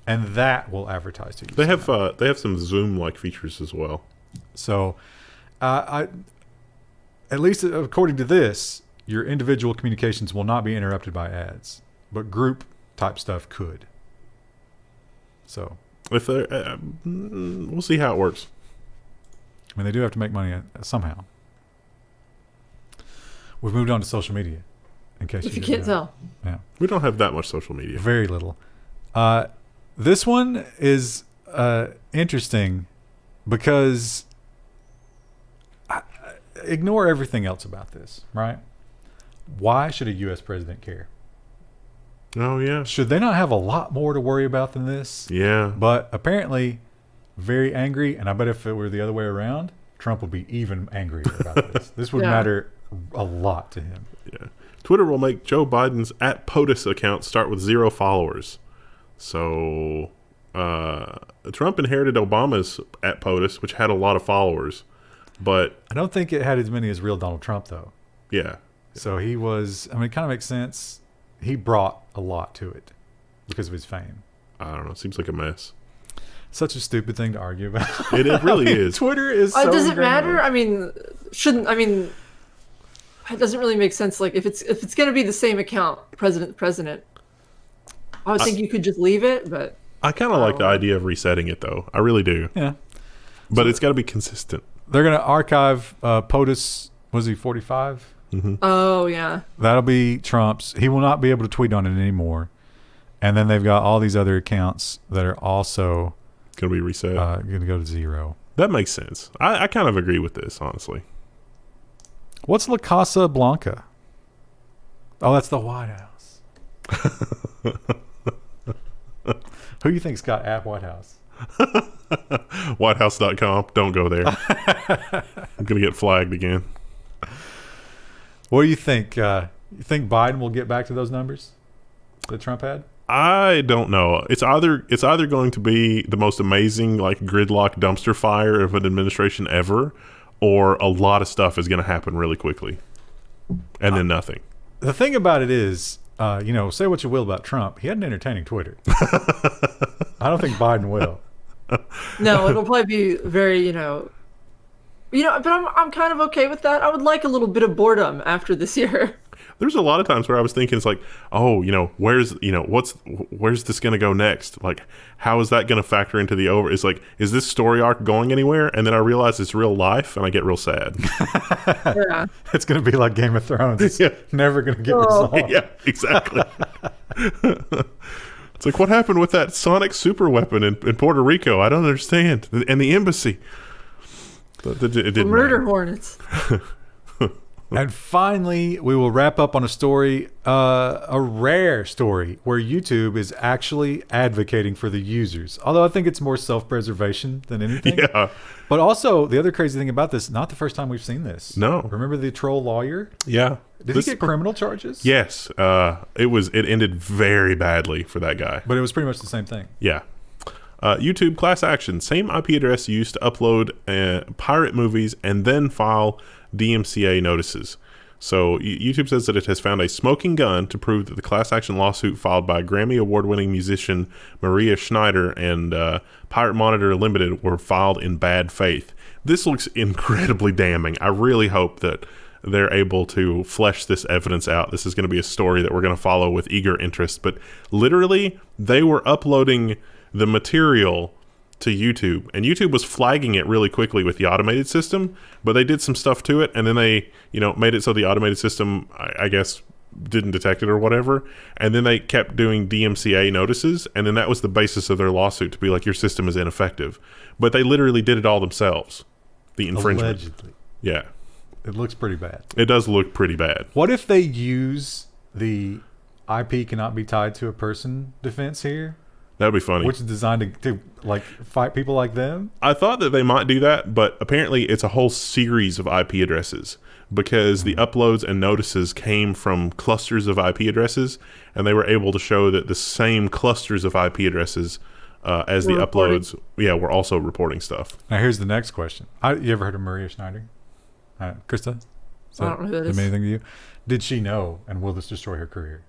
Speaker 2: And that will advertise to you.
Speaker 3: They have some Zoom-like features as well.
Speaker 2: So, at least according to this, your individual communications will not be interrupted by ads, but group type stuff could. So,
Speaker 3: if we'll see how it works.
Speaker 2: I mean, they do have to make money somehow. We've moved on to social media. In case
Speaker 1: if you can't tell.
Speaker 2: Yeah.
Speaker 3: We don't have that much social media.
Speaker 2: Very little. This one is interesting because ignore everything else about this, right? Why should a U.S. president care?
Speaker 3: Oh, yeah.
Speaker 2: Should they not have a lot more to worry about than this?
Speaker 3: Yeah.
Speaker 2: But apparently very angry, and I bet if it were the other way around, Trump would be even angrier about this. This would matter a lot to him.
Speaker 3: Yeah. Twitter will make Joe Biden's @POTUS account start with 0 followers. So Trump inherited Obama's @POTUS, which had a lot of followers. But
Speaker 2: I don't think it had as many as real Donald Trump, though.
Speaker 3: Yeah.
Speaker 2: So he was, it kind of makes sense. He brought a lot to it because of his fame.
Speaker 3: I don't know. It seems like a mess.
Speaker 2: Such a stupid thing to argue about.
Speaker 3: It really is.
Speaker 2: Twitter is so
Speaker 1: does it matter? I mean, it doesn't really make sense. Like, if it's going to be the same account, president, I would think you could just leave it, but...
Speaker 3: I kind of like the idea of resetting it, though. I really do.
Speaker 2: Yeah.
Speaker 3: But it's got to be consistent.
Speaker 2: They're going to archive POTUS, was he 45?
Speaker 3: Mm-hmm.
Speaker 1: Oh, yeah.
Speaker 2: That'll be Trump's. He will not be able to tweet on it anymore. And then they've got all these other accounts that are also...
Speaker 3: Going to be reset.
Speaker 2: Going to go to 0.
Speaker 3: That makes sense. I kind of agree with this, honestly.
Speaker 2: What's La Casa Blanca? Oh, that's the White House. Who do you think's got White House?
Speaker 3: Whitehouse.com. Don't go there. I'm going to get flagged again.
Speaker 2: What do you think? You think Biden will get back to those numbers? that Trump had?
Speaker 3: I don't know. It's either going to be the most amazing like gridlock dumpster fire of an administration ever, or a lot of stuff is going to happen really quickly, and then nothing.
Speaker 2: The thing about it is, say what you will about Trump, he had an entertaining Twitter. I don't think Biden will.
Speaker 1: No, it'll probably be very, but I'm kind of okay with that. I would like a little bit of boredom after this year.
Speaker 3: There's a lot of times where I was thinking, it's like, oh, where's this going to go next? Like, how is that going to factor into the over? It's like, is this story arc going anywhere? And then I realize it's real life, and I get real sad.
Speaker 1: Yeah.
Speaker 2: It's going to be like Game of Thrones. It's never going to get resolved.
Speaker 3: Yeah, exactly. It's like, what happened with that sonic super weapon in Puerto Rico? I don't understand. And the embassy. It didn't
Speaker 1: Murder
Speaker 3: matter.
Speaker 1: hornets.
Speaker 2: And finally, we will wrap up on a story, a rare story, where YouTube is actually advocating for the users. Although I think it's more self-preservation than anything.
Speaker 3: Yeah.
Speaker 2: But also, the other crazy thing about this, not the first time we've seen this.
Speaker 3: No.
Speaker 2: Remember the troll lawyer?
Speaker 3: Yeah.
Speaker 2: Did he get criminal charges?
Speaker 3: Yes. It ended very badly for that guy.
Speaker 2: But it was pretty much the same thing.
Speaker 3: Yeah. YouTube class action. Same IP address used to upload pirate movies and then file DMCA notices. So YouTube says that it has found a smoking gun to prove that the class action lawsuit filed by Grammy award-winning musician Maria Schneider and Pirate Monitor Limited were filed in bad faith. This looks incredibly damning. I really hope that they're able to flesh this evidence out. This is going to be a story that we're going to follow with eager interest. But literally, they were uploading the material to YouTube, and YouTube was flagging it really quickly with the automated system, but they did some stuff to it, and then they made it so the automated system, I guess, didn't detect it or whatever, and then they kept doing DMCA notices, and then that was the basis of their lawsuit, to be like, your system is ineffective. But they literally did it all themselves, the infringement.
Speaker 2: Allegedly.
Speaker 3: Yeah.
Speaker 2: It looks pretty bad.
Speaker 3: It does look pretty bad.
Speaker 2: What if they use the IP cannot be tied to a person defense here?
Speaker 3: That would be funny.
Speaker 2: Which is designed to like fight people like them?
Speaker 3: I thought that they might do that, but apparently it's a whole series of IP addresses, because the uploads and notices came from clusters of IP addresses, and they were able to show that the same clusters of IP addresses as the uploads, were also reporting stuff.
Speaker 2: Now here's the next question. You ever heard of Maria Schneider? Krista?
Speaker 1: I don't know who that is.
Speaker 2: Anything to you? Did she know, and will this destroy her career?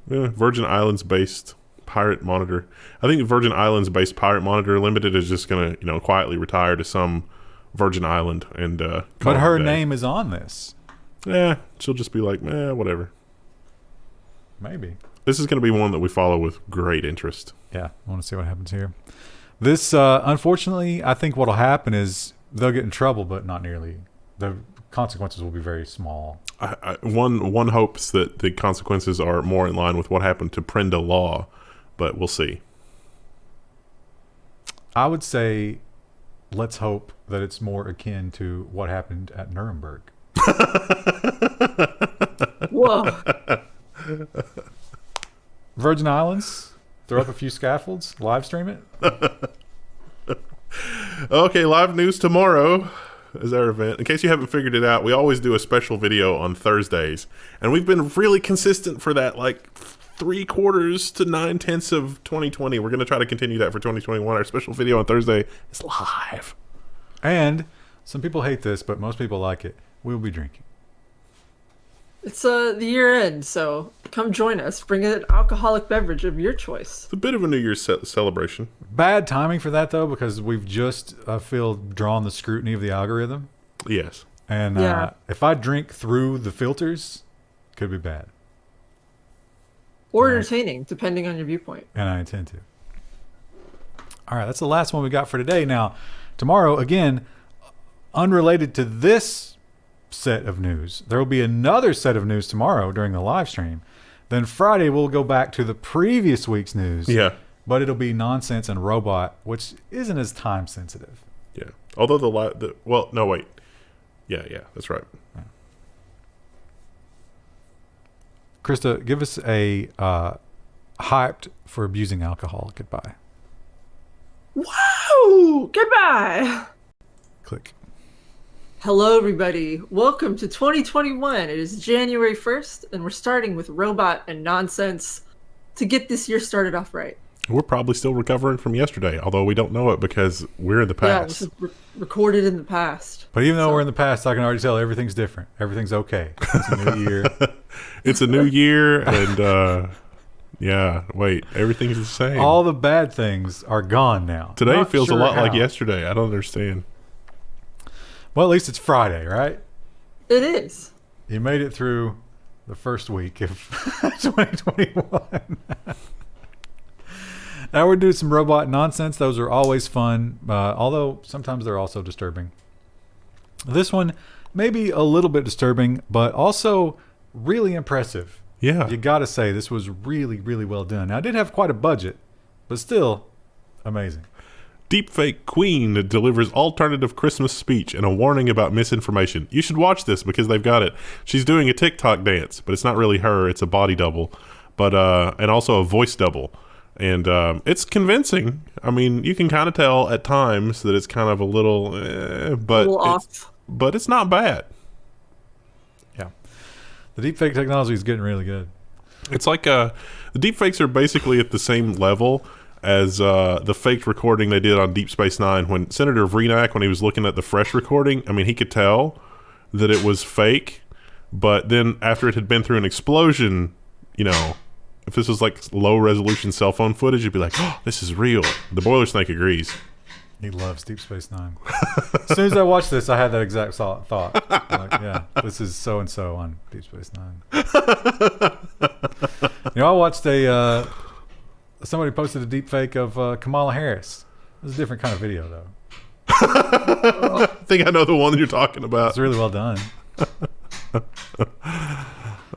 Speaker 3: Yeah, Virgin Islands based Pirate Monitor. I think Virgin Islands based Pirate Monitor Limited is just gonna quietly retire to some Virgin Island and
Speaker 2: but her name is on this.
Speaker 3: Yeah, she'll just be like, whatever.
Speaker 2: Maybe
Speaker 3: this is gonna be one that we follow with great interest.
Speaker 2: Yeah, I want to see what happens here. This unfortunately, I think what'll happen is they'll get in trouble, but not nearly. The consequences will be very small.
Speaker 3: One hopes that the consequences are more in line with what happened to Prenda Law, but we'll see.
Speaker 2: I would say let's hope that it's more akin to what happened at Nuremberg.
Speaker 1: Whoa.
Speaker 2: Virgin Islands, throw up a few scaffolds, live stream it.
Speaker 3: Okay, live news tomorrow is our event. In case you haven't figured it out, we always do a special video on Thursdays, and we've been really consistent for that, like 3/4 to 9/10 of 2020. We're going to try to continue that for 2021. Our special video on Thursday is live.
Speaker 2: And some people hate this, but most people like it. We'll be drinking.
Speaker 1: It's the year end, so come join us. Bring an alcoholic beverage of your choice.
Speaker 3: It's a bit of a New Year's celebration.
Speaker 2: Bad timing for that, though, because we've just, I feel, drawn the scrutiny of the algorithm.
Speaker 3: Yes.
Speaker 2: And if I drink through the filters, it could be bad.
Speaker 1: Or entertaining, depending on your viewpoint.
Speaker 2: And I intend to. All right, that's the last one we got for today. Now, tomorrow, again, unrelated to this set of news, there will be another set of news tomorrow during the live stream. Then Friday, we'll go back to the previous week's news.
Speaker 3: Yeah.
Speaker 2: But it'll be nonsense and robot, which isn't as time sensitive.
Speaker 3: Yeah. Although no, wait. Yeah, that's right. Yeah.
Speaker 2: Krista, give us a hyped for abusing alcohol goodbye.
Speaker 1: Woo! Goodbye!
Speaker 2: Click.
Speaker 1: Hello, everybody. Welcome to 2021. It is January 1st, and we're starting with robot and nonsense. to get this year started off right.
Speaker 3: We're probably still recovering from yesterday, although we don't know it because we're in the
Speaker 1: Yeah,
Speaker 3: past.
Speaker 1: this is recorded in the past.
Speaker 2: But even though we're in the past, I can already tell everything's different. Everything's okay. It's a new year.
Speaker 3: It's a new year, and everything's the same.
Speaker 2: All the bad things are gone now.
Speaker 3: Today
Speaker 2: Not
Speaker 3: feels
Speaker 2: sure
Speaker 3: a lot
Speaker 2: how.
Speaker 3: like yesterday. I don't understand.
Speaker 2: Well, at least it's Friday, right?
Speaker 1: It is.
Speaker 2: You made it through the first week of 2021. Now we're doing some robot nonsense. Those are always fun, although sometimes they're also disturbing. This one may be a little bit disturbing, but also really impressive.
Speaker 3: Yeah.
Speaker 2: You got to say, this was really, really well done. Now, I did have quite a budget, but still amazing.
Speaker 3: Deepfake queen delivers alternative Christmas speech and a warning about misinformation. You should watch this because they've got it. She's doing a TikTok dance, but it's not really her. It's a body double, but and also a voice double. And it's convincing. I mean, you can kind of tell at times that it's kind of a little,
Speaker 1: off.
Speaker 3: But it's not bad.
Speaker 2: Yeah. The deepfake technology is getting really good.
Speaker 3: It's like the deepfakes are basically at the same level as the faked recording they did on Deep Space Nine when Senator Vreenak, when he was looking at the fresh recording, I mean, he could tell that it was fake, but then after it had been through an explosion, you know, if this was like low resolution cell phone footage, you'd be like, oh, this is real. The boiler snake agrees.
Speaker 2: He loves Deep Space Nine. As soon as I watched this, I had that exact thought. Like, yeah, this is so-and-so on Deep Space Nine. You know, I watched somebody posted a deep fake of Kamala Harris. It was a different kind of video, though.
Speaker 3: I think I know the one that you're talking about.
Speaker 2: It's really well done.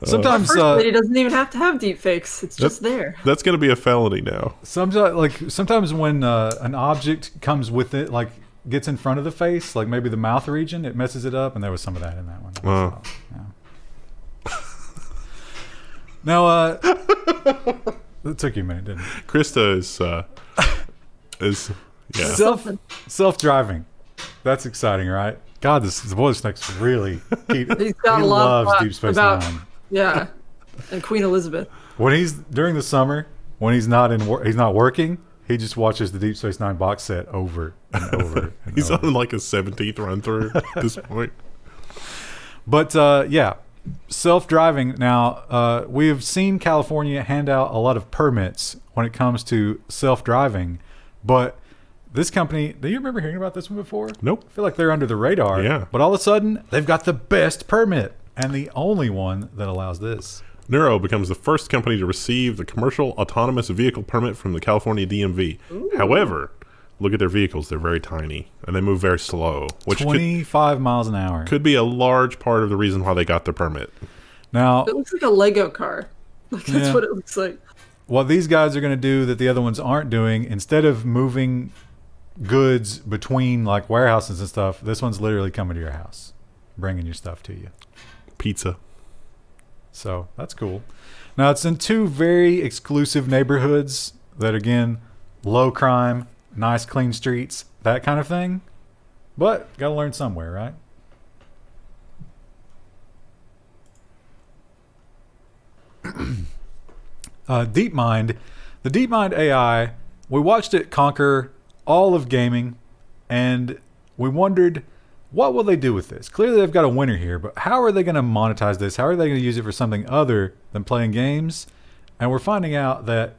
Speaker 2: Sometimes
Speaker 1: First lady doesn't even have to have deep fakes. It's just there.
Speaker 3: That's going to be a felony now.
Speaker 2: Sometimes when an object comes with it, like gets in front of the face, like maybe the mouth region, it messes it up, and there was some of that in that one.
Speaker 3: Oh.
Speaker 2: So, yeah. Now, it took you a minute, didn't it?
Speaker 3: Krista is
Speaker 2: Self-driving. That's exciting, right? God, the boiler snake's really he
Speaker 1: got a lot
Speaker 2: loves Deep Space Nine.
Speaker 1: Yeah, and Queen Elizabeth.
Speaker 2: When he's during the summer, when he's not he's not working, he just watches the Deep Space Nine box set over and over. And
Speaker 3: he's
Speaker 2: over.
Speaker 3: on like a 17th run through at this point.
Speaker 2: But yeah, self-driving. Now we have seen California hand out a lot of permits when it comes to self-driving, but this company, do you remember hearing about this one before?
Speaker 3: Nope.
Speaker 2: I feel like they're under the radar.
Speaker 3: Yeah.
Speaker 2: But all of a sudden, they've got the best permit and the only one that allows this.
Speaker 3: Nuro becomes the first company to receive the commercial autonomous vehicle permit from the California DMV.
Speaker 1: Ooh.
Speaker 3: However, look at their vehicles. They're very tiny and they move very slow, which
Speaker 2: 25 miles an hour.
Speaker 3: could be a large part of the reason why they got their permit.
Speaker 2: Now,
Speaker 1: It looks like a Lego car. Like that's
Speaker 2: Yeah.
Speaker 1: what it looks like.
Speaker 2: what these guys are going to do that the other ones aren't doing, instead of moving goods between like warehouses and stuff, this one's literally coming to your house, bringing your stuff to you.
Speaker 3: Pizza.
Speaker 2: So that's cool. Now it's in two very exclusive neighborhoods that, again, low crime, nice clean streets, that kind of thing. But got to learn somewhere, right? DeepMind. The DeepMind AI, we watched it conquer all of gaming, and we wondered, what will they do with this? Clearly they've got a winner here, but how are they going to monetize this? How are they going to use it for something other than playing games? And we're finding out that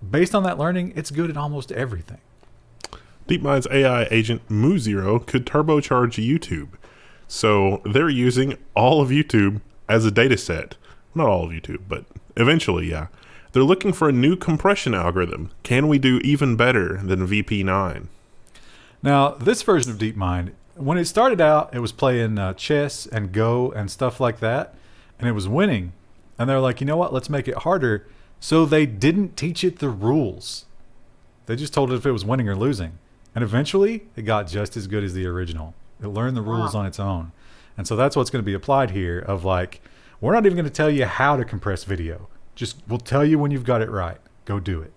Speaker 2: based on that learning, it's good at almost everything.
Speaker 3: DeepMind's AI agent MuZero could turbocharge YouTube. So they're using all of YouTube as a data set. Not all of YouTube, but eventually, yeah. They're looking for a new compression algorithm. Can we do even better than VP9?
Speaker 2: Now, this version of DeepMind, when it started out, it was playing chess and Go and stuff like that, and it was winning. And they're like, you know what? Let's make it harder. So they didn't teach it the rules. They just told it if it was winning or losing. And eventually, it got just as good as the original. It learned the rules on its own. And so that's what's going to be applied here of like, we're not even going to tell you how to compress video. Just we'll tell you when you've got it right. Go do it.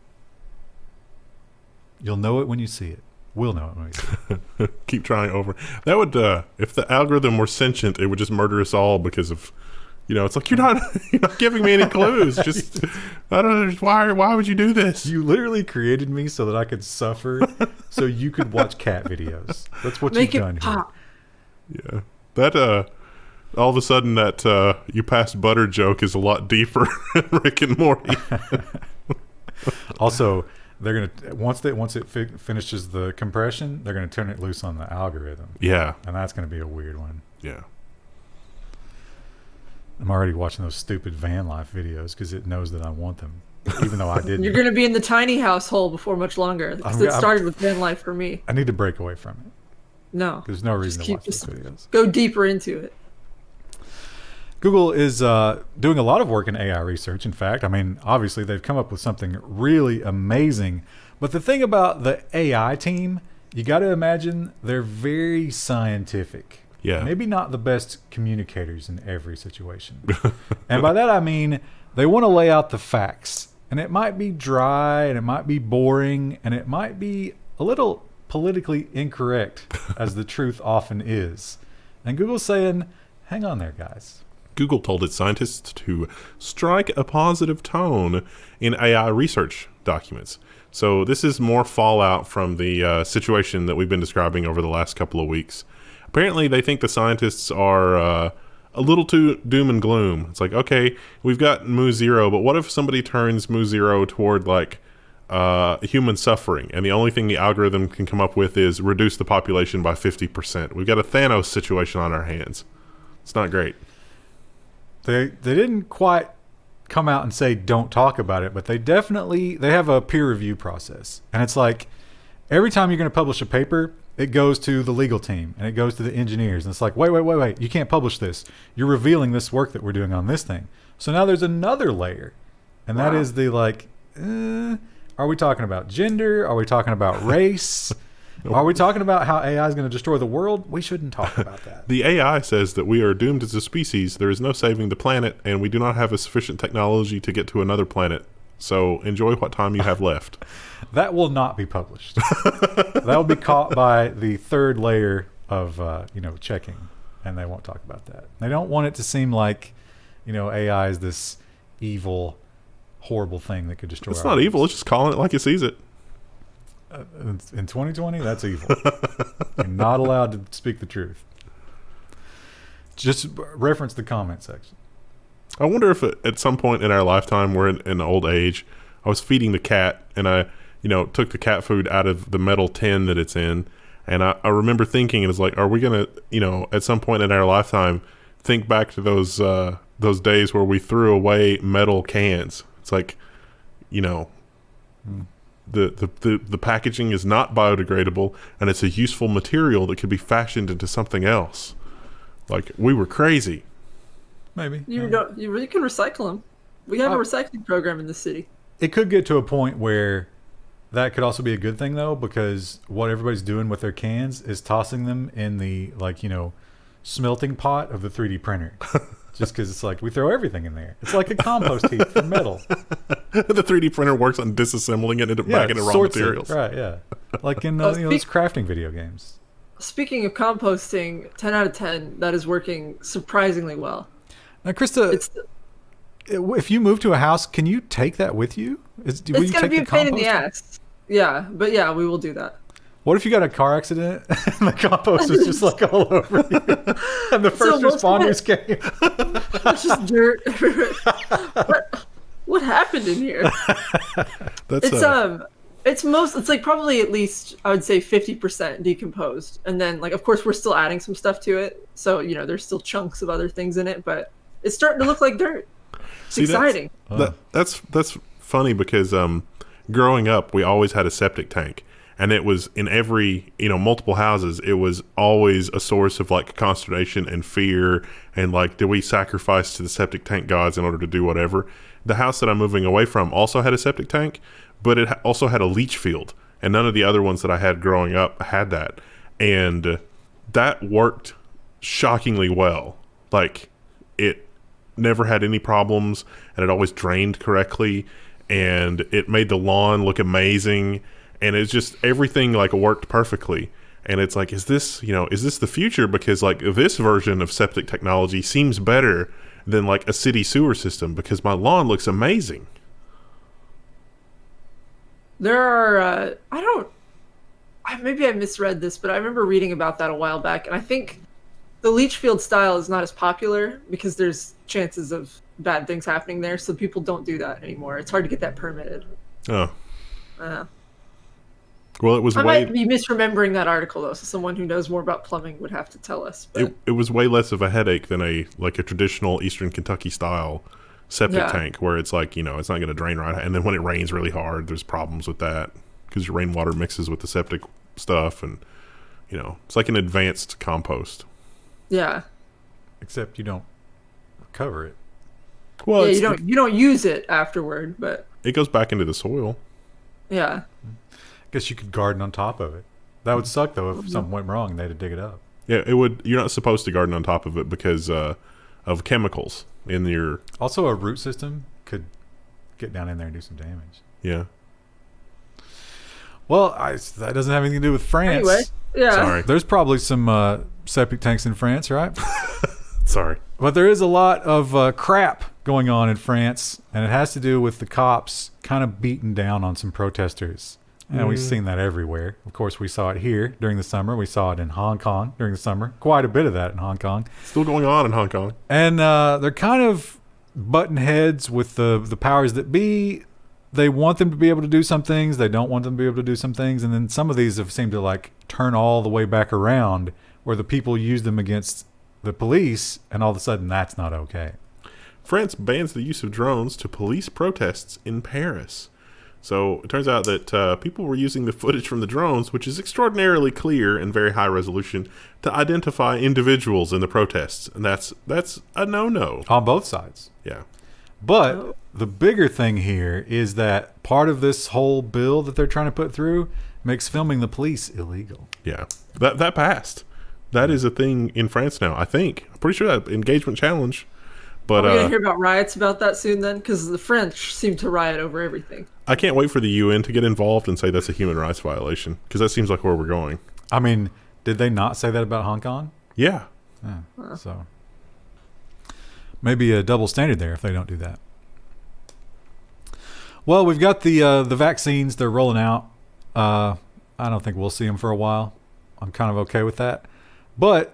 Speaker 2: You'll know it when you see it. We'll know it when we see it.
Speaker 3: Keep trying over. That would, if the algorithm were sentient, it would just murder us all because of It's like you're not giving me any clues. Just I don't know why would you do this?
Speaker 2: You literally created me so that I could suffer, so you could watch cat videos. That's what
Speaker 1: Make
Speaker 2: you've
Speaker 1: it
Speaker 2: done
Speaker 1: pop.
Speaker 3: Yeah, that all of a sudden that you passed butter joke is a lot deeper in Rick and Morty.
Speaker 2: Also, they're gonna once it finishes the compression, they're gonna turn it loose on the algorithm.
Speaker 3: Yeah,
Speaker 2: and that's gonna be a weird one.
Speaker 3: yeah.
Speaker 2: I'm already watching those stupid van life videos because it knows that I want them, even though I didn't.
Speaker 1: You're going to be in the tiny household before much longer. Because it started with van life for me.
Speaker 2: I need to break away from it.
Speaker 1: No.
Speaker 2: There's no reason to watch those videos.
Speaker 1: Go deeper into it.
Speaker 2: Google is doing a lot of work in AI research. In fact, I mean, obviously they've come up with something really amazing. But the thing about the AI team, you got to imagine they're very scientific.
Speaker 3: Yeah.
Speaker 2: Maybe not the best communicators in every situation. And by that I mean they want to lay out the facts. And it might be dry, and it might be boring, and it might be a little politically incorrect, as the truth often is. And Google's saying, hang on there, guys.
Speaker 3: Google told its scientists to strike a positive tone in AI research documents. So this is more fallout from the situation that we've been describing over the last couple of weeks. Apparently, they think the scientists are a little too doom and gloom. It's like, okay, we've got Mu Zero, but what if somebody turns Mu Zero toward like human suffering, and the only thing the algorithm can come up with is reduce the population by 50%? We've got a Thanos situation on our hands. It's not great.
Speaker 2: They didn't quite come out and say don't talk about it, but they have a peer review process. And it's like every time you're going to publish a paper, it goes to the legal team and it goes to the engineers. And it's like, wait. You can't publish this. You're revealing this work that we're doing on this thing. So now there's another layer. And that is the like, are we talking about gender? Are we talking about race? Are we talking about how AI is going to destroy the world? We shouldn't talk about that.
Speaker 3: The AI says that we are doomed as a species. There is no saving the planet, and we do not have a sufficient technology to get to another planet. So enjoy what time you have left.
Speaker 2: That will not be published. That will be caught by the third layer of checking, and they won't talk about that. They don't want it to seem like AI is this evil, horrible thing that could destroy.
Speaker 3: It's not evil. It's just calling it like it sees it.
Speaker 2: In 2020, that's evil. You're not allowed to speak the truth. Just reference the comment section.
Speaker 3: I wonder if at some point in our lifetime, we're in old age, I was feeding the cat, and I took the cat food out of the metal tin that it's in, and I remember thinking, it's like, are we going to, at some point in our lifetime, think back to those days where we threw away metal cans? It's like, the packaging is not biodegradable, and it's a useful material that could be fashioned into something else. Like, we were crazy.
Speaker 2: Maybe.
Speaker 1: You really can recycle them. We have a recycling program in the city.
Speaker 2: It could get to a point where that could also be a good thing, though, because what everybody's doing with their cans is tossing them in the smelting pot of the 3D printer. Just because it's like we throw everything in there. It's like a compost heap for metal.
Speaker 3: The 3D printer works on disassembling it into back into raw materials.
Speaker 2: Right, yeah. Like in those crafting video games.
Speaker 1: Speaking of composting, 10 out of 10, that is working surprisingly well.
Speaker 2: Now, Krista, if you move to a house, can you take that with you?
Speaker 1: It's going to be a pain in the ass. Yeah, but yeah, we will do that.
Speaker 2: What if you got a car accident and the compost is just like all over you? And the first responders came.
Speaker 1: It's just dirt everywhere. What happened in here? It's like probably at least I would say 50% decomposed, and then of course we're still adding some stuff to it, so there's still chunks of other things in it, but it's starting to look like dirt. It's exciting.
Speaker 3: That's funny because growing up we always had a septic tank. And it was in every, multiple houses, it was always a source of consternation and fear. And do we sacrifice to the septic tank gods in order to do whatever? The house that I'm moving away from also had a septic tank, but it also had a leach field. And none of the other ones that I had growing up had that. And that worked shockingly well. It never had any problems, and it always drained correctly. And it made the lawn look amazing. And it's just everything worked perfectly. And it's like, is this the future? Because this version of septic technology seems better than like a city sewer system because my lawn looks amazing.
Speaker 1: There are, maybe I misread this, but I remember reading about that a while back, and I think the leach field style is not as popular because there's chances of bad things happening there, so people don't do that anymore. It's hard to get that permitted.
Speaker 3: Oh. Well, it was
Speaker 1: I might be misremembering that article, though, so someone who knows more about plumbing would have to tell us. But
Speaker 3: it was way less of a headache than a traditional Eastern Kentucky style septic tank where it's like, it's not going to drain right. And then when it rains really hard, there's problems with that because your rainwater mixes with the septic stuff. And, it's like an advanced compost.
Speaker 1: Yeah.
Speaker 2: Except you don't recover it.
Speaker 3: Well,
Speaker 1: yeah, you don't use it afterward, but
Speaker 3: it goes back into the soil.
Speaker 1: Yeah.
Speaker 2: Guess you could garden on top of it. That would suck though if something went wrong and they had to dig it up.
Speaker 3: Yeah, it would. You're not supposed to garden on top of it because of chemicals in your.
Speaker 2: Also, a root system could get down in there and do some damage.
Speaker 3: Yeah.
Speaker 2: Well, that doesn't have anything to do with France.
Speaker 1: Anyway, yeah.
Speaker 3: Sorry.
Speaker 2: There's probably some septic tanks in France, right?
Speaker 3: Sorry.
Speaker 2: But there is a lot of crap going on in France, and it has to do with the cops kind of beating down on some protesters. And we've seen that everywhere. Of course, we saw it here during the summer. We saw it in Hong Kong during the summer. Quite a bit of that in Hong Kong.
Speaker 3: Still going on in Hong Kong.
Speaker 2: And they're kind of butting heads with the powers that be. They want them to be able to do some things. They don't want them to be able to do some things. And then some of these have seemed to like turn all the way back around where the people use them against the police, and all of a sudden that's not okay.
Speaker 3: France bans the use of drones to police protests in Paris. So it turns out that people were using the footage from the drones, which is extraordinarily clear and very high resolution, to identify individuals in the protests. And that's a no-no.
Speaker 2: On both sides.
Speaker 3: Yeah.
Speaker 2: But the bigger thing here is that part of this whole bill that they're trying to put through makes filming the police illegal.
Speaker 3: Yeah. That passed. That is a thing in France now, I think. I'm pretty sure that engagement challenge. But
Speaker 1: are we going to hear about riots about that soon then? Because the French seem to riot over everything.
Speaker 3: I can't wait for the UN to get involved and say that's a human rights violation, because that seems like where we're going.
Speaker 2: I mean, did they not say that about Hong Kong?
Speaker 3: Yeah.
Speaker 2: So maybe a double standard there if they don't do that. Well, we've got the vaccines. They're rolling out. I don't think we'll see them for a while. I'm kind of okay with that. But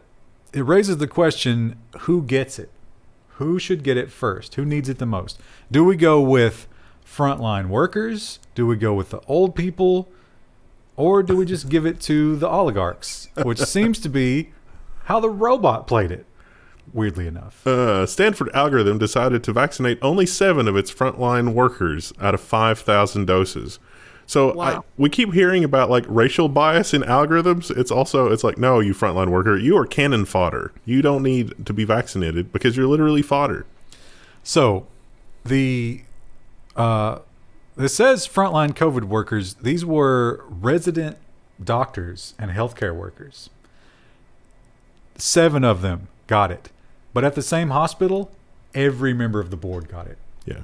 Speaker 2: it raises the question, who gets it? Who should get it first? Who needs it the most? Do we go with frontline workers? Do we go with the old people? Or do we just give it to the oligarchs? Which seems to be how the robot played it, weirdly enough.
Speaker 3: Stanford Algorithm decided to vaccinate only 7 of its frontline workers out of 5,000 doses. So
Speaker 1: wow.
Speaker 3: We keep hearing about like racial bias in algorithms. It's like, no, you frontline worker, you are cannon fodder. You don't need to be vaccinated because you're literally fodder.
Speaker 2: So it says frontline COVID workers. These were resident doctors and healthcare workers. 7 of them got it. But at the same hospital, every member of the board got it.
Speaker 3: Yeah.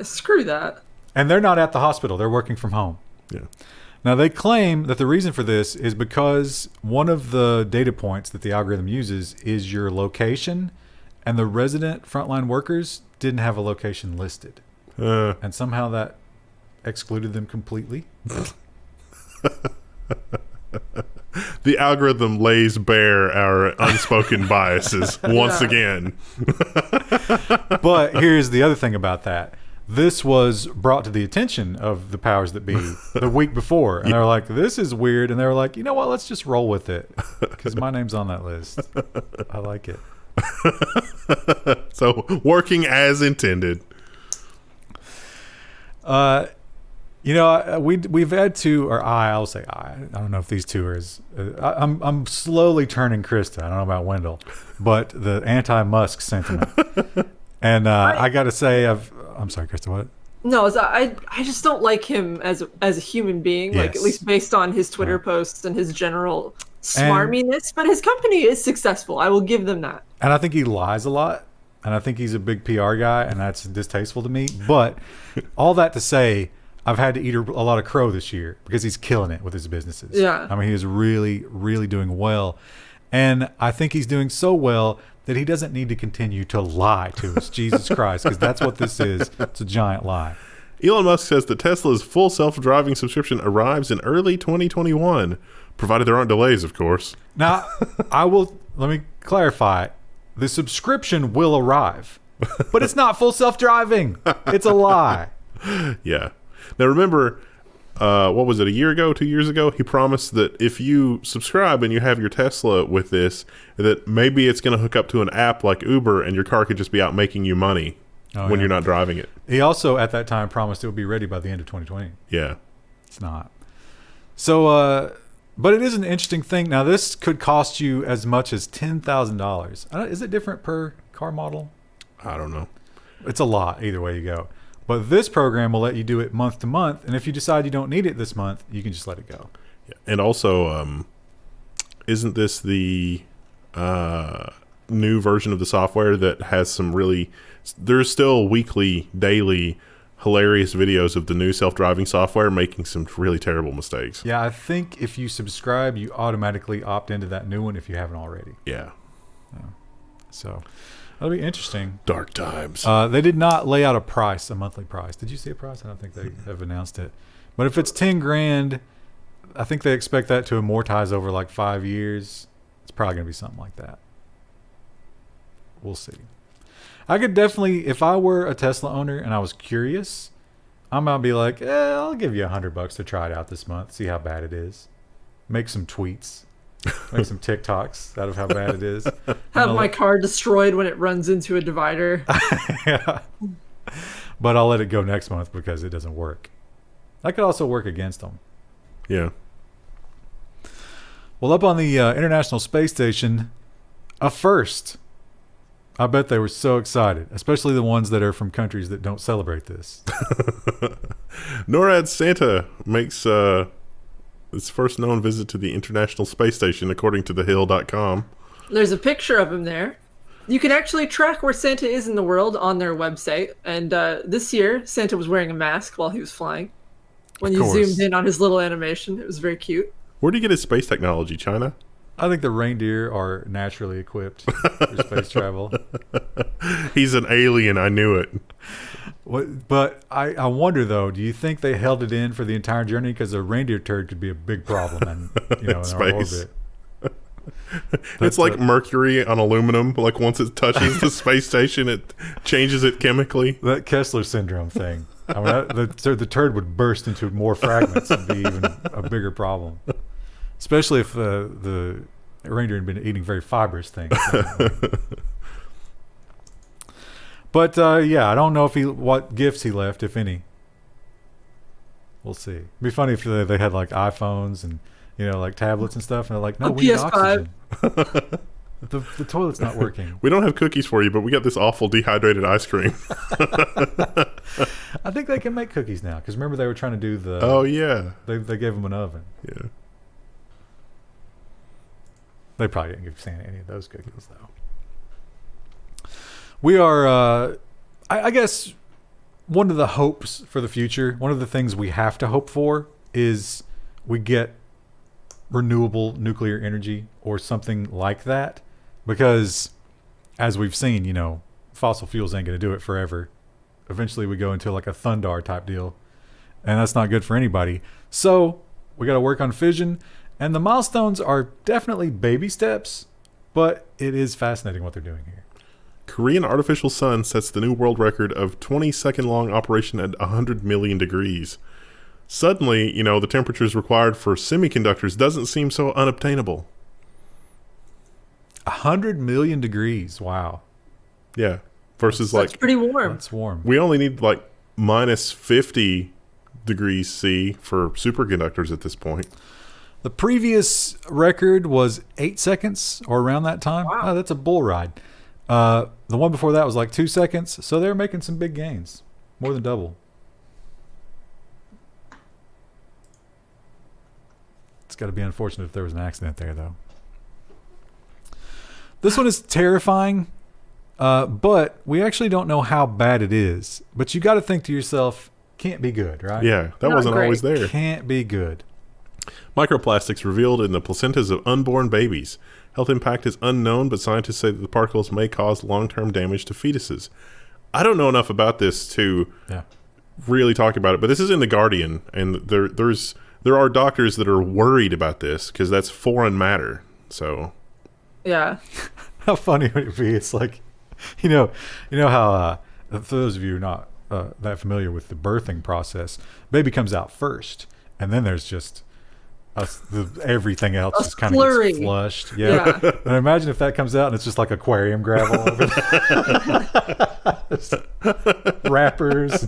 Speaker 1: Screw that.
Speaker 2: And they're not at the hospital. They're working from home.
Speaker 3: Yeah.
Speaker 2: Now, they claim that the reason for this is because one of the data points that the algorithm uses is your location, and the resident frontline workers didn't have a location listed. And somehow that excluded them completely.
Speaker 3: The algorithm lays bare our unspoken biases once again.
Speaker 2: But here's the other thing about that. This was brought to the attention of the powers that be the week before. And they were like, this is weird. And they were like, you know what? Let's just roll with it. Because my name's on that list. I like it.
Speaker 3: So working as intended.
Speaker 2: We've had to, or I'll say I don't know if these two are as, I'm slowly turning Krista. I don't know about Wendell, but the anti-Musk sentiment. And I got to say, I'm sorry, Krista, what?
Speaker 1: No, I just don't like him as a human being,
Speaker 2: Yes.
Speaker 1: like at least based on his Twitter posts and his general smarminess. But his company is successful. I will give them that.
Speaker 2: And I think he lies a lot. And I think he's a big PR guy, and that's distasteful to me. But all that to say, I've had to eat a lot of crow this year because he's killing it with his businesses.
Speaker 1: Yeah.
Speaker 2: I mean, he is really, really doing well. And I think he's doing so well that he doesn't need to continue to lie to us. Jesus Christ, because that's what this is. It's a giant lie.
Speaker 3: Elon Musk says that Tesla's full self-driving subscription arrives in early 2021, provided there aren't delays, of course.
Speaker 2: Now, let me clarify. The subscription will arrive, but it's not full self-driving. It's a lie.
Speaker 3: Yeah. Now, remember, what was it, a year ago, 2 years ago? He promised that if you subscribe and you have your Tesla with this, that maybe it's going to hook up to an app like Uber and your car could just be out making you money when you're not driving it.
Speaker 2: He also, at that time, promised it would be ready by the end of 2020.
Speaker 3: Yeah.
Speaker 2: It's not. So, but it is an interesting thing. Now, this could cost you as much as $10,000. Is it different per car model?
Speaker 3: I don't know.
Speaker 2: It's a lot either way you go. But this program will let you do it month to month. And if you decide you don't need it this month, you can just let it go.
Speaker 3: Yeah. And also, isn't this the new version of the software that has some really... There's still weekly, daily, hilarious videos of the new self-driving software making some really terrible mistakes.
Speaker 2: Yeah, I think if you subscribe, you automatically opt into that new one if you haven't already.
Speaker 3: Yeah.
Speaker 2: So that'll be interesting.
Speaker 3: Dark times.
Speaker 2: They did not lay out a monthly price. Did you see a price? I don't think they have announced it. But if it's $10,000, I think they expect that to amortize over like 5 years. It's probably going to be something like that. We'll see. I could definitely, if I were a Tesla owner and I was curious, I might be like, I'll give you $100 to try it out this month, see how bad it is. Make some tweets, make some TikToks out of how bad it is.
Speaker 1: Have my car destroyed when it runs into a divider.
Speaker 2: Yeah. But I'll let it go next month because it doesn't work. That could also work against them.
Speaker 3: Yeah.
Speaker 2: Well, up on the International Space Station, a first. I bet they were so excited, especially the ones that are from countries that don't celebrate this.
Speaker 3: NORAD's Santa makes its first known visit to the International Space Station, according to thehill.com.
Speaker 1: There's a picture of him there. You can actually track where Santa is in the world on their website. And this year, Santa was wearing a mask while he was flying. When you zoomed in on his little animation, it was very cute.
Speaker 3: Where do you get his space technology, China?
Speaker 2: I think the reindeer are naturally equipped for space travel.
Speaker 3: He's an alien. I knew it.
Speaker 2: But I wonder, though, do you think they held it in for the entire journey? Because a reindeer turd could be a big problem in our orbit.
Speaker 3: It's like mercury on aluminum. Like once it touches the space station, it changes it chemically.
Speaker 2: That Kessler syndrome thing. I mean, the turd would burst into more fragments and be even a bigger problem. Especially if the reindeer had been eating very fibrous things. But I don't know what gifts he left, if any. We'll see. It'd be funny if they had like iPhones and like tablets and stuff, and they're like, no, we need oxygen. The toilet's not working.
Speaker 3: We don't have cookies for you, but we got this awful dehydrated ice cream.
Speaker 2: I think they can make cookies now, because remember they were trying to do the...
Speaker 3: Oh, yeah.
Speaker 2: They gave them an oven.
Speaker 3: Yeah.
Speaker 2: They probably didn't give Santa any of those cookies, though. We are, I guess, one of the hopes for the future, one of the things we have to hope for is we get renewable nuclear energy or something like that. Because, as we've seen, fossil fuels ain't going to do it forever. Eventually we go into like a Thundar type deal. And that's not good for anybody. So, we got to work on fission. And the milestones are definitely baby steps, but it is fascinating what they're doing here.
Speaker 3: Korean artificial sun sets the new world record of 20-second long operation at 100 million degrees. Suddenly, the temperatures required for semiconductors doesn't seem so unobtainable.
Speaker 2: 100 million degrees, wow.
Speaker 3: Yeah, versus
Speaker 1: that's pretty warm.
Speaker 2: That's warm.
Speaker 3: We only need like minus 50 degrees C for superconductors at this point.
Speaker 2: The previous record was 8 seconds or around that time.
Speaker 1: Wow.
Speaker 2: Oh, that's a bull ride. The one before that was like 2 seconds. So they're making some big gains. More than double. It's got to be unfortunate if there was an accident there, though. This one is terrifying, but we actually don't know how bad it is. But you got to think to yourself, can't be good, right?
Speaker 3: Yeah, that wasn't always there.
Speaker 2: Can't be good.
Speaker 3: Microplastics revealed in the placentas of unborn babies Health impact is unknown, but scientists say that the particles may cause long-term damage to fetuses. I don't know enough about this to really talk about it, but this is in The Guardian, and there are doctors that are worried about this because that's foreign matter. So,
Speaker 1: Yeah.
Speaker 2: How funny would it be? It's like, you know how for those of you who are not that familiar with the birthing process, baby comes out first, and then there's just everything else
Speaker 1: A
Speaker 2: just kind of
Speaker 1: slurry.
Speaker 2: gets flushed. Yeah. And imagine if that comes out and it's just like aquarium gravel over there. Wrappers,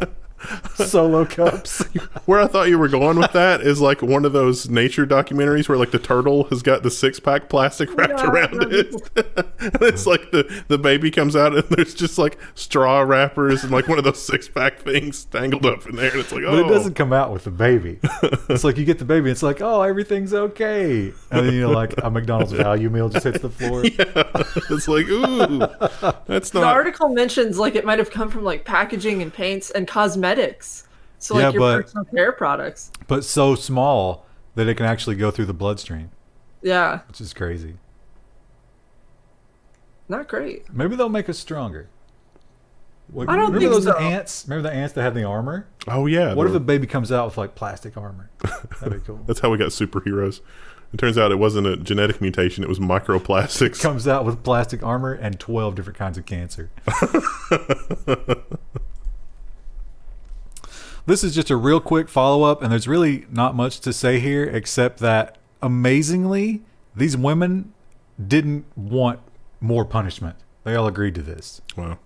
Speaker 2: Solo cups.
Speaker 3: Where I thought you were going with that is like one of those nature documentaries where like the turtle has got the 6-pack plastic wrapped around it. And it's like the baby comes out and there's just like straw wrappers and like one of those 6-pack things tangled up in there. And it's like, oh.
Speaker 2: But it doesn't come out with the baby. It's like you get the baby, it's like, oh, everything's okay. And then, like a McDonald's value meal just hits the floor.
Speaker 3: Yeah. It's like, ooh, that's not.
Speaker 1: The article mentions like it might have come from like packaging and paints and cosmetics. So like your personal care products.
Speaker 2: But so small that it can actually go through the bloodstream.
Speaker 1: Yeah.
Speaker 2: Which is crazy.
Speaker 1: Not great.
Speaker 2: Maybe they'll make us stronger.
Speaker 1: I don't think
Speaker 2: those
Speaker 1: so.
Speaker 2: ants? Remember the ants that had the armor?
Speaker 3: Oh, yeah.
Speaker 2: What if the baby comes out with like plastic armor? That'd be cool.
Speaker 3: That's how we got superheroes. It turns out it wasn't a genetic mutation. It was microplastics.
Speaker 2: Comes out with plastic armor and 12 different kinds of cancer. This is just a real quick follow-up, and there's really not much to say here except that, amazingly, these women didn't want more punishment. They all agreed to this.
Speaker 3: Wow.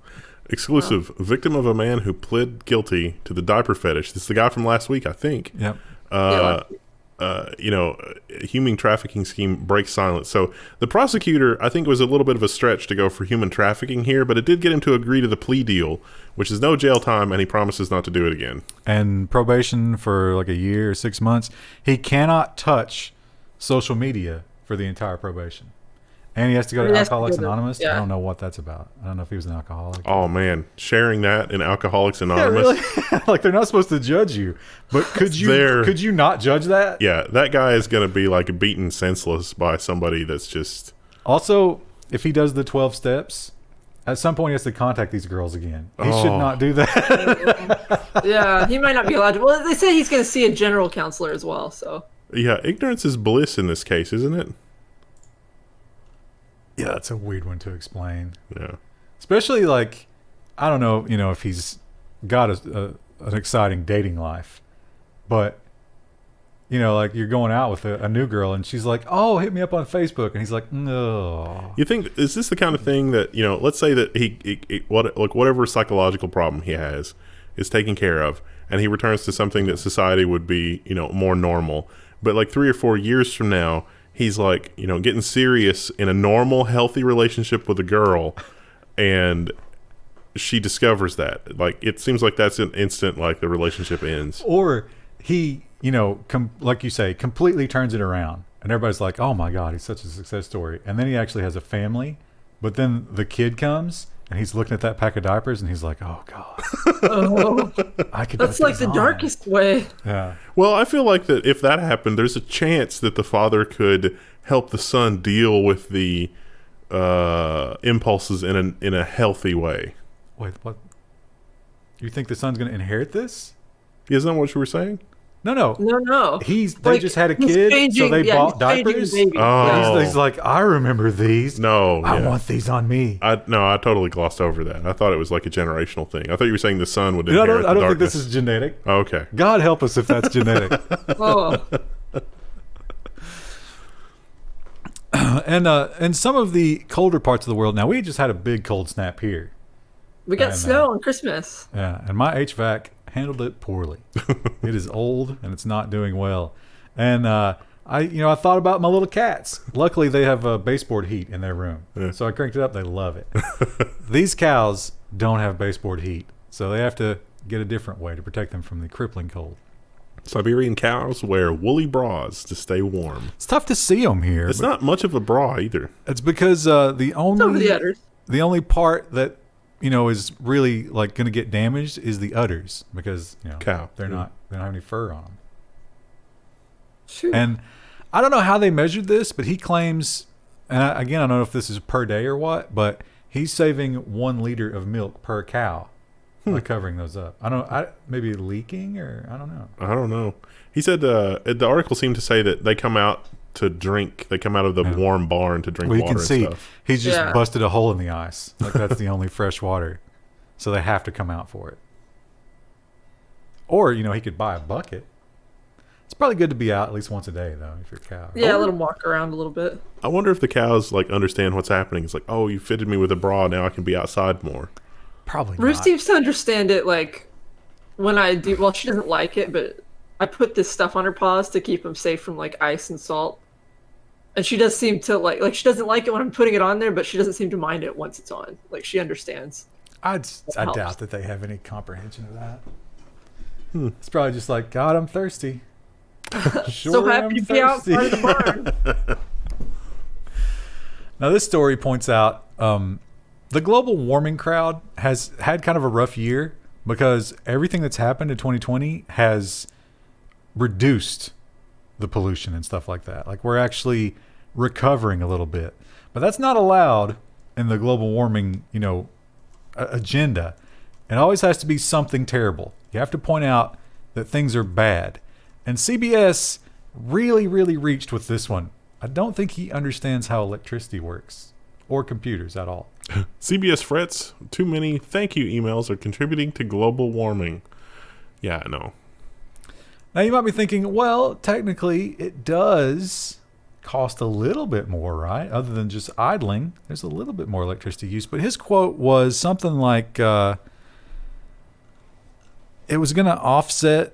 Speaker 3: Exclusive. Victim of a man who pled guilty to the diaper fetish. This is the guy from last week, I think.
Speaker 2: Yep.
Speaker 3: Human trafficking scheme breaks silence. So the prosecutor, I think, was a little bit of a stretch to go for human trafficking here, but it did get him to agree to the plea deal, which is no jail time, and he promises not to do it again. And
Speaker 2: probation for like a year or 6 months. He cannot touch social media for the entire probation. And he has to go to Alcoholics Anonymous. Yeah. I don't know what that's about. I don't know if he was an alcoholic.
Speaker 3: Oh, man. Sharing that in Alcoholics Anonymous.
Speaker 2: Yeah, really? Like, they're not supposed to judge you. But could you not judge that?
Speaker 3: Yeah, that guy is going to be, like, beaten senseless by somebody that's just...
Speaker 2: Also, if he does the 12 steps, at some point he has to contact these girls again. He should not do that.
Speaker 1: Yeah, he might not be allowed to. Well, they say he's going to see a general counselor as well, so...
Speaker 3: Yeah, ignorance is bliss in this case, isn't it?
Speaker 2: Yeah, that's a weird one to explain.
Speaker 3: Yeah.
Speaker 2: Especially, like, I don't know, if he's got an exciting dating life. But, like, you're going out with a new girl, and she's like, oh, hit me up on Facebook. And he's like, no.
Speaker 3: You think, is this the kind of thing that, let's say that whatever psychological problem he has is taken care of, and he returns to something that society would be, more normal. But, like, 3 or 4 years from now, he's like, getting serious in a normal, healthy relationship with a girl, and she discovers that. Like, it seems like that's an instant, like, the relationship ends.
Speaker 2: Or he, like you say, completely turns it around. And everybody's like, oh my God, he's such a success story. And then he actually has a family. But then the kid comes, and he's looking at that pack of diapers, and he's like, oh God.
Speaker 1: That's like the darkest way.
Speaker 2: Yeah.
Speaker 3: Well, I feel like that if that happened, there's a chance that the father could help the son deal with the impulses in a healthy way.
Speaker 2: Wait, what? You think the son's going to inherit this?
Speaker 3: Isn't that what you were saying?
Speaker 2: No. They just had a kid, so they bought diapers.
Speaker 3: Oh.
Speaker 2: He's like, I remember these.
Speaker 3: No,
Speaker 2: I want these on me.
Speaker 3: I totally glossed over that. I thought it was like a generational thing. I thought you were saying the son would inherit
Speaker 2: I don't
Speaker 3: the
Speaker 2: think
Speaker 3: darkness.
Speaker 2: this is genetic.
Speaker 3: Oh, okay.
Speaker 2: God help us if that's genetic. And some of the colder parts of the world. Now, we just had a big cold snap here.
Speaker 1: We got snow on Christmas.
Speaker 2: Yeah, and my HVAC handled it poorly. It is old and it's not doing well. And I thought about my little cats. Luckily, they have baseboard heat in their room, so I cranked it up. They love it. These cows don't have baseboard heat, so they have to get a different way to protect them from the crippling cold.
Speaker 3: Siberian cows wear woolly bras to stay warm.
Speaker 2: It's tough to see them here.
Speaker 3: It's not much of a bra either.
Speaker 2: It's because the only part that is really like going to get damaged is the udders, because
Speaker 3: cow.
Speaker 2: They don't have any fur on them.
Speaker 1: Shoot.
Speaker 2: And I don't know how they measured this, but he claims and again, I don't know if this is per day or what, but he's saving 1 liter of milk per cow by covering those up. Maybe leaking, or I don't know.
Speaker 3: I don't know. He said the article seemed to say that they come out to drink. They come out of the warm barn to drink
Speaker 2: Well, you
Speaker 3: water
Speaker 2: can see
Speaker 3: and stuff.
Speaker 2: he's just busted a hole in the ice. Like that's the only fresh water, so they have to come out for it. Or he could buy a bucket. It's probably good to be out at least once a day, though, if you're a cow.
Speaker 1: Yeah, let them walk around a little bit.
Speaker 3: I wonder if the cows like understand what's happening. It's like, oh, you fitted me with a bra. Now I can be outside more.
Speaker 2: Probably
Speaker 1: Ruth
Speaker 2: not.
Speaker 1: seems to understand it, like, when I do... Well, she doesn't like it, but I put this stuff on her paws to keep them safe from, like, ice and salt. And she does seem to, like, she doesn't like it when I'm putting it on there, but she doesn't seem to mind it once it's on. Like, she understands.
Speaker 2: I doubt that they have any comprehension of that. It's probably just like, God, I'm thirsty.
Speaker 1: So happy to be outside the barn.
Speaker 2: Now, this story points out the global warming crowd has had kind of a rough year because everything that's happened in 2020 has reduced the pollution and stuff like that. Like, we're actually recovering a little bit. But that's not allowed in the global warming, agenda. It always has to be something terrible. You have to point out that things are bad. And CBS really, really reached with this one. I don't think he understands how electricity works or computers at all.
Speaker 3: CBS frets, too many thank you emails are contributing to global warming. Yeah, I know.
Speaker 2: Now, you might be thinking, well, technically, it does cost a little bit more, right? Other than just idling, there's a little bit more electricity use. But his quote was something like, it was going to offset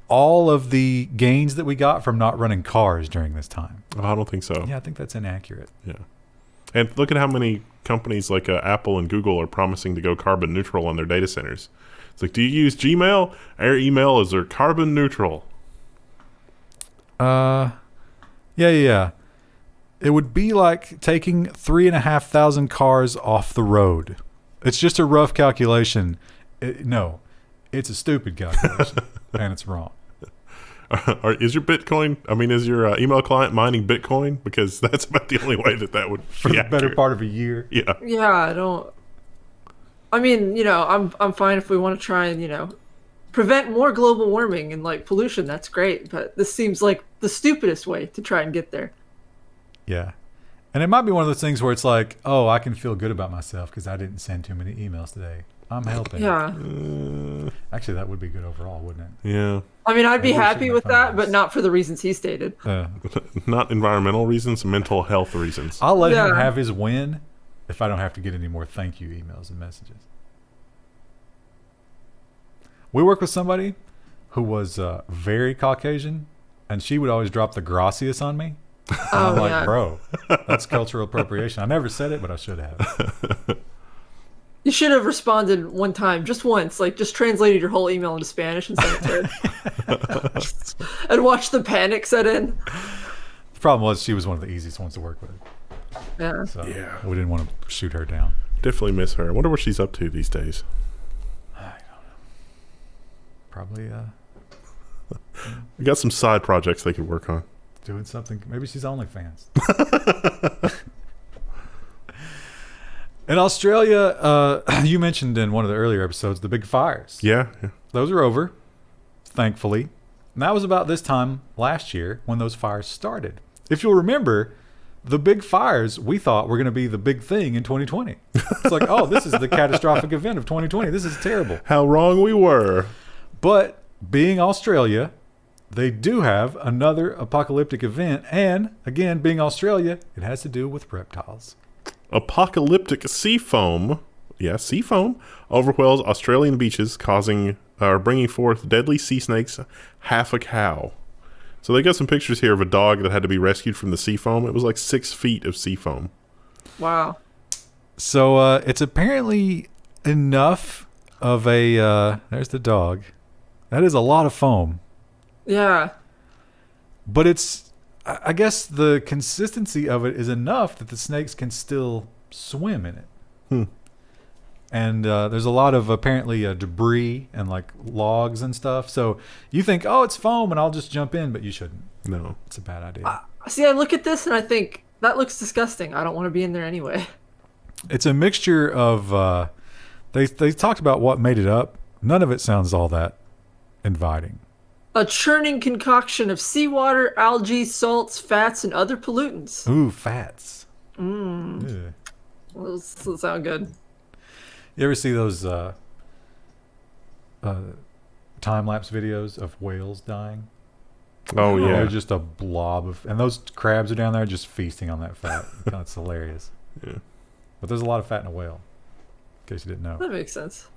Speaker 2: all of the gains that we got from not running cars during this time.
Speaker 3: Oh, I don't think so.
Speaker 2: Yeah, I think that's inaccurate.
Speaker 3: Yeah. And look at how many companies like Apple and Google are promising to go carbon neutral on their data centers. It's like, do you use Gmail? Our email is carbon neutral.
Speaker 2: Yeah. It would be like taking 3,500 cars off the road. It's just a rough calculation. No, it's a stupid calculation, and it's wrong.
Speaker 3: Is your email client mining Bitcoin? Because that's about the only way that would
Speaker 2: For the better part of a year.
Speaker 3: Yeah.
Speaker 1: Yeah, I'm fine if we want to try and, prevent more global warming and, like, pollution. That's great. But this seems like the stupidest way to try and get there.
Speaker 2: Yeah. And it might be one of those things where it's like, oh, I can feel good about myself because I didn't send too many emails today. I'm helping.
Speaker 1: Yeah.
Speaker 2: Actually, that would be good overall, wouldn't it?
Speaker 3: Yeah.
Speaker 1: I mean, I'd be
Speaker 2: Maybe we
Speaker 1: happy
Speaker 2: should
Speaker 1: with
Speaker 2: make fun
Speaker 1: that,
Speaker 2: of
Speaker 1: but
Speaker 2: this.
Speaker 1: not for the reasons he stated.
Speaker 3: Not environmental reasons, mental health reasons.
Speaker 2: I'll let him
Speaker 1: Yeah.
Speaker 2: have his win if I don't have to get any more thank you emails and messages. We work with somebody who was very Caucasian, and she would always drop the gracias on me. And I'm like, bro, that's cultural appropriation. I never said it, but I should have.
Speaker 1: You should have responded one time, just once, like just translated your whole email into Spanish and sent it to her. And watch the panic set in.
Speaker 2: The problem was she was one of the easiest ones to work with.
Speaker 1: Yeah.
Speaker 2: So
Speaker 3: Yeah.
Speaker 2: we didn't want to shoot her down.
Speaker 3: Definitely miss her. I wonder what she's up to these days.
Speaker 2: I don't know. Probably
Speaker 3: We got some side projects they could work on.
Speaker 2: doing something. Maybe she's OnlyFans. In Australia, you mentioned in one of the earlier episodes the big fires.
Speaker 3: Yeah.
Speaker 2: Those are over, thankfully. And that was about this time last year when those fires started. If you'll remember, the big fires we thought were going to be the big thing in 2020. It's like, oh, this is the catastrophic event of 2020. This is terrible.
Speaker 3: How wrong we were.
Speaker 2: But being Australia, they do have another apocalyptic event. And again, being Australia, it has to do with reptiles.
Speaker 3: Apocalyptic sea foam, sea foam, overwhelms Australian beaches, bringing forth deadly sea snakes, half a cow. So they got some pictures here of a dog that had to be rescued from the sea foam. It was like 6 feet of sea foam.
Speaker 1: Wow.
Speaker 2: So it's apparently enough of a... there's the dog. That is a lot of foam.
Speaker 1: Yeah.
Speaker 2: But it's... I guess the consistency of it is enough that the snakes can still swim in it. And there's a lot of apparently debris and like logs and stuff. So you think, oh, it's foam and I'll just jump in, but you shouldn't.
Speaker 3: No.
Speaker 2: It's a bad idea.
Speaker 1: See, I look at this and I think That looks disgusting. I don't want to be in there anyway.
Speaker 2: It's a mixture of. They talked about what made it up. None of it sounds all that inviting.
Speaker 1: A churning concoction of seawater, algae, salts, fats, and other pollutants.
Speaker 2: Ooh, fats.
Speaker 1: Mmm. Those sound good.
Speaker 2: You ever see those time-lapse videos of whales dying?
Speaker 3: Oh yeah,
Speaker 2: They're just a blob of, and those crabs are down there just feasting on that fat. It's hilarious.
Speaker 3: Yeah.
Speaker 2: But there's a lot of fat in a whale, in case you didn't know.
Speaker 1: That makes sense.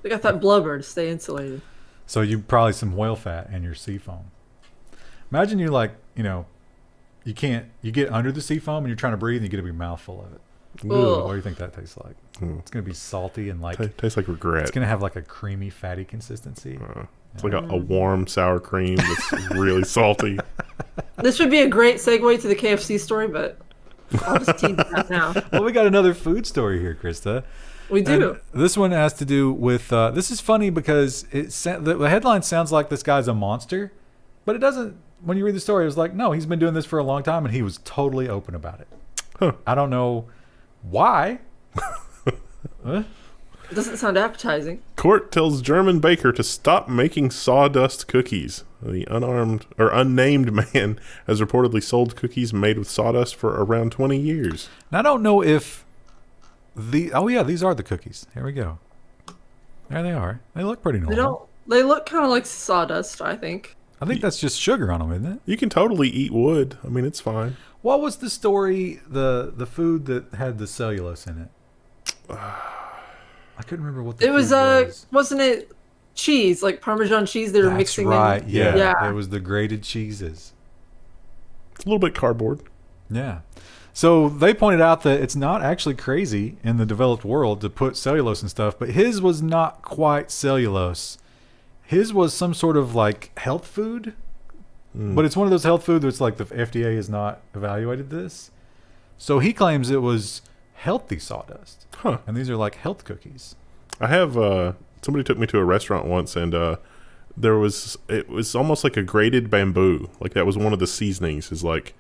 Speaker 1: They got that blubber to stay insulated.
Speaker 2: So you probably some whale fat in your sea foam. Imagine you you get under the sea foam and you're trying to breathe and you get a big mouthful of it.
Speaker 1: Ugh.
Speaker 2: What do you think that tastes like? It's gonna be salty and
Speaker 3: tastes like regret.
Speaker 2: It's gonna have like a creamy, fatty consistency.
Speaker 3: It's like a warm sour cream that's really salty.
Speaker 1: This would be a great segue to the KFC story, but I'll just tease that now.
Speaker 2: Well, we got another food story here, Krista.
Speaker 1: We do.
Speaker 2: And this one has to do with. This is funny because the headline sounds like this guy's a monster, but it doesn't. When you read the story, it was like, no, he's been doing this for a long time, and he was totally open about it.
Speaker 3: Huh.
Speaker 2: I don't know why.
Speaker 1: It doesn't sound appetizing.
Speaker 3: Court tells German baker to stop making sawdust cookies. The unnamed man has reportedly sold cookies made with sawdust for around 20 years.
Speaker 2: And I don't know if these are the cookies. Here we go. There they are. They look pretty normal.
Speaker 1: They look kind of like sawdust, I think.
Speaker 2: I think that's just sugar on them, isn't it?
Speaker 3: You can totally eat wood. I mean, it's fine.
Speaker 2: What was the story, the food that had the cellulose in it? I couldn't remember what the
Speaker 1: It was,
Speaker 2: food was.
Speaker 1: wasn't it cheese, like Parmesan cheese they were
Speaker 2: That's
Speaker 1: mixing
Speaker 2: right.
Speaker 1: in?
Speaker 2: Yeah. It was the grated cheeses.
Speaker 3: It's a little bit cardboard.
Speaker 2: Yeah. So they pointed out that it's not actually crazy in the developed world to put cellulose and stuff, but his was not quite cellulose. His was some sort of like health food, but it's one of those health food that's like the FDA has not evaluated this. So he claims it was healthy sawdust.
Speaker 3: Huh.
Speaker 2: And these are like health cookies.
Speaker 3: I have somebody took me to a restaurant once, and it was almost like a grated bamboo. Like that was one of the seasonings. Is like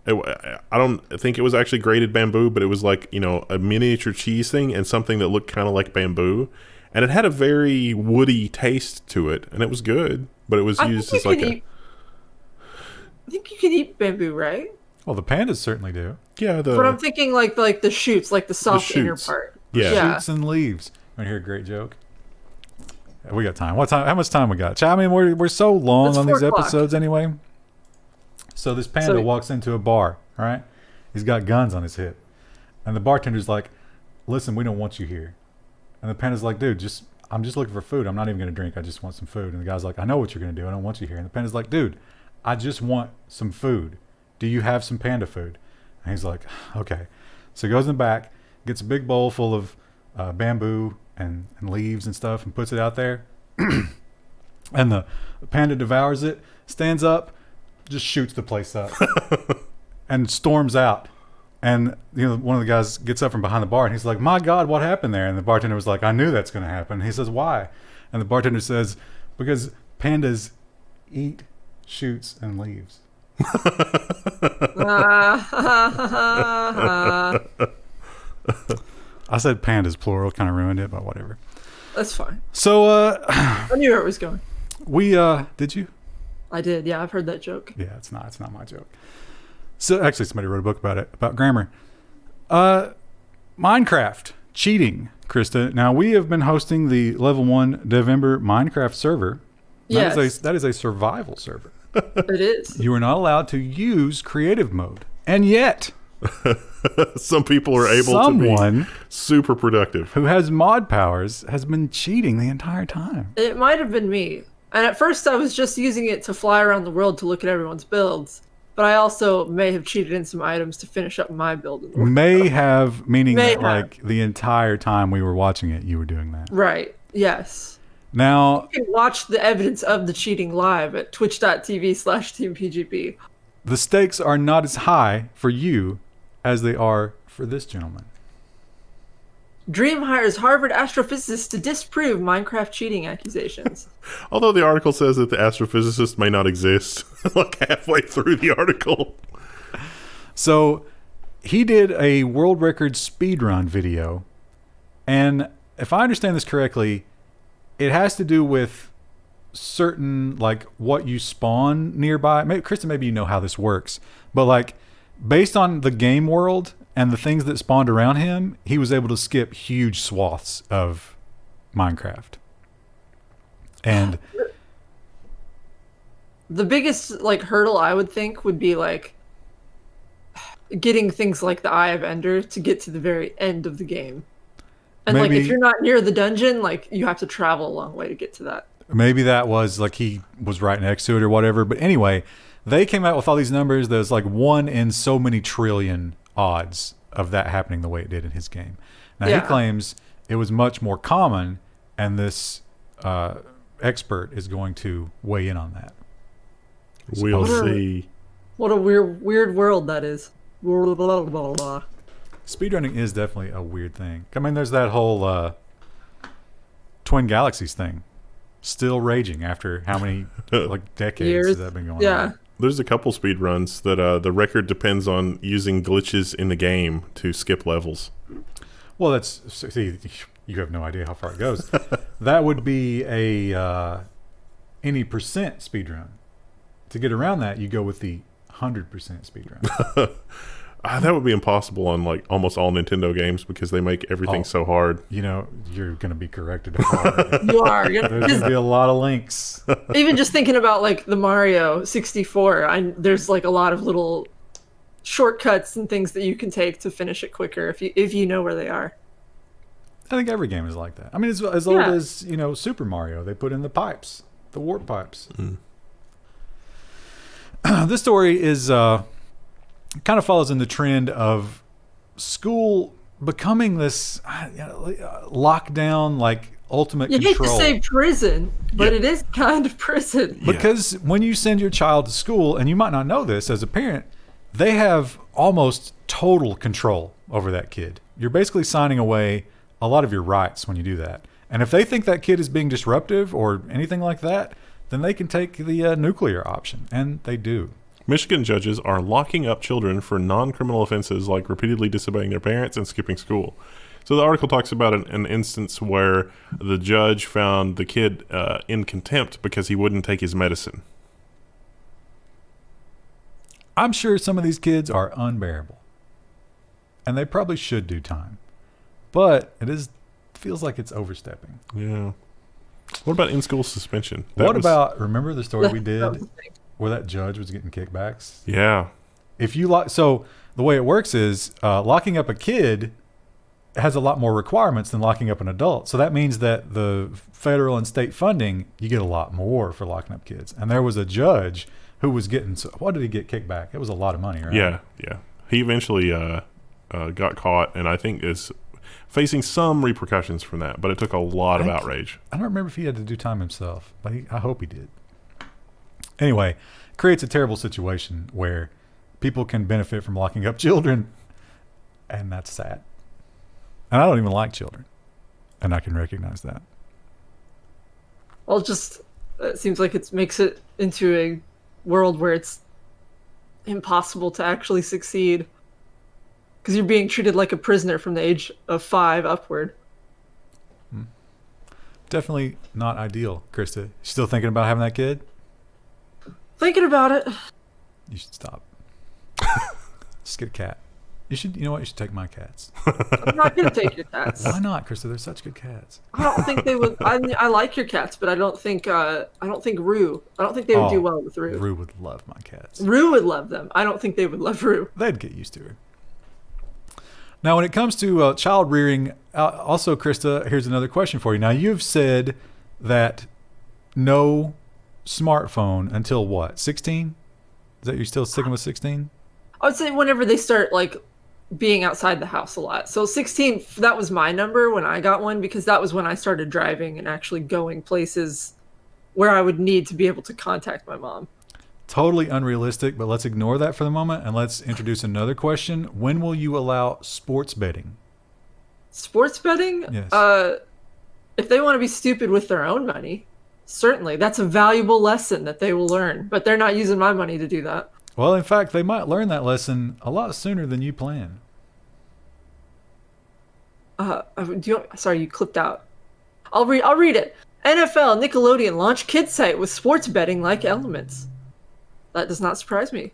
Speaker 3: I don't think it was actually grated bamboo, but it was like a miniature cheese thing and something that looked kind of like bamboo, and it had a very woody taste to it, and it was good. But it was used as like I
Speaker 1: think you can eat bamboo, right?
Speaker 2: Well, the pandas certainly do.
Speaker 3: Yeah,
Speaker 1: but I'm thinking like the shoots, like the soft inner part.
Speaker 3: Yeah.
Speaker 2: Shoots and leaves. Want to hear a great joke? We got time. What time? How much time we got? I mean, we're so long
Speaker 1: It's
Speaker 2: on
Speaker 1: 4
Speaker 2: these
Speaker 1: o'clock.
Speaker 2: episodes anyway. So this panda walks into a bar, all right? He's got guns on his hip. And the bartender's like, listen, we don't want you here. And the panda's like, dude, I'm just looking for food. I'm not even going to drink. I just want some food. And the guy's like, I know what you're going to do. I don't want you here. And the panda's like, dude, I just want some food. Do you have some panda food? And he's like, okay. So he goes in the back, gets a big bowl full of bamboo and leaves and stuff and puts it out there. And the panda devours it, stands up, just shoots the place up and storms out. And one of the guys gets up from behind the bar and he's like, my God, what happened there? And the bartender was like, I knew that's going to happen. And he says, why? And the bartender says, because pandas eat shoots and leaves. I said pandas plural, kind of ruined it, but whatever.
Speaker 1: That's fine.
Speaker 2: So
Speaker 1: I knew where it was going.
Speaker 2: we did you?
Speaker 1: I did. Yeah, I've heard that joke.
Speaker 2: Yeah, it's not my joke. So actually somebody wrote a book about it, about grammar. Minecraft cheating, Krista. Now we have been hosting the Level 1 Devember Minecraft server.
Speaker 1: Yes.
Speaker 2: That is a survival server.
Speaker 1: It is.
Speaker 2: You are not allowed to use creative mode. And yet
Speaker 3: some people are able to be super productive.
Speaker 2: Who has mod powers has been cheating the entire time.
Speaker 1: It might have been me. And at first I was just using it to fly around the world to look at everyone's builds. But I also may have cheated in some items to finish up my build.
Speaker 2: May have, meaning that like the entire time we were watching it, you were doing that.
Speaker 1: Right. Yes.
Speaker 2: Now,
Speaker 1: you can watch the evidence of the cheating live at twitch.tv/teampgp.
Speaker 2: The stakes are not as high for you as they are for this gentleman.
Speaker 1: Dream hires Harvard astrophysicist to disprove Minecraft cheating accusations.
Speaker 3: Although the article says that the astrophysicist may not exist, like halfway through the article.
Speaker 2: So he did a world record speedrun video. And if I understand this correctly, it has to do with certain, like, what you spawn nearby. Maybe, Krista, maybe you know how this works. But, like, based on the game world and the things that spawned around him, he was able to skip huge swaths of Minecraft. And
Speaker 1: the biggest, like, hurdle I would think would be, like, getting things like the Eye of Ender to get to the very end of the game. And
Speaker 2: maybe,
Speaker 1: like, if you're not near the dungeon, like, you have to travel a long way to get to that.
Speaker 2: Maybe that was like he was right next to it or whatever. But anyway, they came out with all these numbers. There's like 1 in so many trillion odds of that happening the way it did in his game. Now, he claims it was much more common, and this expert is going to weigh in on that.
Speaker 3: We'll see.
Speaker 1: What a weird world that is.
Speaker 2: Speedrunning is definitely a weird thing. I mean, there's that whole Twin Galaxies thing still raging after how many like decades
Speaker 1: Years.
Speaker 2: has that been going on?
Speaker 3: There's a couple speed runs that the record depends on using glitches in the game to skip levels.
Speaker 2: Well, that's, see, you have no idea how far it goes. That would be a any percent speedrun. To get around that, you go with the 100% speedrun.
Speaker 3: That would be impossible on like almost all Nintendo games because they make everything so hard.
Speaker 2: You know, you're going to be corrected. Hard.
Speaker 1: You are.
Speaker 2: There's going to be a lot of links.
Speaker 1: Even just thinking about like the Mario 64, there's like a lot of little shortcuts and things that you can take to finish it quicker if you know where they are.
Speaker 2: I think every game is like that. I mean, as old as, you know, Super Mario, they put in the pipes, the warp pipes. This story is kind of follows in the trend of school becoming this lockdown, like ultimate control.
Speaker 1: You hate to say prison, but it is kind of prison.
Speaker 2: Because when you send your child to school, and you might not know this as a parent, they have almost total control over that kid. You're basically signing away a lot of your rights when you do that. And if they think that kid is being disruptive or anything like that, then they can take the nuclear option, and they do.
Speaker 3: Michigan judges are locking up children for non-criminal offenses like repeatedly disobeying their parents and skipping school. So the article talks about an instance where the judge found the kid in contempt because he wouldn't take his medicine.
Speaker 2: I'm sure some of these kids are unbearable, and they probably should do time. But feels like it's overstepping.
Speaker 3: Yeah. What about in-school suspension?
Speaker 2: Remember the story we did where that judge was getting kickbacks?
Speaker 3: Yeah.
Speaker 2: If you so the way it works is locking up a kid has a lot more requirements than locking up an adult. So that means that the federal and state funding, you get a lot more for locking up kids. And there was a judge who was getting, what did he get kicked back? It was a lot of money, right?
Speaker 3: Yeah. He eventually got caught, and I think is facing some repercussions from that, but it took a lot of outrage.
Speaker 2: I don't remember if he had to do time himself, but I hope he did. Anyway, creates a terrible situation where people can benefit from locking up children, and that's sad. And I don't even like children, and I can recognize that.
Speaker 1: Well, it seems like it makes it into a world where it's impossible to actually succeed because you're being treated like a prisoner from the age of 5 upward.
Speaker 2: Definitely not ideal, Krista. You still thinking about having that kid?
Speaker 1: Thinking about it.
Speaker 2: You should stop. Just get a cat. You know what? You should take my cats.
Speaker 1: I'm not going to take your cats.
Speaker 2: Why not, Krista? They're such good cats.
Speaker 1: I don't think they would. I like your cats, but I don't think Rue. I don't think they would do well with Rue.
Speaker 2: Rue would love my cats.
Speaker 1: Rue would love them. I don't think they would love Rue.
Speaker 2: They'd get used to her. Now, when it comes to child rearing, also, Krista, here's another question for you. Now, you've said that no smartphone until what? 16? Is that you're still sticking with 16?
Speaker 1: I would say whenever they start like being outside the house a lot. So 16, that was my number when I got one, because that was when I started driving and actually going places where I would need to be able to contact my mom.
Speaker 2: Totally unrealistic, but let's ignore that for the moment and let's introduce another question. When will you allow sports betting?
Speaker 1: Sports betting?
Speaker 2: Yes.
Speaker 1: If they want to be stupid with their own money, certainly. That's a valuable lesson that they will learn, but they're not using my money to do that.
Speaker 2: Well, in fact, they might learn that lesson a lot sooner than you plan.
Speaker 1: Sorry, you clipped out. I'll read it. NFL, Nickelodeon launch kid site with sports betting like elements. That does not surprise me.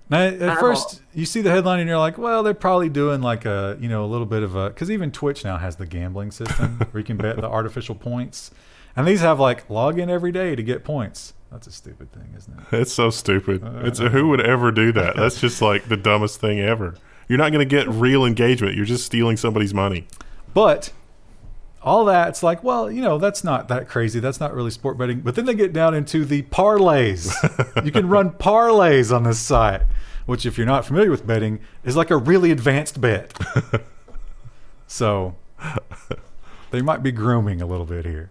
Speaker 2: Now, at first, you see the headline and you're like, well, they're probably doing like a little bit of a, because even Twitch now has the gambling system where you can bet the artificial points. And these have like log in every day to get points. That's a stupid thing, isn't it?
Speaker 3: It's so stupid. Who would ever do that? That's just like the dumbest thing ever. You're not going to get real engagement. You're just stealing somebody's money.
Speaker 2: But all that, it's like, well, that's not that crazy. That's not really sport betting. But then they get down into the parlays. You can run parlays on this site, which if you're not familiar with betting, is like a really advanced bet. So they might be grooming a little bit here.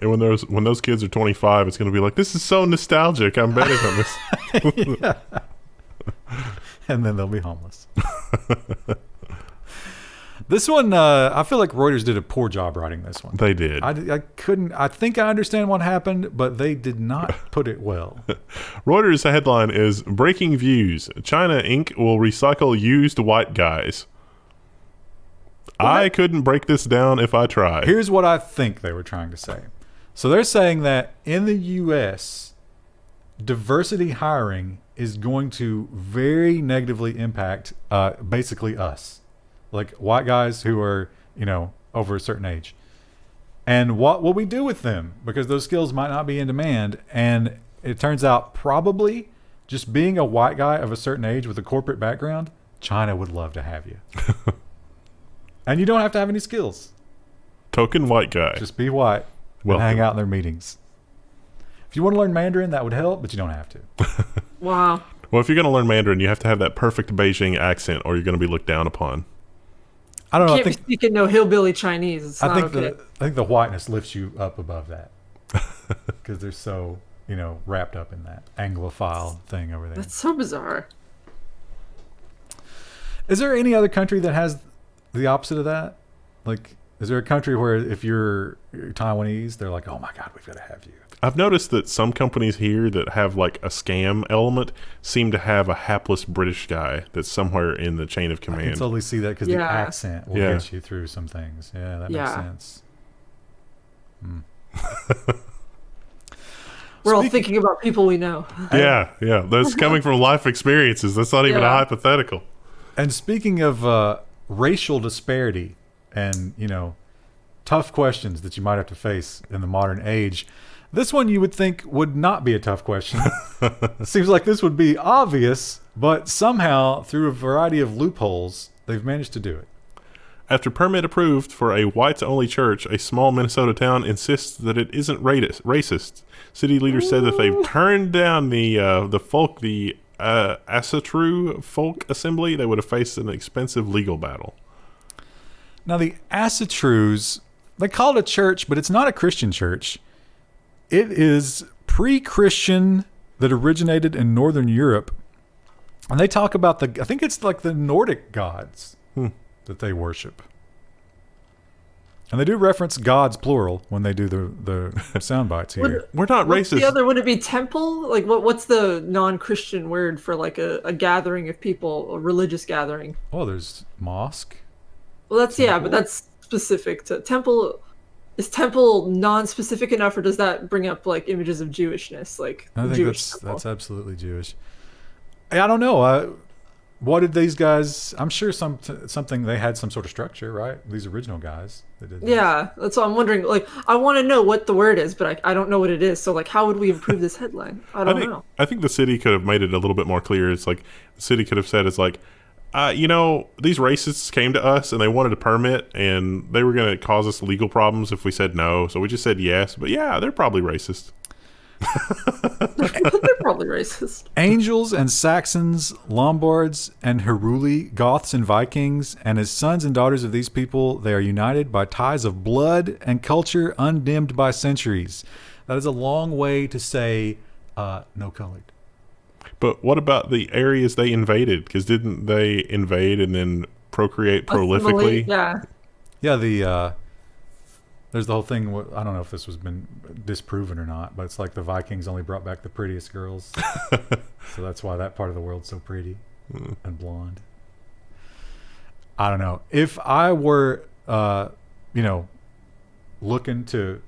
Speaker 3: And when those kids are 25, it's going to be like, this is so nostalgic. I'm betting on this.
Speaker 2: Yeah. And then they'll be homeless. This one, I feel like Reuters did a poor job writing this one.
Speaker 3: They did.
Speaker 2: I think I understand what happened, but they did not put it well.
Speaker 3: Reuters' headline is Breaking Views. China Inc. will recycle used white guys. What? I couldn't break this down if I tried.
Speaker 2: Here's what I think they were trying to say. So they're saying that in the U.S., diversity hiring is going to very negatively impact basically us. Like white guys who are, over a certain age. And what will we do with them? Because those skills might not be in demand. And it turns out probably just being a white guy of a certain age with a corporate background, China would love to have you. And you don't have to have any skills.
Speaker 3: Token white guy.
Speaker 2: Just be white and hang out in their meetings. If you want to learn Mandarin, that would help, but you don't have to.
Speaker 1: Wow.
Speaker 3: Well, if you're going to learn Mandarin, you have to have that perfect Beijing accent or you're going to be looked down upon.
Speaker 2: I don't know.
Speaker 1: You can't be speaking no hillbilly Chinese. It's not okay.
Speaker 2: I think the whiteness lifts you up above that. Because they're so, wrapped up in that Anglophile thing over there.
Speaker 1: That's so bizarre.
Speaker 2: Is there any other country that has the opposite of that? Like, is there a country where if you're Taiwanese, they're like, oh my God, we've got to have you?
Speaker 3: I've noticed that some companies here that have like a scam element seem to have a hapless British guy that's somewhere in the chain of command.
Speaker 2: I can totally see that because the accent will get you through some things. Yeah, that makes sense.
Speaker 1: We're all thinking about people we know.
Speaker 3: Yeah. That's coming from life experiences. That's not even a hypothetical.
Speaker 2: And speaking of racial disparity and, tough questions that you might have to face in the modern age, this one you would think would not be a tough question. It seems like this would be obvious, but somehow, through a variety of loopholes, they've managed to do it.
Speaker 3: After permit approved for a whites-only church, a small Minnesota town insists that it isn't racist. City leaders said that they've turned down the Asatru Folk Assembly, they would have faced an expensive legal battle.
Speaker 2: Now, the Asatrus, they call it a church, but it's not a Christian church. It is pre-Christian that originated in Northern Europe. And they talk about I think it's like the Nordic gods that they worship. And they do reference gods plural when they do the sound bites here.
Speaker 3: We're not racist.
Speaker 1: The other, would it be temple? Like what's the non-Christian word for like a gathering of people, a religious gathering?
Speaker 2: Oh, there's mosque.
Speaker 1: Well, that's temple. But that's specific to temple. Is temple non-specific enough, or does that bring up like images of Jewishness, like
Speaker 2: I think
Speaker 1: Jewish
Speaker 2: that's absolutely Jewish. I don't know. What did these guys? I'm sure something they had some sort of structure, right? These original guys.
Speaker 1: Yeah, that's what I'm wondering. Like, I want to know what the word is, but I don't know what it is. So, like, how would we improve this headline? I don't know.
Speaker 3: I think the city could have made it a little bit more clear. It's like the city could have said, it's like, these racists came to us and they wanted a permit and they were going to cause us legal problems if we said no. So we just said yes. But yeah, they're probably racist.
Speaker 1: They're probably racist.
Speaker 2: Angels and Saxons, Lombards and Heruli, Goths and Vikings, and as sons and daughters of these people, they are united by ties of blood and culture undimmed by centuries. That is a long way to say no colored.
Speaker 3: But what about the areas they invaded? Because didn't they invade and then procreate prolifically?
Speaker 1: Yeah.
Speaker 2: Yeah, There's the whole thing. I don't know if this was been disproven or not, but it's like the Vikings only brought back the prettiest girls, so that's why that part of the world's so pretty and blonde. I don't know. If I were, looking to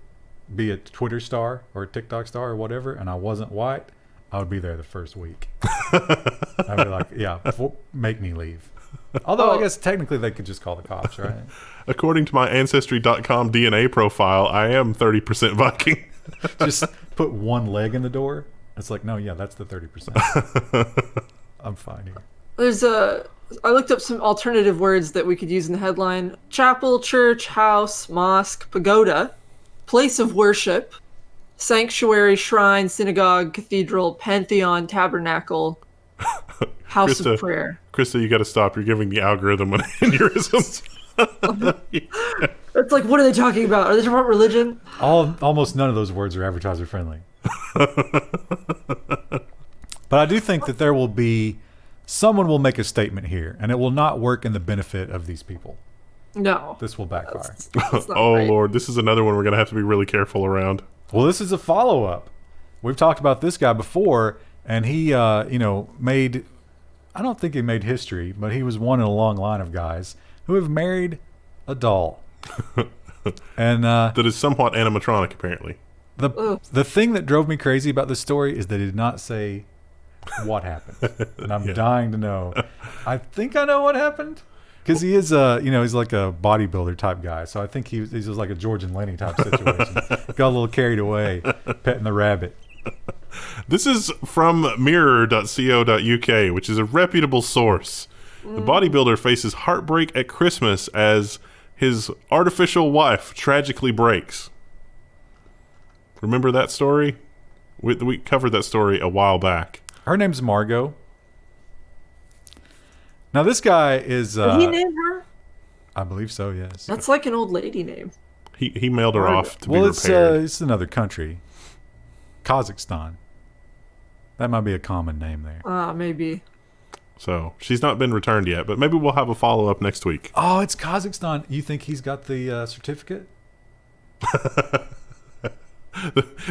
Speaker 2: be a Twitter star or a TikTok star or whatever, and I wasn't white, I would be there the first week. I'd be like, yeah, make me leave. Although I guess technically they could just call the cops, right?
Speaker 3: According to my Ancestry.com DNA profile, I am 30% Viking.
Speaker 2: Just put one leg in the door. It's like, no, yeah, that's the 30%. I'm fine here.
Speaker 1: I looked up some alternative words that we could use in the headline. Chapel, church, house, mosque, pagoda, place of worship, sanctuary, shrine, synagogue, cathedral, pantheon, tabernacle, house of prayer.
Speaker 3: Krista, you got to stop. You're giving the algorithm an aneurysm.
Speaker 1: It's like, what are they talking about? Are they talking about religion?
Speaker 2: Almost none of those words are advertiser friendly. But I do think that there will be someone will make a statement here, and it will not work in the benefit of these people. No. This will backfire.
Speaker 3: That's right. Lord, this is another one we're going to have to be really careful around.
Speaker 2: Well, this is a follow-up. We've talked about this guy before, and he, made, I don't think he made history, but he was one in a long line of guys who have married a doll. And
Speaker 3: that is somewhat animatronic, apparently.
Speaker 2: The thing that drove me crazy about this story is that he did not say what happened. And I'm dying to know. I think I know what happened. Because he is, he's like a bodybuilder type guy. So I think he's just like a George and Lenny type situation. Got a little carried away petting the rabbit.
Speaker 3: This is from mirror.co.uk, which is a reputable source. The bodybuilder faces heartbreak at Christmas as his artificial wife tragically breaks. Remember that story? We covered that story a while back.
Speaker 2: Her name's Margot. Now this guy is...
Speaker 1: Did he name her?
Speaker 2: I believe so, yes.
Speaker 1: That's like an old lady name.
Speaker 3: He mailed her off to be repaired.
Speaker 2: It's another country. Kazakhstan. That might be a common name there.
Speaker 1: Maybe.
Speaker 3: So she's not been returned yet, but maybe we'll have a follow-up next week.
Speaker 2: Oh, it's Kazakhstan. You think he's got the certificate?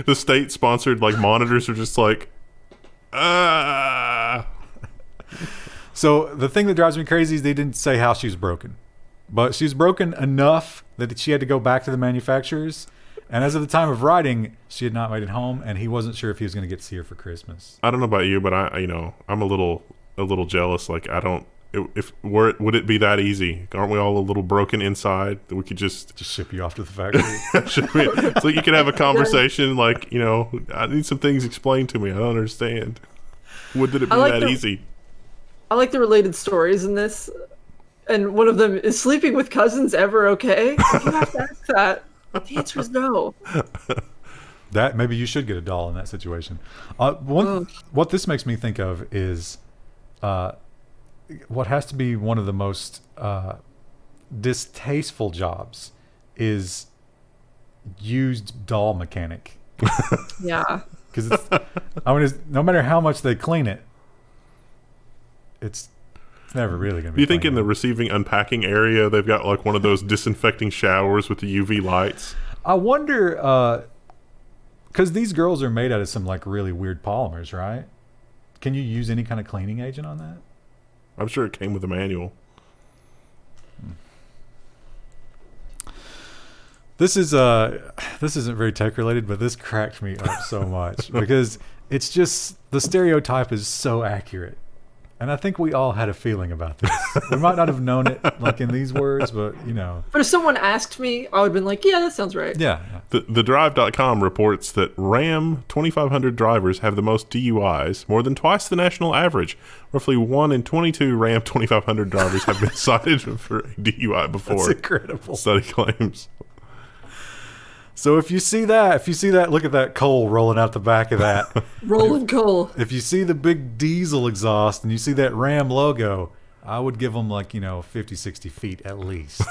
Speaker 3: The state-sponsored monitors are just like,
Speaker 2: So the thing that drives me crazy is they didn't say how she was broken. But she was broken enough that she had to go back to the manufacturers. And as of the time of writing, she had not made it home, and he wasn't sure if he was going to get to see her for Christmas.
Speaker 3: I don't know about you, but I'm a little jealous. Like, would it be that easy? Aren't we all a little broken inside that we could just
Speaker 2: ship you off to the factory?
Speaker 3: So you could have a conversation I need some things explained to me. I don't understand. Would it be that easy?
Speaker 1: I like the related stories in this. And one of them is sleeping with cousins ever okay? You have to ask that. The answer is no.
Speaker 2: That maybe you should get a doll in that situation. What this makes me think of is what has to be one of the most distasteful jobs is used doll mechanic.
Speaker 1: Yeah.
Speaker 2: Because no matter how much they clean it, it's never really going to be.
Speaker 3: You think in the receiving unpacking area they've got one of those disinfecting showers with the UV lights?
Speaker 2: I wonder, because these girls are made out of some really weird polymers, right? Can you use any kind of cleaning agent on that?
Speaker 3: I'm sure it came with a manual.
Speaker 2: This isn't very tech related, but this cracked me up so much because it's just the stereotype is so accurate. And I think we all had a feeling about this. We might not have known it in these words, but
Speaker 1: But if someone asked me, I would have been like, yeah, that sounds right.
Speaker 2: Yeah.
Speaker 3: The Drive.com reports that Ram 2500 drivers have the most DUIs, more than twice the national average. Roughly 1 in 22 Ram 2500 drivers have been cited for a DUI before.
Speaker 2: That's incredible.
Speaker 3: Study claims.
Speaker 2: So if you see that, look at that coal rolling out the back of that.
Speaker 1: Rolling coal.
Speaker 2: If you see the big diesel exhaust and you see that Ram logo, I would give them 50, 60 feet at least.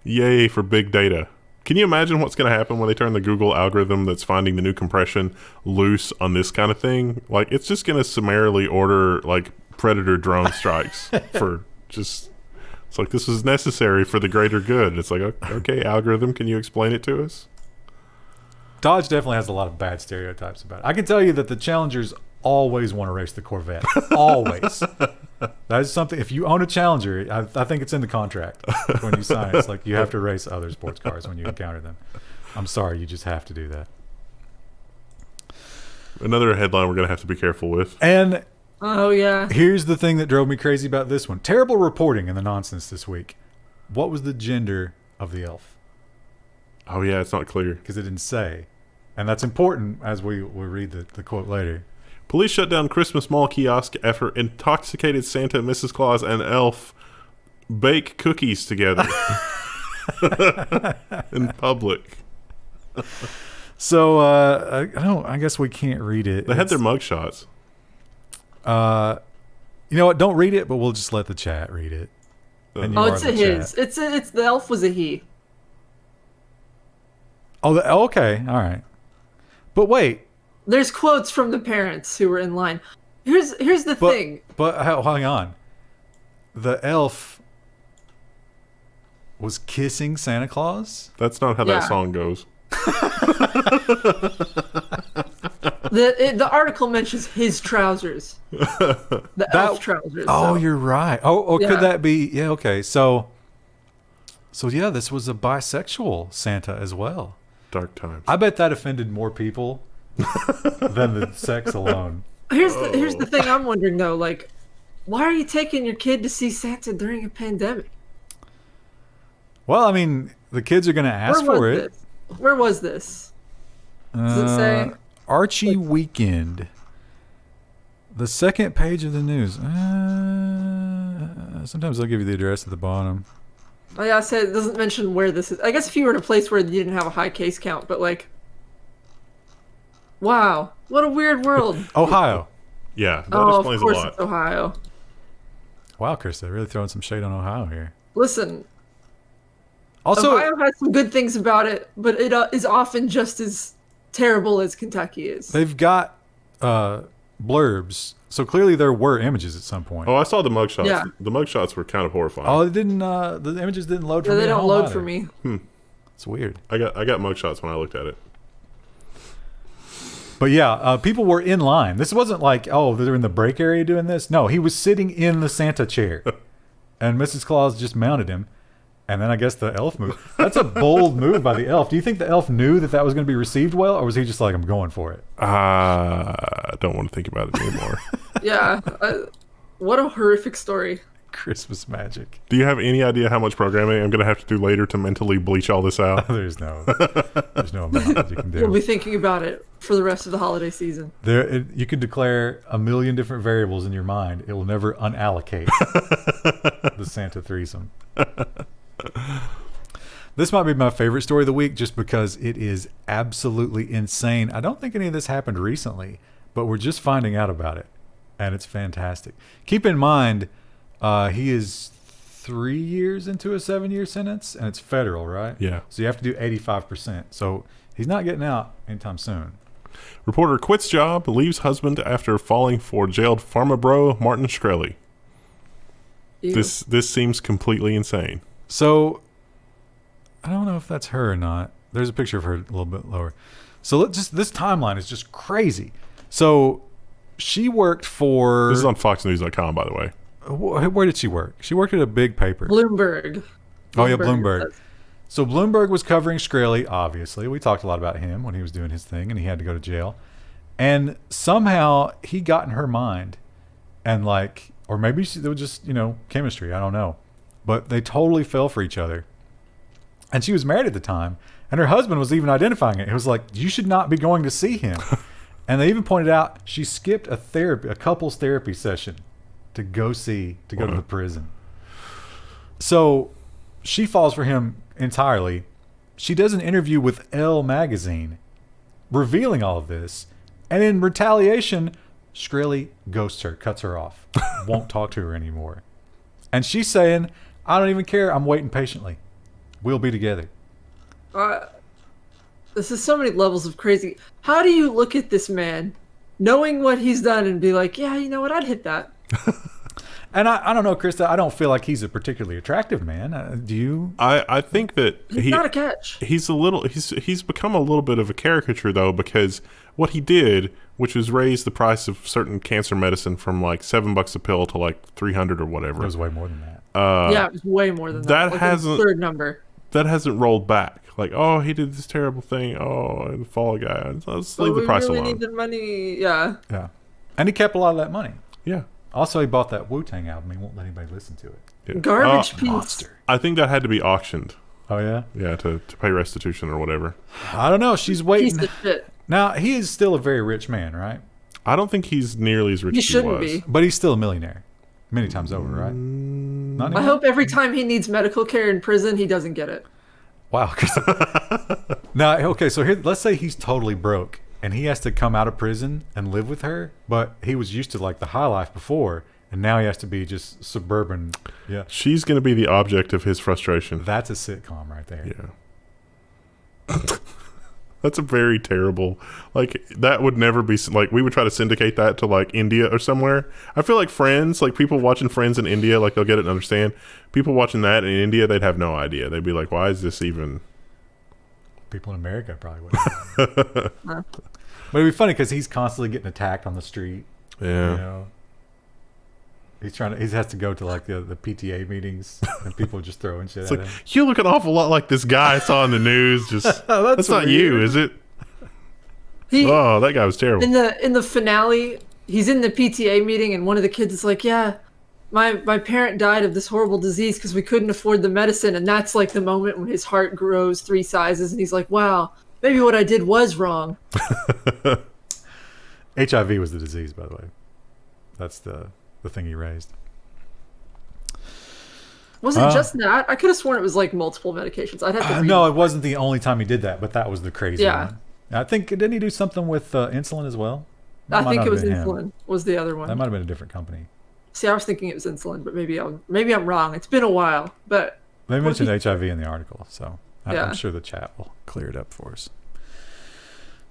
Speaker 3: Yay for big data. Can you imagine what's going to happen when they turn the Google algorithm that's finding the new compression loose on this kind of thing? It's just going to summarily order Predator drone strikes for just It's like, this is necessary for the greater good. It's like, okay, algorithm, can you explain it to us?
Speaker 2: Dodge definitely has a lot of bad stereotypes about it. I can tell you that the Challengers always want to race the Corvette. Always. That is something, if you own a Challenger, I think it's in the contract when you sign it. It's like you have to race other sports cars when you encounter them. I'm sorry, you just have to do that.
Speaker 3: Another headline we're going to have to be careful with.
Speaker 2: And
Speaker 1: Oh, yeah.
Speaker 2: here's the thing that drove me crazy about this one. Terrible reporting in the nonsense this week. What was the gender of the elf?
Speaker 3: Oh, yeah, it's not clear.
Speaker 2: Because it didn't say. And that's important as we read the quote later.
Speaker 3: Police shut down Christmas mall kiosk after intoxicated Santa, Mrs. Claus, and Elf bake cookies together in public.
Speaker 2: So, I guess we can't read it.
Speaker 3: They had their mugshots.
Speaker 2: You know what? Don't read it, but we'll just let the chat read it. And you
Speaker 1: Oh,
Speaker 2: are
Speaker 1: it's
Speaker 2: the
Speaker 1: a his.
Speaker 2: chat.
Speaker 1: It's the elf was a he.
Speaker 2: Oh, okay. All right. But wait.
Speaker 1: There's quotes from the parents who were in line. Here's the thing.
Speaker 2: But hang on. The elf was kissing Santa Claus?
Speaker 3: That's not how
Speaker 1: Yeah.
Speaker 3: that song goes.
Speaker 1: The article mentions his trousers. The elf trousers.
Speaker 2: Oh,
Speaker 1: so.
Speaker 2: you're right. Oh,
Speaker 1: Yeah.
Speaker 2: could that be? Yeah, okay. So yeah, this was a bisexual Santa as well.
Speaker 3: Dark times.
Speaker 2: I bet that offended more people than the sex alone.
Speaker 1: Here's the thing I'm wondering though, like, why are you taking your kid to see Santa during a pandemic?
Speaker 2: Well, I mean, the kids are going to ask for it.
Speaker 1: Where was this? Does it say?
Speaker 2: Archie Weekend. The second page of the news. Sometimes they'll give you the address at the bottom.
Speaker 1: Oh yeah, I said it doesn't mention where this is. I guess if you were in a place where you didn't have a high case count, but like, wow, what a weird world.
Speaker 2: Ohio.
Speaker 3: Yeah, that
Speaker 1: Oh,
Speaker 3: explains
Speaker 1: of course
Speaker 3: a lot.
Speaker 1: it's Ohio.
Speaker 2: Wow, Chris, they're really throwing some shade on Ohio here.
Speaker 1: Listen,
Speaker 2: Also,
Speaker 1: Ohio has some good things about it, but it is often just as terrible as Kentucky is.
Speaker 2: they've got blurbs, so clearly there were images at some point.
Speaker 3: Oh, I saw the mugshots.
Speaker 1: Yeah.
Speaker 3: The mugshots were kind of horrifying.
Speaker 2: Oh, it didn't. The images didn't load for
Speaker 1: Yeah,
Speaker 2: me.
Speaker 1: they
Speaker 2: at
Speaker 1: don't
Speaker 2: home
Speaker 1: load
Speaker 2: either.
Speaker 1: for me.
Speaker 2: It's weird.
Speaker 3: I got mugshots when I looked at it.
Speaker 2: But yeah, people were in line. This wasn't like, oh, they're in the break area doing this. No, he was sitting in the Santa chair, and Mrs. Claus just mounted him. And then I guess the elf moved. That's a bold move by the elf. Do you think the elf knew that was going to be received well, or was he just like, I'm going for it?
Speaker 3: I don't want to think about it anymore.
Speaker 1: Yeah, what a horrific story.
Speaker 2: Christmas magic.
Speaker 3: Do you have any idea how much programming I'm going to have to do later to mentally bleach all this out?
Speaker 2: There's no amount that you can
Speaker 1: You'll
Speaker 2: do.
Speaker 1: be thinking about it for the rest of the holiday season.
Speaker 2: You could declare a million different variables in your mind. It will never unallocate the Santa threesome. This might be my favorite story of the week just because it is absolutely insane. I don't think any of this happened recently, but we're just finding out about it, and it's fantastic. Keep in mind, he is 3 years into a 7-year sentence, and it's federal, right?
Speaker 3: Yeah.
Speaker 2: So you have to do 85%. So he's not getting out anytime soon.
Speaker 3: Reporter quits job, leaves husband after falling for jailed pharma bro Martin Shkreli.
Speaker 1: Ew.
Speaker 3: This seems completely insane.
Speaker 2: So I don't know if that's her or not. There's a picture of her a little bit lower. So this timeline is just crazy. So she worked for...
Speaker 3: This is on FoxNews.com, by the way.
Speaker 2: Where did she work? She worked at a big paper.
Speaker 1: Bloomberg.
Speaker 2: Oh, yeah, Bloomberg.
Speaker 1: says.
Speaker 2: So Bloomberg was covering Shkreli, obviously. We talked a lot about him when he was doing his thing, and he had to go to jail. And somehow he got in her mind, and like, or maybe it was just, chemistry. I don't know. But they totally fell for each other. And she was married at the time, and her husband was even identifying it. It was like, you should not be going to see him. And they even pointed out she skipped a couples therapy session to go to the prison. So she falls for him entirely. She does an interview with Elle magazine revealing all of this. And in retaliation, Shkreli ghosts her, cuts her off, won't talk to her anymore. And she's saying, I don't even care. I'm waiting patiently. We'll be together.
Speaker 1: This is so many levels of crazy. How do you look at this man, knowing what he's done, and be like, yeah, you know what? I'd hit that.
Speaker 2: And I don't know, Krista. I don't feel like he's a particularly attractive man. Do you?
Speaker 3: I think that
Speaker 1: He's not a catch.
Speaker 3: he's become a little bit of a caricature though, because what he did, which was raise the price of certain cancer medicine from like $7 a pill to like 300 or whatever.
Speaker 2: It was way more than that.
Speaker 1: Yeah, it was way more than that.
Speaker 3: That
Speaker 1: Like
Speaker 3: hasn't-
Speaker 1: a third number.
Speaker 3: That hasn't rolled back. Like, oh, he did this terrible thing. Oh, the Fall Guy. Let's leave the price
Speaker 1: really
Speaker 3: alone.
Speaker 1: needed money. Yeah.
Speaker 2: Yeah, and he kept a lot of that money.
Speaker 3: Yeah.
Speaker 2: Also, he bought that Wu-Tang album. He won't let anybody listen to it.
Speaker 3: Yeah.
Speaker 1: Garbage piece.
Speaker 2: Monster.
Speaker 3: I think that had to be auctioned.
Speaker 2: Oh yeah.
Speaker 3: Yeah, to pay restitution or whatever.
Speaker 2: I don't know. She's
Speaker 1: Piece
Speaker 2: waiting.
Speaker 1: of shit.
Speaker 2: Now he is still a very rich man, right?
Speaker 3: I don't think he's nearly as rich
Speaker 1: He
Speaker 3: as he
Speaker 1: shouldn't
Speaker 3: was.
Speaker 1: be.
Speaker 2: But he's still a millionaire, many times over, right? Not
Speaker 1: I
Speaker 2: anymore?
Speaker 1: hope every time he needs medical care in prison, he doesn't get it.
Speaker 2: Wow. Now, okay, so here, let's say he's totally broke and he has to come out of prison and live with her, but he was used to like the high life before, and now he has to be just suburban. Yeah,
Speaker 3: She's going to be the object of his frustration.
Speaker 2: that's a sitcom right there.
Speaker 3: Yeah. That's a very terrible, like, that would never be, like, we would try to syndicate that to, like, India or somewhere. I feel like Friends, like, people watching Friends in India, like, they'll get it and understand. People watching that in India, they'd have no idea. They'd be like, why is this even...
Speaker 2: People in America probably wouldn't. But it'd be funny because he's constantly getting attacked on the street.
Speaker 3: Yeah.
Speaker 2: You know, he has to go to like the PTA meetings and people just throwing shit
Speaker 3: It's
Speaker 2: at
Speaker 3: like,
Speaker 2: him.
Speaker 3: you look an awful lot like this guy I saw in the news. Just that's not you,
Speaker 2: weird.
Speaker 3: is it?
Speaker 1: He
Speaker 3: Oh, that guy was terrible.
Speaker 1: in the finale, he's in the PTA meeting, and one of the kids is like, "Yeah, my parent died of this horrible disease because we couldn't afford the medicine," and that's like the moment when his heart grows 3 sizes, and he's like, "Wow, maybe what I did was wrong."
Speaker 2: HIV was the disease, by the way. That's the thing he raised.
Speaker 1: Was it just that? I could have sworn it was like multiple medications. I'd have to read
Speaker 2: No,
Speaker 1: it.
Speaker 2: it wasn't the only time he did that, but that was the crazy
Speaker 1: Yeah.
Speaker 2: one. I think, didn't he do something with insulin as well? That
Speaker 1: I
Speaker 2: might
Speaker 1: think
Speaker 2: not
Speaker 1: it was
Speaker 2: have been him.
Speaker 1: insulin. Was the other
Speaker 2: That
Speaker 1: one?
Speaker 2: might have been a different company.
Speaker 1: See, I was thinking it was insulin, but maybe I'm wrong. It's been a while, but
Speaker 2: They mentioned HIV in the article, so
Speaker 1: Yeah.
Speaker 2: I'm sure the chat will clear it up for us.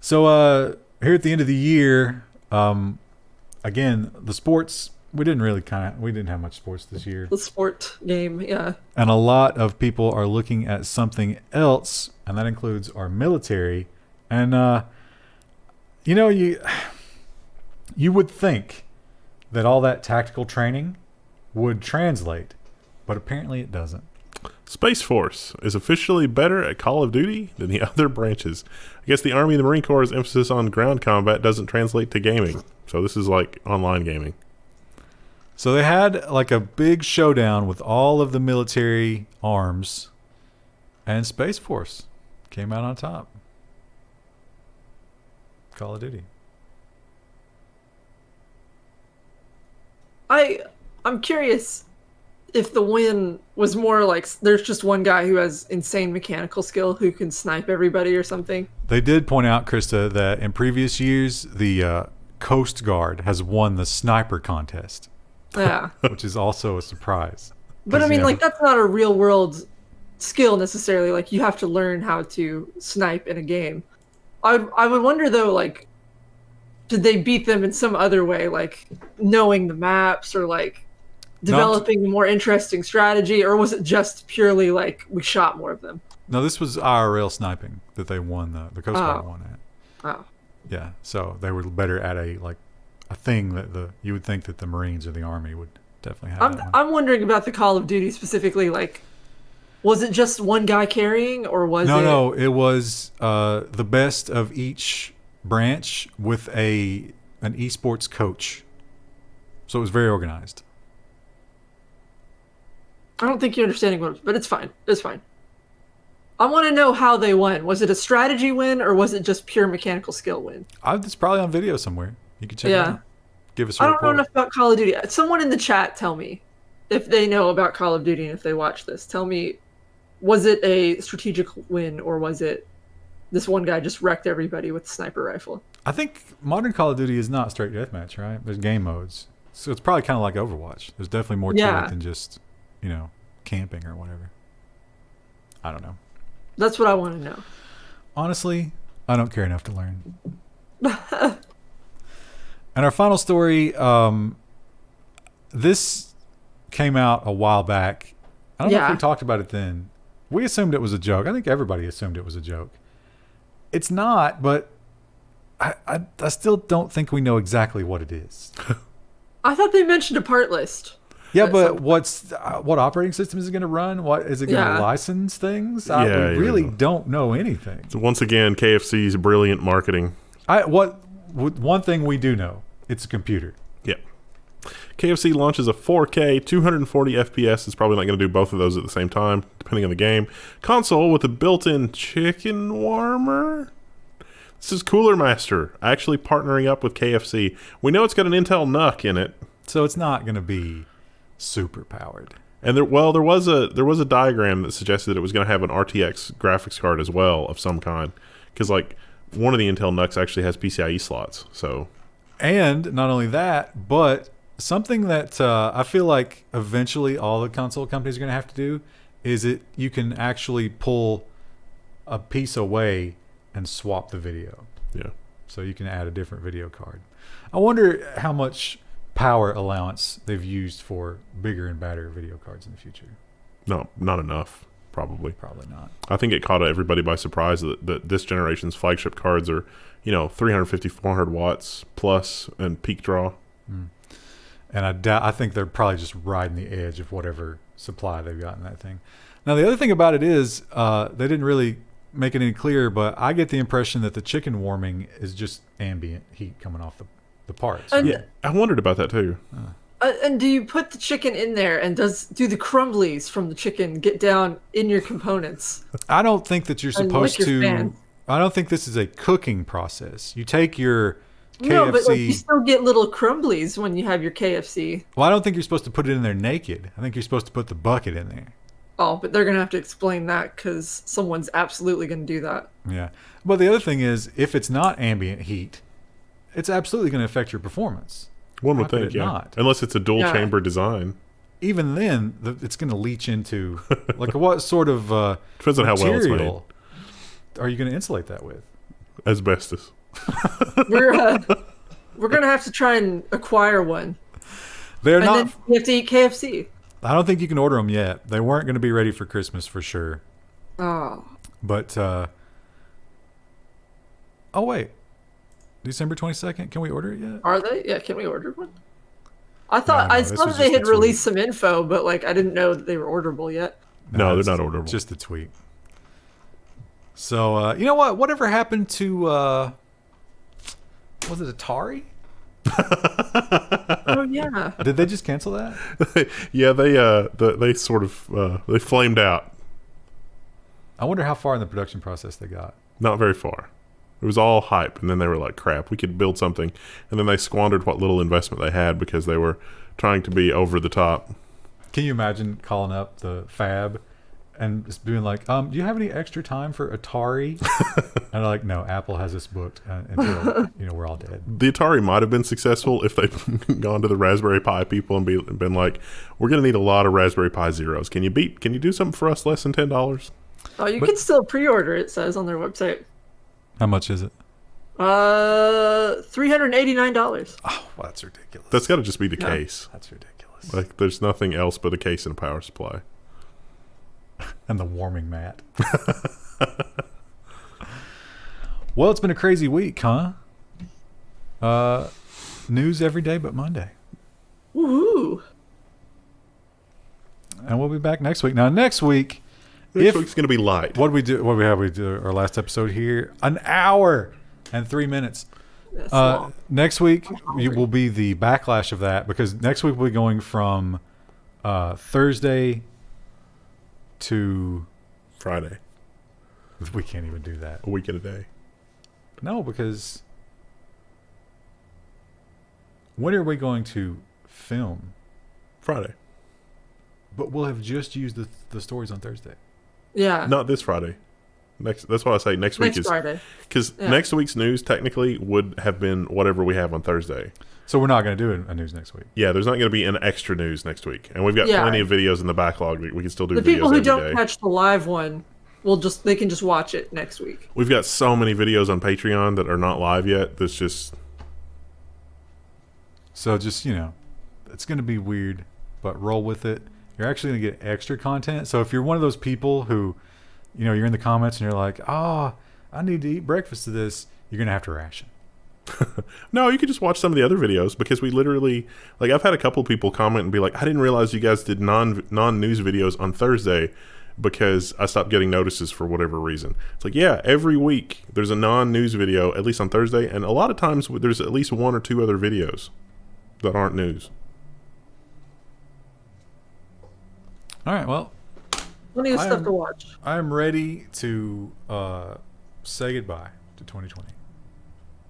Speaker 2: So here at the end of the year, again, the sports, we didn't have much sports this year.
Speaker 1: the sport game, yeah.
Speaker 2: And a lot of people are looking at something else, and that includes our military. And you would think that all that tactical training would translate, but apparently it doesn't.
Speaker 3: Space Force is officially better at Call of Duty than the other branches. I guess the Army and the Marine Corps' emphasis on ground combat doesn't translate to gaming. So this is like online gaming.
Speaker 2: So they had like a big showdown with all of the military arms, and Space Force came out on top. Call of Duty.
Speaker 1: I'm curious if the win was more like there's just one guy who has insane mechanical skill who can snipe everybody or something.
Speaker 2: They did point out, Krista, that in previous years, the Coast Guard has won the sniper contest,
Speaker 1: Yeah.
Speaker 2: which is also a surprise.
Speaker 1: But I
Speaker 2: 'Cause,
Speaker 1: mean,
Speaker 2: you know,
Speaker 1: like, that's not a real world skill necessarily. Like, you have to learn how to snipe in a game. I would wonder, though, like, did they beat them in some other way, like knowing the maps or like developing a more interesting strategy, or was it just purely like we shot more of them?
Speaker 2: No, this was IRL sniping that they won, the Coast Guard
Speaker 1: Oh.
Speaker 2: won at.
Speaker 1: Oh,
Speaker 2: Yeah, so they were better at a thing that you would think that the Marines or the Army would definitely have. that one.
Speaker 1: I'm wondering about the Call of Duty specifically. Like, was it just one guy carrying, or was it?
Speaker 2: No, it was the best of each branch with an esports coach. So it was very organized.
Speaker 1: I don't think you're understanding what, but it's fine. It's fine. I want to know how they won. Was it a strategy win, or was it just pure mechanical skill win?
Speaker 2: It's probably on video somewhere. You can check it
Speaker 1: Yeah.
Speaker 2: out. Give us a
Speaker 1: I don't
Speaker 2: report.
Speaker 1: know enough about Call of Duty. Someone in the chat tell me if they know about Call of Duty and if they watch this. Tell me, was it a strategic win, or was it this one guy just wrecked everybody with a sniper rifle?
Speaker 2: I think modern Call of Duty is not straight deathmatch, right? There's game modes. So it's probably kind of like Overwatch. There's definitely more to
Speaker 1: Yeah.
Speaker 2: it than just, camping or whatever. I don't know.
Speaker 1: That's what I want to know.
Speaker 2: Honestly, I don't care enough to learn. And our final story, this came out a while back. I don't know if
Speaker 1: Yeah.
Speaker 2: we talked about it then. We assumed it was a joke. I think everybody assumed it was a joke. It's not, but I still don't think we know exactly what it is.
Speaker 1: I thought they mentioned a part list.
Speaker 2: Yeah,
Speaker 1: At
Speaker 2: but
Speaker 1: some-
Speaker 2: what operating system is it going to run? What is it going to
Speaker 1: Yeah.
Speaker 2: license things?
Speaker 3: Yeah,
Speaker 2: We
Speaker 3: yeah,
Speaker 2: really
Speaker 3: yeah.
Speaker 2: don't know anything.
Speaker 3: So once again, KFC's brilliant marketing.
Speaker 2: One thing we do know, it's a computer.
Speaker 3: Yeah. KFC launches a 4K 240 FPS. It's probably not going to do both of those at the same time, depending on the game. Console with a built-in chicken warmer. This is Cooler Master, actually partnering up with KFC. We know it's got an Intel NUC in it.
Speaker 2: So it's not going to be super powered.
Speaker 3: And there was a diagram that suggested that it was going to have an RTX graphics card as well of some kind, because like one of the Intel NUCs actually has PCIe slots. So,
Speaker 2: And not only that, but something that I feel like eventually all the console companies are going to have to do is you can actually pull a piece away and swap the video.
Speaker 3: yeah,
Speaker 2: So you can add a different video card. I wonder how much power allowance they've used for bigger and badder video cards in the future.
Speaker 3: no, not enough, probably.
Speaker 2: Probably not.
Speaker 3: I think it caught everybody by surprise that this generation's flagship cards are, 350, 400 watts plus and peak draw.
Speaker 2: And I think they're probably just riding the edge of whatever supply they've got in that thing. Now, the other thing about it is they didn't really make it any clearer, but I get the impression that the chicken warming is just ambient heat coming off the parts.
Speaker 1: And-
Speaker 2: right?
Speaker 3: I wondered about that too.
Speaker 1: And do you put the chicken in there, and do the crumblies from the chicken get down in your components?
Speaker 2: I don't think that you're
Speaker 1: And
Speaker 2: supposed
Speaker 1: lick your
Speaker 2: to.
Speaker 1: fan.
Speaker 2: I don't think this is a cooking process. You take your KFC.
Speaker 1: No, but like, you still get little crumblies when you have your KFC.
Speaker 2: Well, I don't think you're supposed to put it in there naked. I think you're supposed to put the bucket in there.
Speaker 1: Oh, but they're gonna have to explain that because someone's absolutely gonna do that.
Speaker 2: Yeah. But the other thing is, if it's not ambient heat, it's absolutely going to affect your performance.
Speaker 3: One would
Speaker 2: How could
Speaker 3: think,
Speaker 2: it
Speaker 3: yeah.
Speaker 2: not?
Speaker 3: Unless it's a dual
Speaker 1: Yeah.
Speaker 3: chamber design.
Speaker 2: Even then, it's going to leach into like what sort of
Speaker 3: Depends on how well it's made.
Speaker 2: material are you going to insulate that with?
Speaker 3: Asbestos.
Speaker 1: We're gonna have to try and acquire one,
Speaker 2: They're
Speaker 1: and
Speaker 2: not.
Speaker 1: then you have to eat KFC.
Speaker 2: I don't think you can order them yet. They weren't going to be ready for Christmas for sure.
Speaker 1: Oh,
Speaker 2: But oh wait, December 22nd. Can we order it yet?
Speaker 1: are they? Yeah, can we order one? I thought
Speaker 2: No,
Speaker 1: I
Speaker 2: this
Speaker 1: saw
Speaker 2: was
Speaker 1: that they
Speaker 2: just
Speaker 1: had
Speaker 2: a tweet.
Speaker 1: released some info, but like I didn't know that they were orderable yet.
Speaker 3: No, they're
Speaker 2: it's
Speaker 3: not orderable.
Speaker 2: Just a tweet. So you know what? Whatever happened to was it Atari?
Speaker 1: Oh yeah.
Speaker 2: Did they just cancel that?
Speaker 3: Yeah, they sort of they flamed out.
Speaker 2: I wonder how far in the production process they got.
Speaker 3: Not very far. It was all hype, and then they were like, crap, we could build something. And then they squandered what little investment they had because they were trying to be over the top.
Speaker 2: Can you imagine calling up the fab and just being like, do you have any extra time for Atari? And they're like, no, Apple has us booked until we're all dead.
Speaker 3: The Atari might have been successful if they'd gone to the Raspberry Pi people and been like, we're going to need a lot of Raspberry Pi Zeros. Can you do something for us less than $10?
Speaker 1: Oh, you can still pre-order. It says on their website.
Speaker 2: How much is it?
Speaker 1: $389.
Speaker 2: Oh, well, that's ridiculous.
Speaker 3: That's got to just be the
Speaker 1: Yeah.
Speaker 3: case.
Speaker 2: That's ridiculous.
Speaker 3: Like, there's nothing else but a case and a power supply.
Speaker 2: And the warming mat. Well, it's been a crazy week, huh? News every day but Monday.
Speaker 1: Woohoo!
Speaker 2: And we'll be back next week. Now, next week,
Speaker 3: Next week's going to be light.
Speaker 2: what we do our last episode here, an hour and 3 minutes.
Speaker 1: That's long.
Speaker 2: Next week will be the backlash of that, because next week we'll be going from Thursday to
Speaker 3: Friday.
Speaker 2: we can't even do that.
Speaker 3: A week and a day.
Speaker 2: No, because when are we going to film?
Speaker 3: Friday.
Speaker 2: But we'll have just used the stories on Thursday.
Speaker 1: Yeah.
Speaker 3: Not this Friday. That's why I say next week
Speaker 1: Next
Speaker 3: is
Speaker 1: Friday.
Speaker 3: because
Speaker 1: Yeah.
Speaker 3: next week's news technically would have been whatever we have on Thursday.
Speaker 2: So we're not going to do a news next week.
Speaker 3: Yeah, there's not going to be an extra news next week, and we've got
Speaker 1: Yeah.
Speaker 3: plenty of videos in the backlog. We can still do
Speaker 1: The
Speaker 3: videos
Speaker 1: people who
Speaker 3: every
Speaker 1: don't
Speaker 3: day.
Speaker 1: catch the live one they can just watch it next week.
Speaker 3: We've got so many videos on Patreon that are not live yet. That's just
Speaker 2: So just, it's going to be weird, but roll with it. You're actually going to get extra content. So if you're one of those people who, you're in the comments and you're like, I need to eat breakfast to this, you're going to have to ration.
Speaker 3: No, you could just watch some of the other videos, because we literally, like, I've had a couple people comment and be like, I didn't realize you guys did non-news videos on Thursday, because I stopped getting notices for whatever reason. It's like, yeah, every week there's a non-news video, at least on Thursday, and a lot of times there's at least one or two other videos that aren't news.
Speaker 2: All right, well,
Speaker 1: plenty of stuff to watch.
Speaker 2: I'm ready to say goodbye to 2020.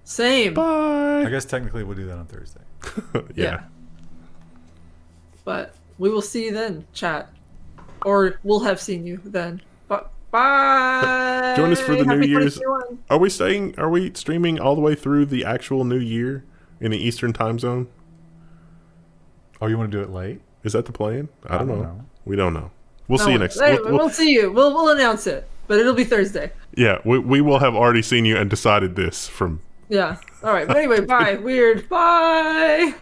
Speaker 1: Same.
Speaker 3: Bye.
Speaker 2: I guess technically we'll do that on Thursday.
Speaker 3: Yeah.
Speaker 1: But we will see you then, chat. Or we'll have seen you then. But bye.
Speaker 3: Join us for the
Speaker 1: Happy
Speaker 3: New Year's.
Speaker 1: 2021.
Speaker 3: Are we streaming all the way through the actual New Year in the Eastern time zone?
Speaker 2: Oh, you want to do it late?
Speaker 3: Is that the plan? I don't know. We don't know. We'll
Speaker 1: No,
Speaker 3: see you next.
Speaker 1: We'll see you. We'll announce it, but it'll be Thursday.
Speaker 3: Yeah, we will have already seen you and decided this from.
Speaker 1: Yeah. All right. But anyway, bye. Weird. Bye.